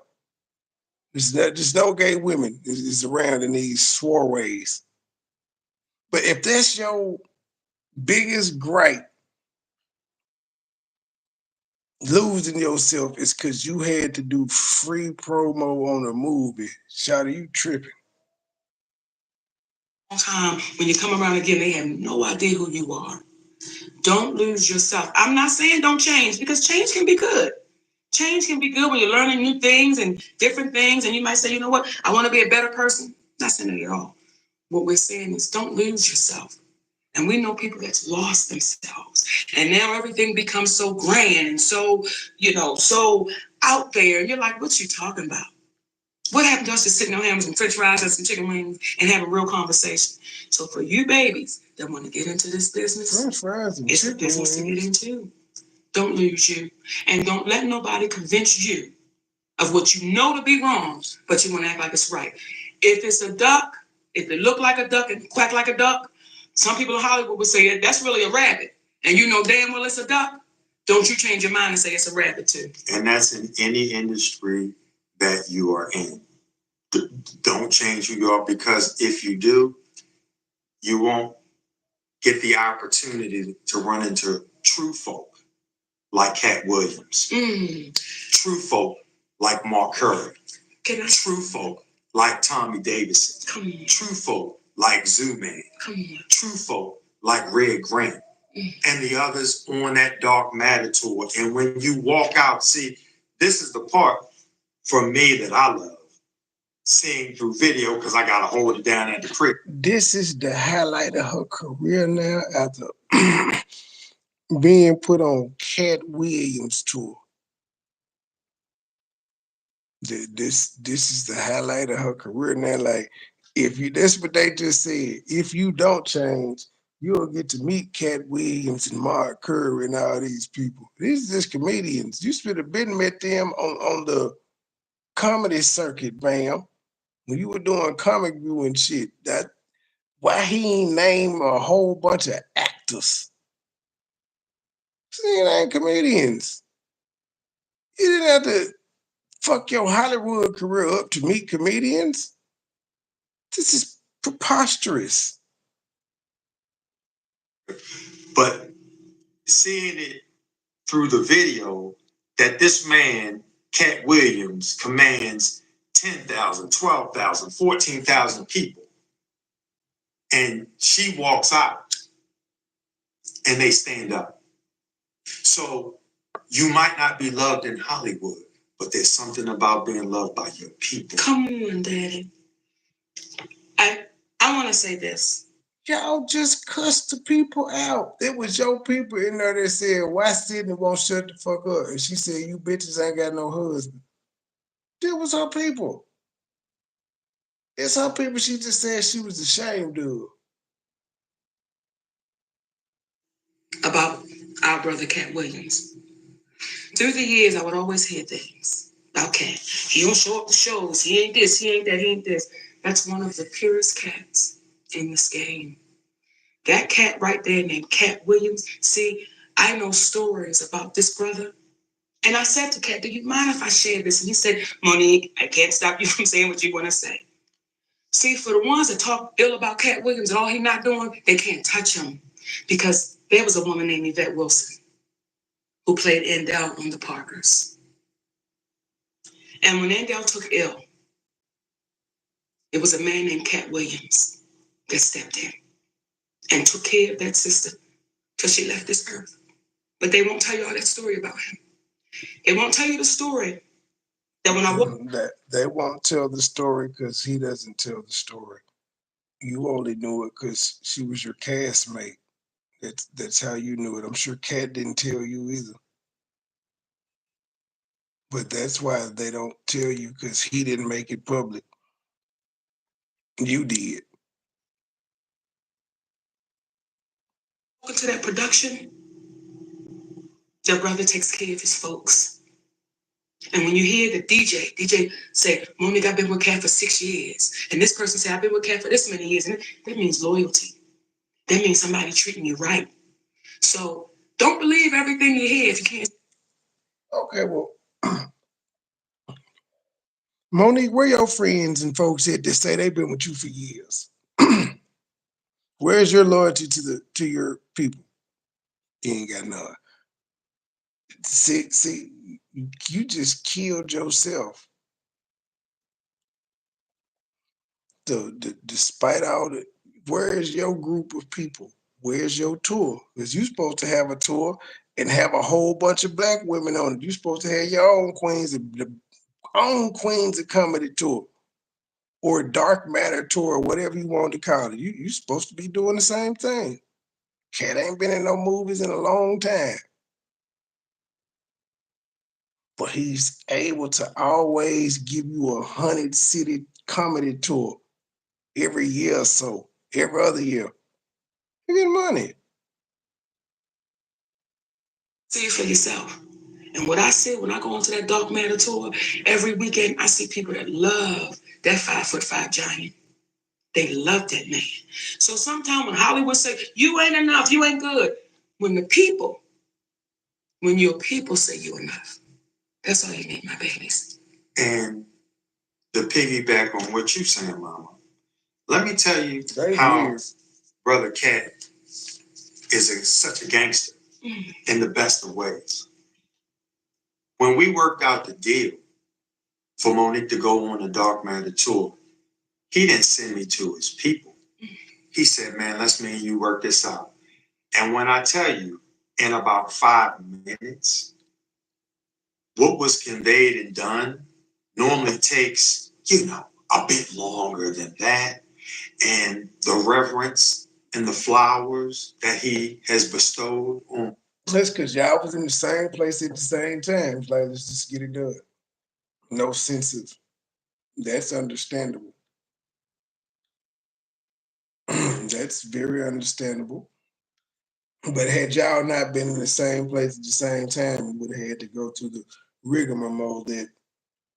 There's no gay women is around in these soirees. But if that's your biggest gripe, losing yourself is because you had to do free promo on a movie. Shawty, you tripping. Time when you come around again, they have no idea who you are. Don't lose yourself. I'm not saying don't change, because change can be good. Change can be good when you're learning new things and different things, and you might say, you know what, I want to be a better person. Not saying that at all. What we're saying is don't lose yourself. And we know people that's lost themselves. And now everything becomes so grand and so, so out there. And you're like, what you talking about? What happened to us just sitting on hammers and french fries and some chicken wings and having real conversation? So for you babies that want to get into this business, french fries and it's a business to get into. Don't lose you. And don't let nobody convince you of what you know to be wrong, but you want to act like it's right. If it's a duck, if it look like a duck and quack like a duck, some people in Hollywood would say that's really a rabbit. And you know damn well it's a duck. Don't you change your mind and say it's a rabbit too. And that's in any industry that you are in. Don't change who you are, because if you do, you won't get the opportunity to run into true folk like Cat Williams, true folk like Mark Curry, true folk like Tommy Davidson, true folk like Zoo Man, true folk like Red Grant, and the others on that Dark Matter tour. And when you walk out, see, this is the part for me that I love. Seeing through video, because I got to hold it down at the crib. This is the highlight of her career now after being put on Cat Williams tour. This is the highlight of her career now. Like, if you, that's what they just said. If you don't change, you'll get to meet Cat Williams and Mark Curry and all these people. These are just comedians. You should have been met them on the comedy circuit, man. When you were doing comic view and shit, that why he ain't name a whole bunch of actors? See, ain't comedians. You didn't have to fuck your Hollywood career up to meet comedians. This is preposterous. But seeing it through the video that this man, Cat Williams, commands 10,000, 12,000, 14,000 people. And she walks out and they stand up. So you might not be loved in Hollywood, but there's something about being loved by your people. Come on, Daddy. I want to say this. Y'all just cussed the people out. It was your people in there that said, why Sidney won't shut the fuck up? And she said, you bitches ain't got no husband. That was her people. It's her people. She just said she was ashamed of. About our brother Cat Williams. Through the years, I would always hear things about Cat. He don't show up to shows. He ain't this, he ain't that, he ain't this. That's one of the purest cats in this game. That cat right there named Cat Williams. See, I know stories about this brother. And I said to Cat, do you mind if I share this? And he said, Monique, I can't stop you from saying what you want to say. See, for the ones that talk ill about Cat Williams and all he not doing, they can't touch him. Because there was a woman named Yvette Wilson who played Endell on the Parkers. And when Endell took ill, it was a man named Cat Williams that stepped in and took care of that sister till she left this earth. But they won't tell you all that story about him. They won't tell you the story that when I walk. They won't tell the story because he doesn't tell the story. You only knew it because she was your castmate. That's how you knew it. I'm sure Cat didn't tell you either. But that's why they don't tell you, because he didn't make it public. You did. To that production, your brother takes care of his folks. And when you hear the DJ say, Monique, I've been with Cat for 6 years. And this person say, I've been with Cat for this many years. And that means loyalty. That means somebody treating you right. So don't believe everything you hear if you can't. Okay, well, Monique, where your friends and folks at that say they've been with you for years? Where's your loyalty to your people? You ain't got none. See, you just killed yourself. Despite all the, where's your group of people? Where's your tour? Because you're supposed to have a tour and have a whole bunch of black women on it. You're supposed to have your own queens, the own Queens of Comedy tour, or a Dark Matter tour, or whatever you want to call it. You're supposed to be doing the same thing. Cat ain't been in no movies in a long time. But he's able to always give you 100-city comedy tour every year or so, every other year. You get money. See it for yourself. And what I see when I go onto that Dark Matter tour every weekend, I see people that love that 5'5" giant. They love that man. So sometimes when Hollywood say, you ain't enough, you ain't good, when your people say you enough, that's all you need, my babies. And the piggyback on what you saying, Mama, let me tell you how Brother Cat is such a gangster in the best of ways. When we worked out the deal for Monique to go on the Dark Matter tour, he didn't send me to his people. He said, man, let's me and you work this out. And when I tell you, in about 5 minutes, what was conveyed and done normally takes, a bit longer than that. And the reverence and the flowers that he has bestowed on. That's because y'all was in the same place at the same time. It's like, let's just get it done. No sense of, that's understandable. That's very understandable. But had y'all not been in the same place at the same time, we would have had to go through the rigmarole that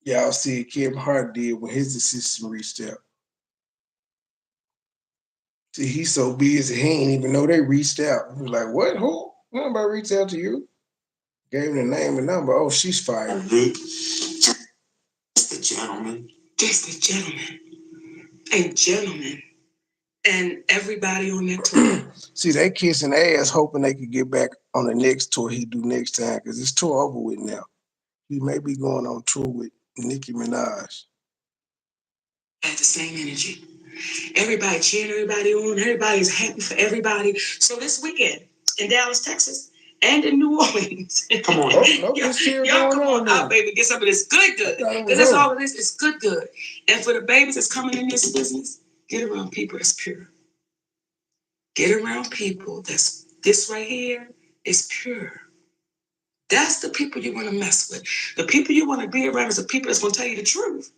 y'all see Kevin Hart did when his assistant reached out. See, he's so busy, he ain't even know they reached out. He was like, what? Who? Nobody reached out to you? Gave him the name and number. Oh, she's fired. Just the gentleman. Just the gentleman. A gentleman. And everybody on that tour. See, they kissing ass hoping they could get back on the next tour he do next time, because his tour over with now. He may be going on tour with Nicki Minaj. Had the same energy. Everybody cheering everybody on. Everybody's happy for everybody. So this weekend in Dallas, Texas, and in New Orleans. Come on. Y'all come on out, baby. Get some of this good. Because that's all it is. It's good. And for the babies that's coming in this business, get around people that's pure. Get around people that's, this right here is pure. That's the people you want to mess with. The people you want to be around is the people that's going to tell you the truth.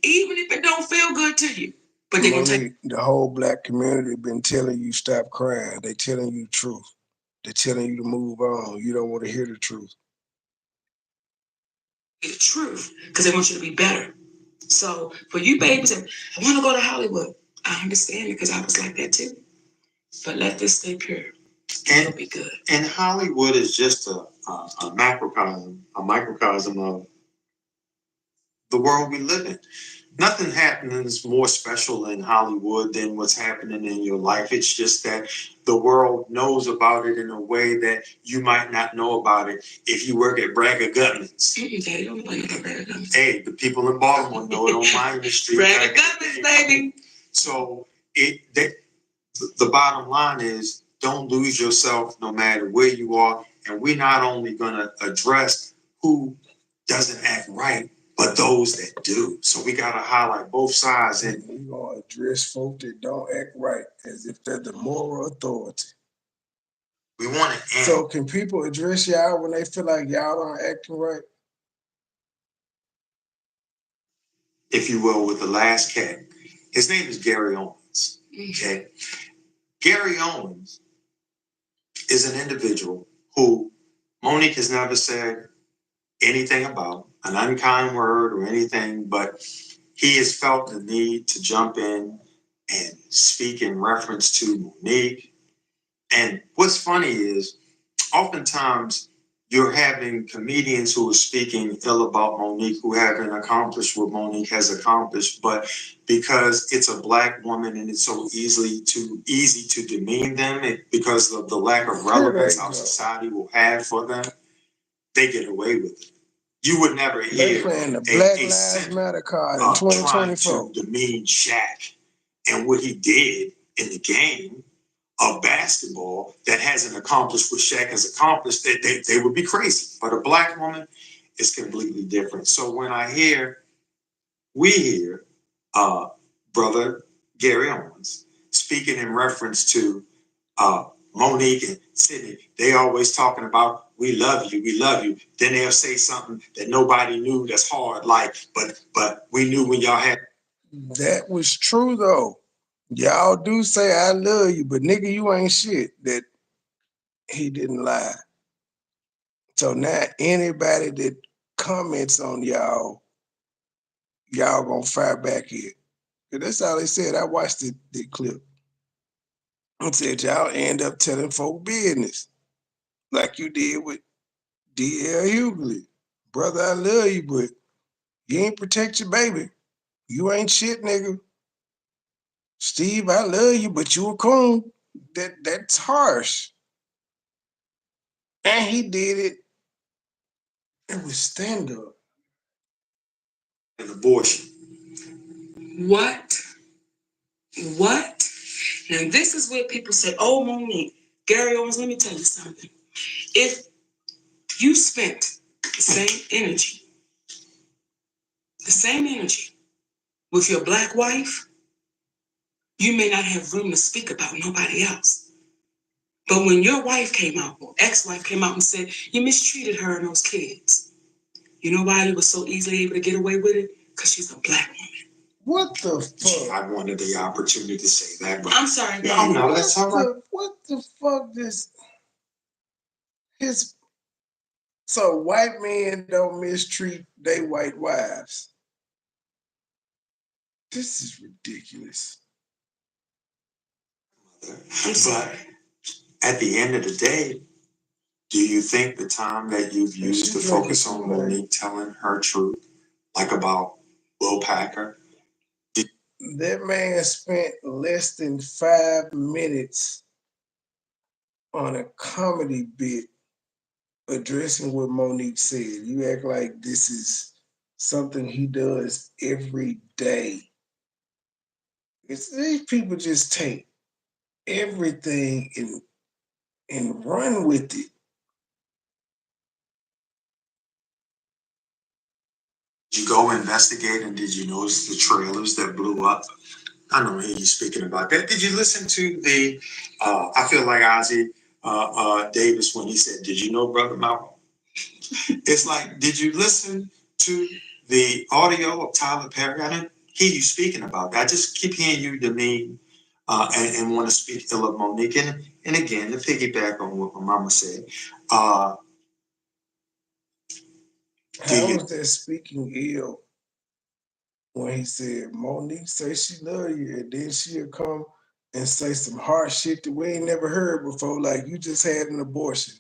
Even if it don't feel good to you. But they're going to tell you. The whole black community been telling you stop crying. They telling you the truth. They're telling you to move on. You don't want to hear the truth. The truth, because they want you to be better. So for you babies, I want to go to Hollywood. I understand it because I was like that too. But let this stay pure. And it'll be good. And Hollywood is just a microcosm of the world we live in. Nothing happens more special in Hollywood than what's happening in your life. It's just that the world knows about it in a way that you might not know about it if you work at Bragger Gutman's. They don't know about Bragger Gutman's. Hey, the people in Baltimore know it on my Street. Bragger Gutman's, baby. So the bottom line is, don't lose yourself no matter where you are. And we're not only going to address who doesn't act right, but those that do. So we got to highlight both sides. And we're going to address folks that don't act right as if they're the moral authority. We want to end. So can people address y'all when they feel like y'all aren't acting right? If you will, with the last cat. His name is Gary Owens. Okay. Gary Owens is an individual who Monique has never said anything about, an unkind word or anything, but he has felt the need to jump in and speak in reference to Monique. And what's funny is, oftentimes you're having comedians who are speaking ill about Monique, who haven't accomplished what Monique has accomplished, but because it's a Black woman and it's so easy to demean them because of the lack of relevance our society will have for them, they get away with it. You would never They hear playing the Black Lives center Matter card in trying 2024. to demean Shaq and what he did in the game of basketball that hasn't accomplished what Shaq has accomplished. They would be crazy. But a black woman is completely different. So when we hear Brother Gary Owens speaking in reference to Monique and Sidney, they always talking about we love you, we love you. Then they'll say something that nobody knew that's hard, like, but we knew when y'all had. That was true though. Y'all do say I love you, but nigga, you ain't shit. That he didn't lie. So now anybody that comments on y'all gonna fire back here. That's all they said. I watched the clip. I said y'all end up telling folk business like you did with DL Hughley. Brother, I love you, but you ain't protect your baby. You ain't shit, nigga. Steve, I love you, but you a coon. That's harsh. And he did it. It was stand up. An abortion. What? And this is where people say, oh, Monique, Gary Owens, let me tell you something. If you spent the same energy with your black wife, you may not have room to speak about nobody else. But when your wife came out, or ex-wife came out and said, you mistreated her and those kids, you know why you were so easily able to get away with it? Because she's a black woman. What the fuck? I wanted the opportunity to say that, but I'm sorry, Dad. No, that's all right. What the fuck so white men don't mistreat their white wives. This is ridiculous. But at the end of the day, do you think the time that you've used to focus on Monique telling her truth, like about Will Packer? That man spent less than 5 minutes on a comedy bit addressing what Monique said. You act like this is something he does every day. These people just take everything and run with it. Did you go investigate and did you notice the trailers that blew up? I don't hear you speaking about that. Did you listen to the, I feel like Ozzy Davis when he said, did you know Brother Malcolm? It's like, did you listen to the audio of Tyler Perry? I didn't hear you speaking about that. I just keep hearing you demean and want to speak ill of Monique. And again, to piggyback on what my mama said, how was that speaking ill when he said Monique say she love you and then she'll come and say some harsh shit that we ain't never heard before, like you just had an abortion?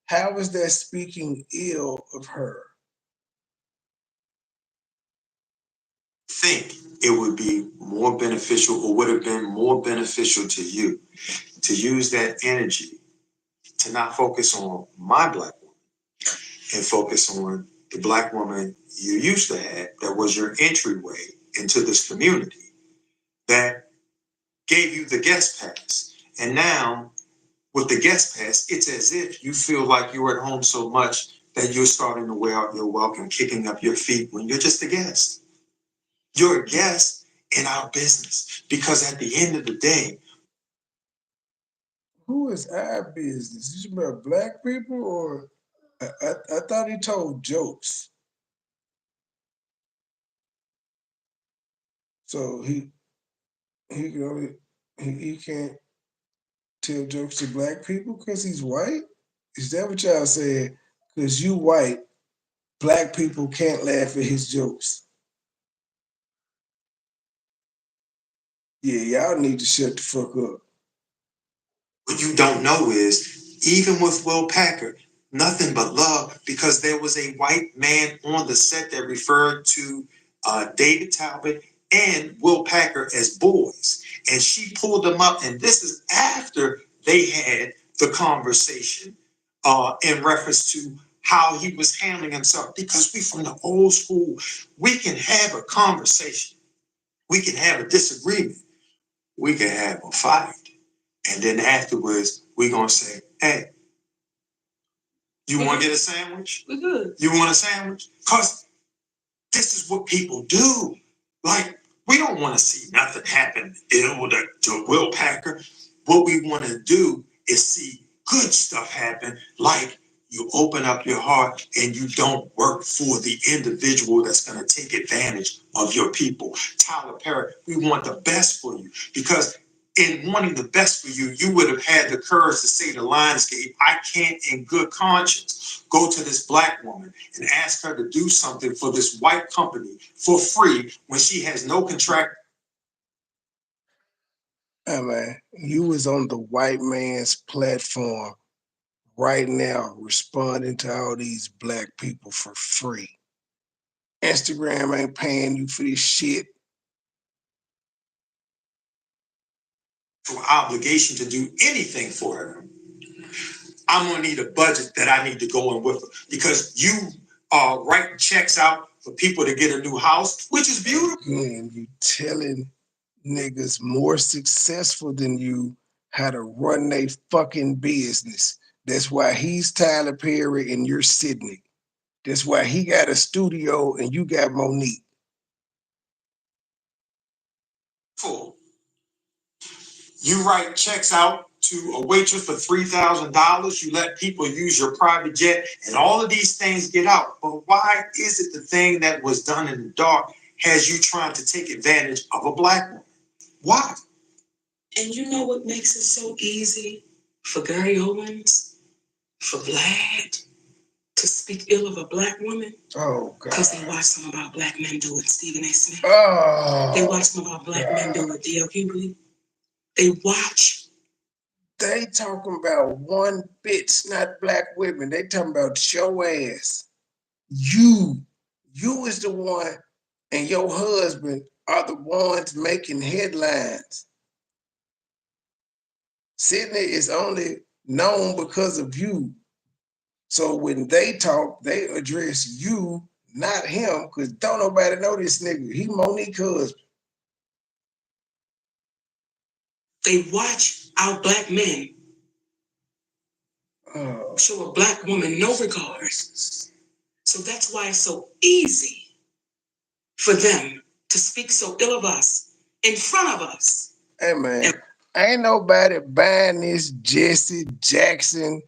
How is that speaking ill of her? Think it would be more beneficial or would have been more beneficial to you to use that energy to not focus on my black woman and focus on the black woman you used to have that was your entryway into this community that gave you the guest pass. And now with the guest pass, it's as if you feel like you're at home so much that you're starting to wear out your welcome, kicking up your feet when you're just a guest. You're a guest in our business because at the end of the day, who is our business? You about black people, or I thought he told jokes. So he can only he can't tell jokes to black people because he's white? Is that what y'all saying? Because you white, black people can't laugh at his jokes. Yeah, y'all need to shut the fuck up. what you don't know is, even with Will Packer, nothing but love, because there was a white man on the set that referred to David Talbot and Will Packer as boys. And she pulled them up, and this is after they had the conversation in reference to how he was handling himself, because we from the old school. We can have a conversation. We can have a disagreement. We can have a fight. And then afterwards, we're going to say, hey, you want to get a sandwich? We're good. You want a sandwich? Because this is what people do. Like, we don't want to see nothing happen ill to Will Packer. What we want to do is see good stuff happen, like you open up your heart and you don't work for the individual that's going to take advantage of your people. Tyler Perry, we want the best for you, because in wanting the best for you, you would have had the courage to say to Lionsgate, I can't in good conscience go to this black woman and ask her to do something for this white company for free when she has no contract. Hey man, you was on the white man's platform right now responding to all these black people for free. Instagram ain't paying you for this shit. For obligation to do anything for her. I'm gonna need a budget that I need to go in with her, because you are writing checks out for people to get a new house, which is beautiful. And you telling niggas more successful than you how to run their fucking business. That's why he's Tyler Perry and you're Sidney. That's why he got a studio and you got Monique. Full. You write checks out to a waitress for $3,000. You let people use your private jet, and all of these things get out. But why is it the thing that was done in the dark has you trying to take advantage of a black woman? Why? And you know what makes it so easy for Gary Owens, for Vlad, to speak ill of a black woman? Oh, God. Because they watch some about black men do it, Stephen A. Smith. Oh, they watch some about black men do it, DL Hughley. They watch. They talking about one bitch, not black women. They talking about your ass. You is the one, and your husband are the ones making headlines. Sidney is only known because of you. So when they talk, they address you, not him, because don't nobody know this nigga. He Monique's husband. They watch our black men show a black woman no regard. So that's why it's so easy for them to speak so ill of us in front of us. Hey man, ain't nobody buying this Jesse Jackson.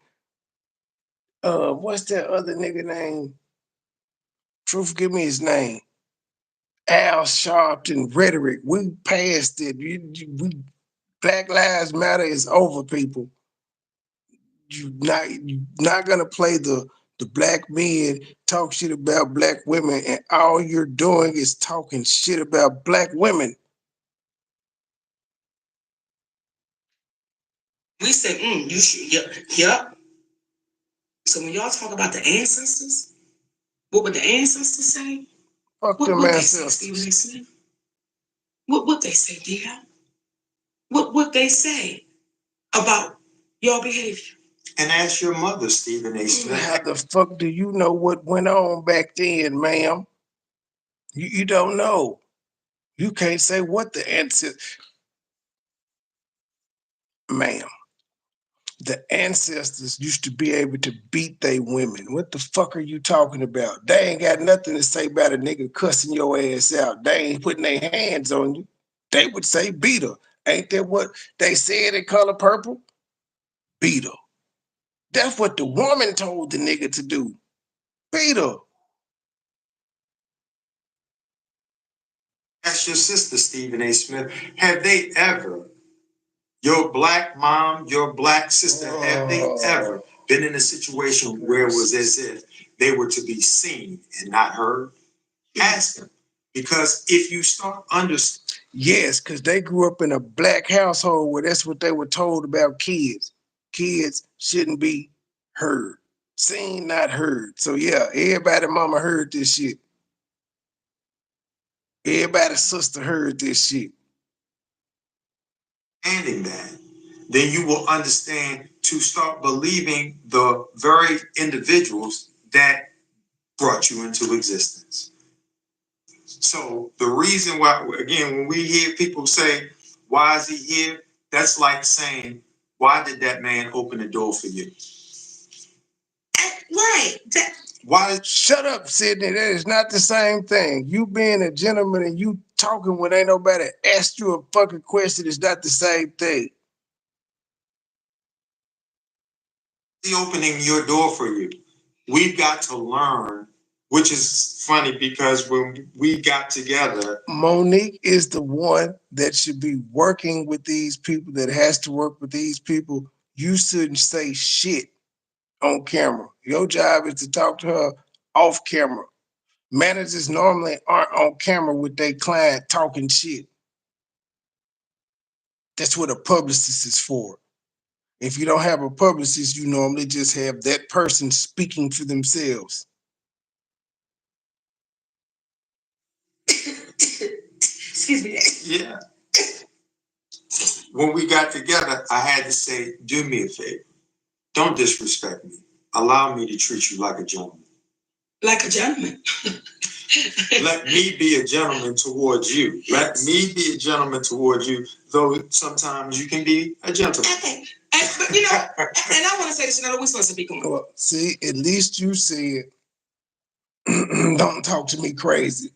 What's that other nigga name? Truth, give me his name. Al Sharpton rhetoric. We passed it. We Black Lives Matter is over, people. You're not gonna play the black men talk shit about black women, and all you're doing is talking shit about black women. We say, you should, yep. So when y'all talk about the ancestors, what would the ancestors say? Fuck What them would ancestors. they say, Stephen A. Smith? What would they say, DL? What would they say about your behavior? And ask your mother, Stephen A. Smith. How the fuck do you know what went on back then, ma'am? You don't know. You can't say what the ancestors, ma'am. The ancestors used to be able to beat they women. What the fuck are you talking about? They ain't got nothing to say about a nigga cussing your ass out. They ain't putting their hands on you. They would say beat her. Ain't that what they said in Color Purple? Beat her. That's what the woman told the nigga to do. Beat her. Ask your sister, Stephen A. Smith, have they ever, your black mom, your black sister, have they ever been in a situation where it was as if they were to be seen and not heard? Ask them. Because if you start understanding. Yes, because they grew up in a black household where that's what they were told about kids. Kids shouldn't be heard. Seen, not heard. So yeah, everybody mama heard this shit. Everybody's sister heard this shit. Understanding that, then you will understand to start believing the very individuals that brought you into existence. So the reason why, again, when we hear people say, why is he here? That's like saying, why did that man open the door for you? Right. Why? Shut up, Sidney. That is not the same thing. You being a gentleman and you talking when ain't nobody asked you a fucking question is not the same thing. He opening your door for you. We've got to learn, which is funny because when we got together, Monique is the one that should be working with these people, that has to work with these people. You shouldn't say shit on camera. Your job is to talk to her off camera. Managers normally aren't on camera with their client talking shit. That's what a publicist is for. If you don't have a publicist, you normally just have that person speaking for themselves. Excuse me. Yeah. When we got together, I had to say, do me a favor. Don't disrespect me. Allow me to treat you like a gentleman. Like a gentleman. Let me be a gentleman towards you. Let me be a gentleman towards you, though sometimes you can be a gentleman. Okay. But you know, and I want to say this, we're supposed to be going. Well, see, at least you said, don't talk to me crazy.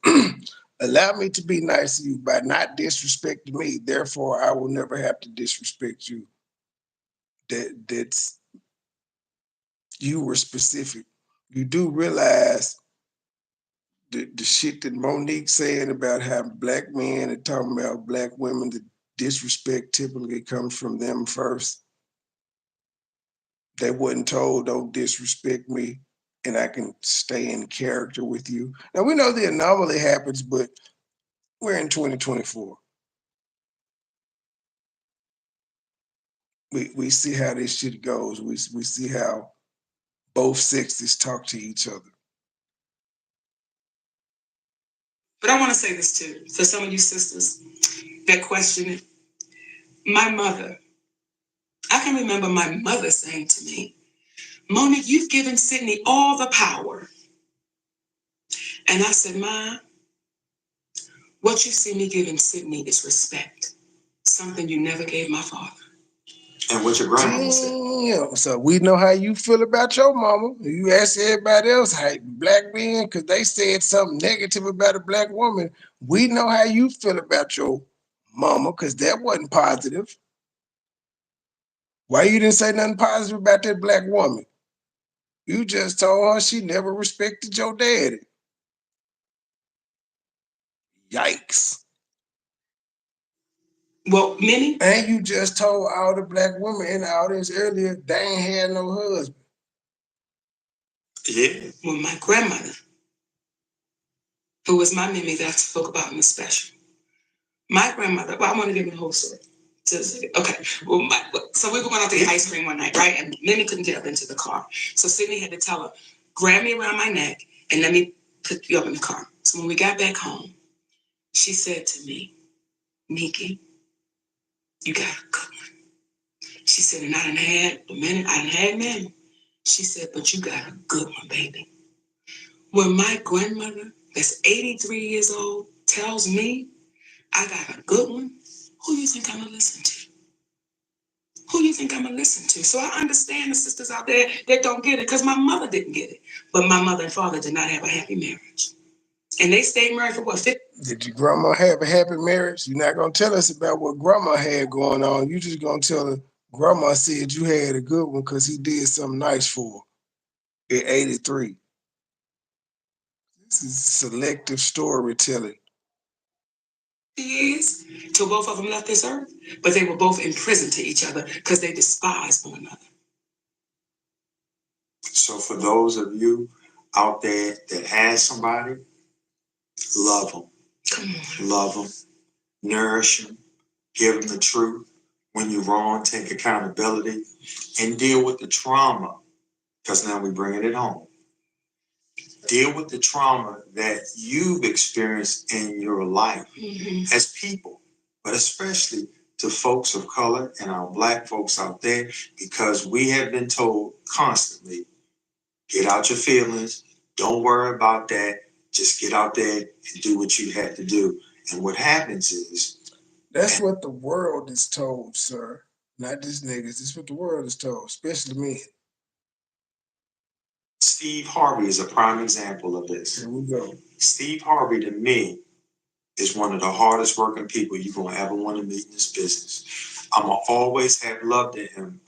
Allow me to be nice to you by not disrespecting me. Therefore, I will never have to disrespect you. That's you were specific. You do realize the shit that Monique saying about how black men are talking about black women, the disrespect typically comes from them first. They wasn't told, don't disrespect me, and I can stay in character with you. Now, we know the anomaly happens, but we're in 2024. We see how this shit goes. We see how both sexes talk to each other. But I want to say this too, for some of you sisters that question it. My mother, I can remember my mother saying to me, Monique, you've given Sidney all the power. And I said, Ma, what you see me giving Sidney is respect. Something you never gave my father. And what your grandmama said. Damn. So we know how you feel about your mama. You ask everybody else, how black men, because they said something negative about a black woman. We know how you feel about your mama, because that wasn't positive. Why you didn't say nothing positive about that black woman? You just told her she never respected your daddy. Yikes. Well, many. And you just told all the black women in the audience earlier they ain't had no husband. Yeah. Well, my grandmother, who was my Mimi that I spoke about in the special. My grandmother, well, I want to give you the whole story. Okay, well, so we were going out to get ice cream one night, right? And Mimi couldn't get up into the car. So Sidney had to tell her, grab me around my neck and let me put you up in the car. So when we got back home, she said to me, Nikki, you got a good one. She said, and I done had men. She said, but you got a good one, baby. When my grandmother, that's 83 years old, tells me I got a good one, who you think I'm gonna listen to? Who you think I'm gonna listen to? So I understand the sisters out there that don't get it, because my mother didn't get it. But my mother and father did not have a happy marriage. And they stayed married for what, 50? Did your grandma have a happy marriage? You're not gonna tell us about what grandma had going on. You just gonna tell her grandma said you had a good one because he did something nice for her at 83. This is selective storytelling. Years till both of them left this earth, but they were both in prison to each other because they despised one another. So for those of you out there that has somebody, love them. Come on. Love them. Nourish them. Give them the truth. When you're wrong, take accountability and deal with the trauma, because now we're bringing it home. Deal with the trauma that you've experienced in your life as people, but especially to folks of color and our black folks out there, because we have been told constantly, Get out your feelings. Don't worry about that. Just get out there and do what you had to do. And what happens is... That's what the world is told, sir. Not just niggas. That's what the world is told, especially men. Steve Harvey is a prime example of this. Here we go. Steve Harvey, to me, is one of the hardest working people you're going to ever want to meet in this business. I'm going to always have love to him,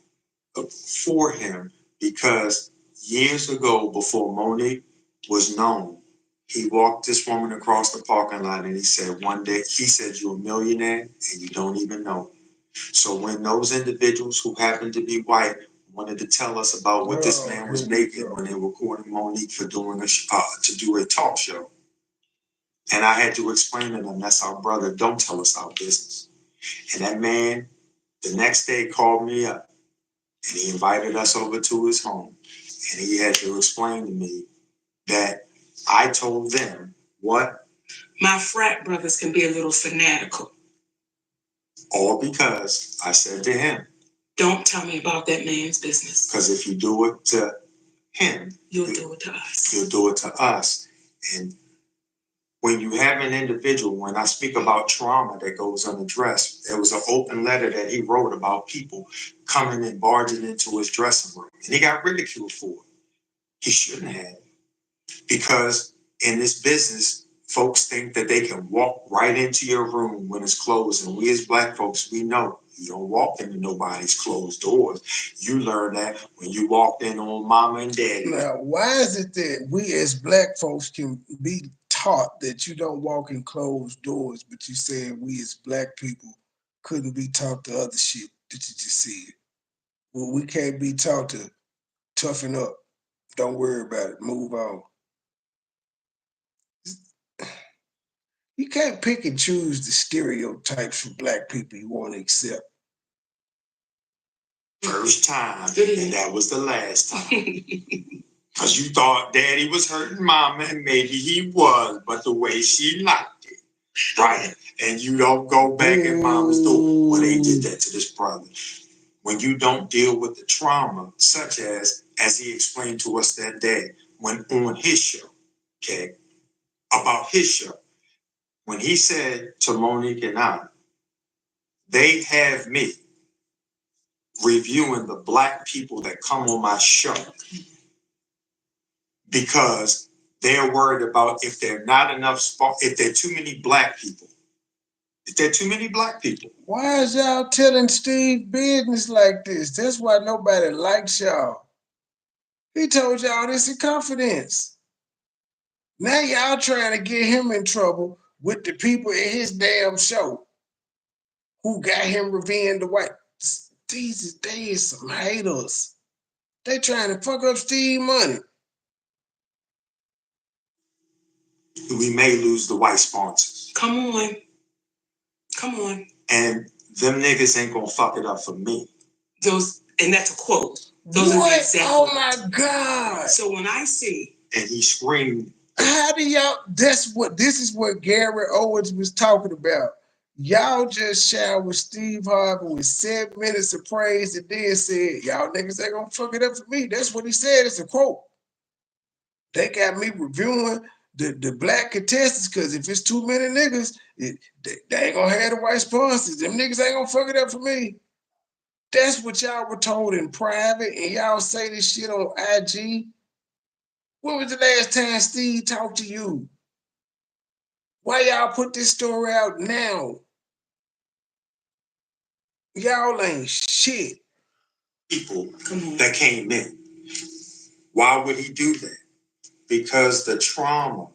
for him, because years ago, before Monique was known, he walked this woman across the parking lot and he said, one day, he said, you're a millionaire and you don't even know. So when those individuals who happened to be white wanted to tell us about what this man was making when they were recording Monique for doing to do a talk show, and I had to explain to them, that's our brother, don't tell us our business. And that man, the next day, called me up and he invited us over to his home. And he had to explain to me that I told them what? My frat brothers can be a little fanatical. All because I said to him, don't tell me about that man's business. Because if you do it to him, you'll do it to us. You'll do it to us. And when you have an individual, when I speak about trauma that goes unaddressed, there was an open letter that he wrote about people coming and barging into his dressing room. And he got ridiculed for it. He shouldn't have. Because in this business, folks think that they can walk right into your room when it's closed. And we as Black folks, we know you don't walk into nobody's closed doors. You learn that when you walked in on mama and daddy. Now, why is it that we as Black folks can be taught that you don't walk in closed doors, but you said we as Black people couldn't be taught the other shit that you just said? Well, we can't be taught to toughen up. Don't worry about it. Move on. You can't pick and choose the stereotypes for Black people you want to accept. First time, and that was the last time. Because you thought daddy was hurting mama, and maybe he was, but the way she liked it, right? And you don't go back at mama's door when they did that to this brother. When you don't deal with the trauma, such as he explained to us that day, when on his show, okay, about his show, when he said to Monique and I, they have me reviewing the Black people that come on my show because they're worried about if there are not enough if there are too many Black people. If there are too many Black people. Why is y'all telling Steve business like this? That's why nobody likes y'all. He told y'all this in confidence. Now y'all trying to get him in trouble with the people in his damn show who got him revealing the white. These days, some haters. They trying to fuck up Steve money. We may lose the white sponsors. Come on. Come on. And them niggas ain't gonna fuck it up for me. And that's a quote. Those what? Are the examples. Oh my God. So when I see. And he screamed. How do y'all, this is what Garrett Owens was talking about. Y'all just showered Steve Harvey with 7 minutes of praise and then said, y'all niggas ain't gonna fuck it up for me. That's what he said. It's a quote. They got me reviewing the Black contestants because if it's too many niggas, they ain't gonna have the white sponsors. Them niggas ain't gonna fuck it up for me. That's what y'all were told in private, and y'all say this shit on IG. When was the last time Steve talked to you? Why y'all put this story out now? Y'all ain't shit. People that came in. Why would he do that? Because the trauma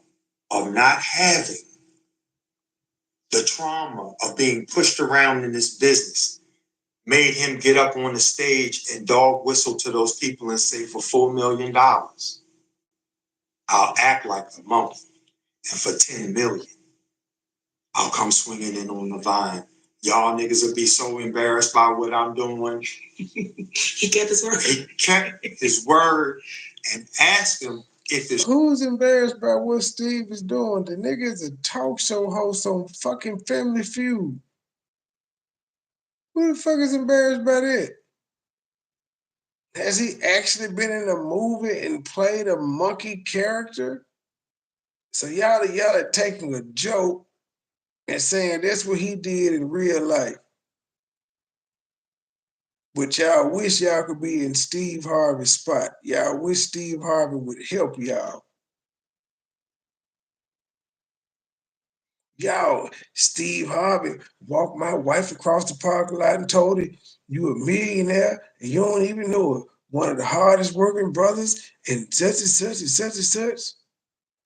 of not having, the trauma of being pushed around in this business made him get up on the stage and dog whistle to those people and say, for $4 million, I'll act like a monkey. And for $10 million, I'll come swinging in on the vine. Y'all niggas will be so embarrassed by what I'm doing. He kept his word. He kept his word and asked him if it's... Who's embarrassed by what Steve is doing? The nigga is a talk show host on fucking Family Feud. Who the fuck is embarrassed by that? Has he actually been in a movie and played a monkey character? So y'all are taking a joke and saying that's what he did in real life. But y'all wish y'all could be in Steve Harvey's spot. Y'all wish Steve Harvey would help y'all. Y'all, Steve Harvey walked my wife across the parking lot and told her, you a millionaire and you don't even know it. One of the hardest working brothers and such and such and such and such.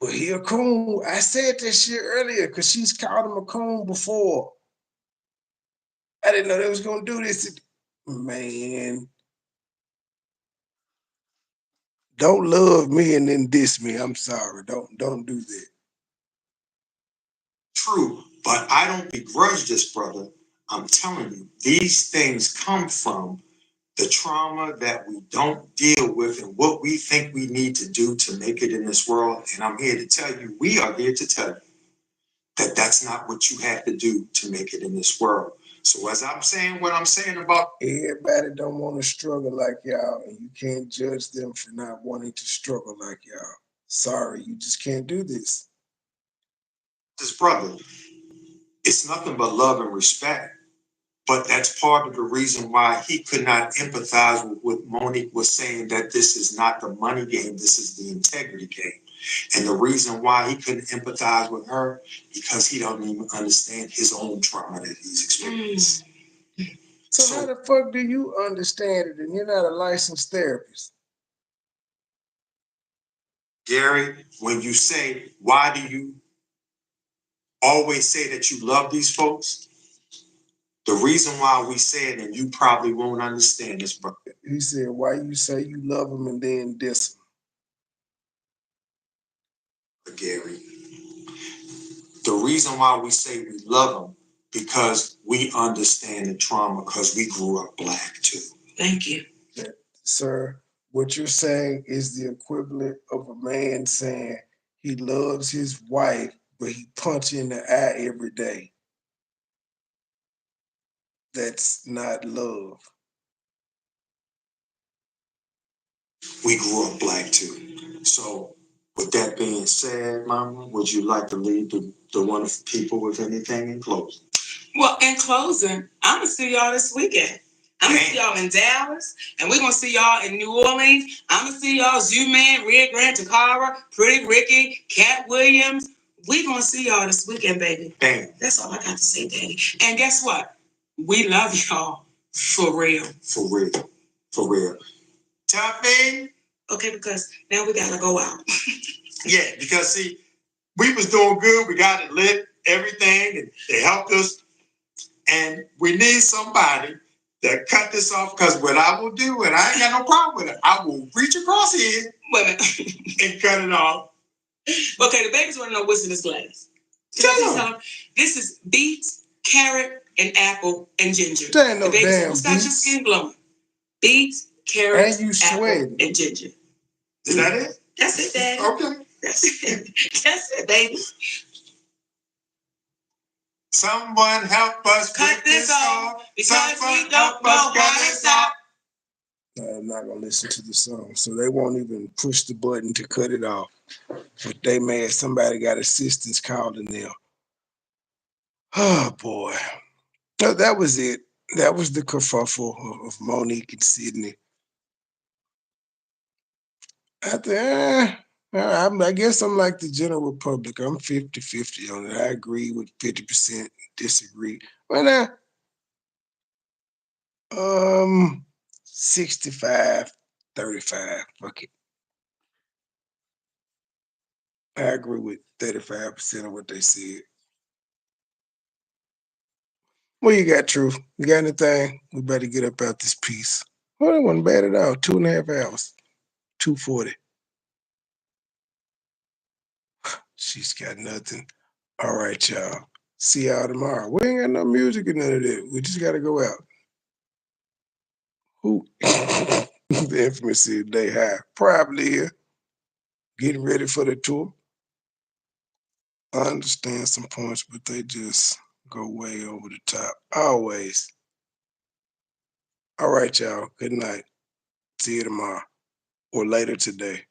But he a coon. I said that shit earlier because she's called him a coon before. I didn't know they was gonna do this. Man, don't love me and then diss me. I'm sorry. Don't do that. True, but I don't begrudge this brother. I'm telling you, these things come from the trauma that we don't deal with and what we think we need to do to make it in this world. And I'm here to tell you, we are here to tell you that that's not what you have to do to make it in this world. So as I'm saying what I'm saying about everybody don't want to struggle like y'all, and you can't judge them for not wanting to struggle like y'all. Sorry, you just can't do this. this brother, it's nothing but love and respect. But that's part of the reason why he could not empathize with what Monique was saying, that this is not the money game, this is the integrity game. And the reason why he couldn't empathize with her, because he don't even understand his own trauma that he's experienced. So how the fuck do you understand it and you're not a licensed therapist? Gary, when you say, why do you always say that you love these folks? The reason why we say it, and you probably won't understand this, brother. He said, why you say you love them and then diss them? Gary, the reason why we say we love them, because we understand the trauma, because we grew up Black too. Thank you. Sir, what you're saying is the equivalent of a man saying he loves his wife, but he punches in the eye every day. That's not love. We grew up Black too. So with that being said, Mama, would you like to leave the wonderful people with anything in closing? Well, in closing, I'm going to see y'all this weekend. I'm going to see y'all in Dallas, and we're going to see y'all in New Orleans. I'm going to see y'all Z-Man, Red Grant, Takara, Pretty Ricky, Cat Williams. We're going to see y'all this weekend, baby. Damn. That's all I got to say, Daddy. And guess what? We love y'all for real. For real. For real. Topping. Okay, because now we got to go out. Yeah, because see, we was doing good. We got it lit, everything, and they helped us. And we need somebody that cut this off, because what I will do, and I ain't got no problem with it, I will reach across here and cut it off. Okay, the babies want to know what's in this glass. Tell them. This is beets, carrot, and apple, and ginger. There ain't no the babies, damn what's got your beets. skin glowing? Beets, carrots, and you apple, sweating. and ginger. Is that it? That's it, Daddy. Okay. That's it. That's it, baby. Someone help us cut this off, because we don't know how to stop. I'm not gonna listen to the song, so they won't even push the button to cut it off. But they mad somebody got assistance calling them. Oh boy, that was it. That was the kerfuffle of Monique and Sidney. I guess I'm like the general public. I'm 50-50 on it. I agree with 50%, disagree. Well, 65-35. Fuck it. I agree with 35% of what they said. Well, you got, Truth? You got anything? We better get up out this piece. Well, it wasn't bad at all. 2.5 hours. 2:40. She's got nothing. All right, y'all. See y'all tomorrow. We ain't got no music or none of that. We just got to go out. Who? The infamous is Day High. Probably here. Getting ready for the tour. I understand some points, but they just go way over the top. Always. All right, y'all. Good night. See you tomorrow or later today.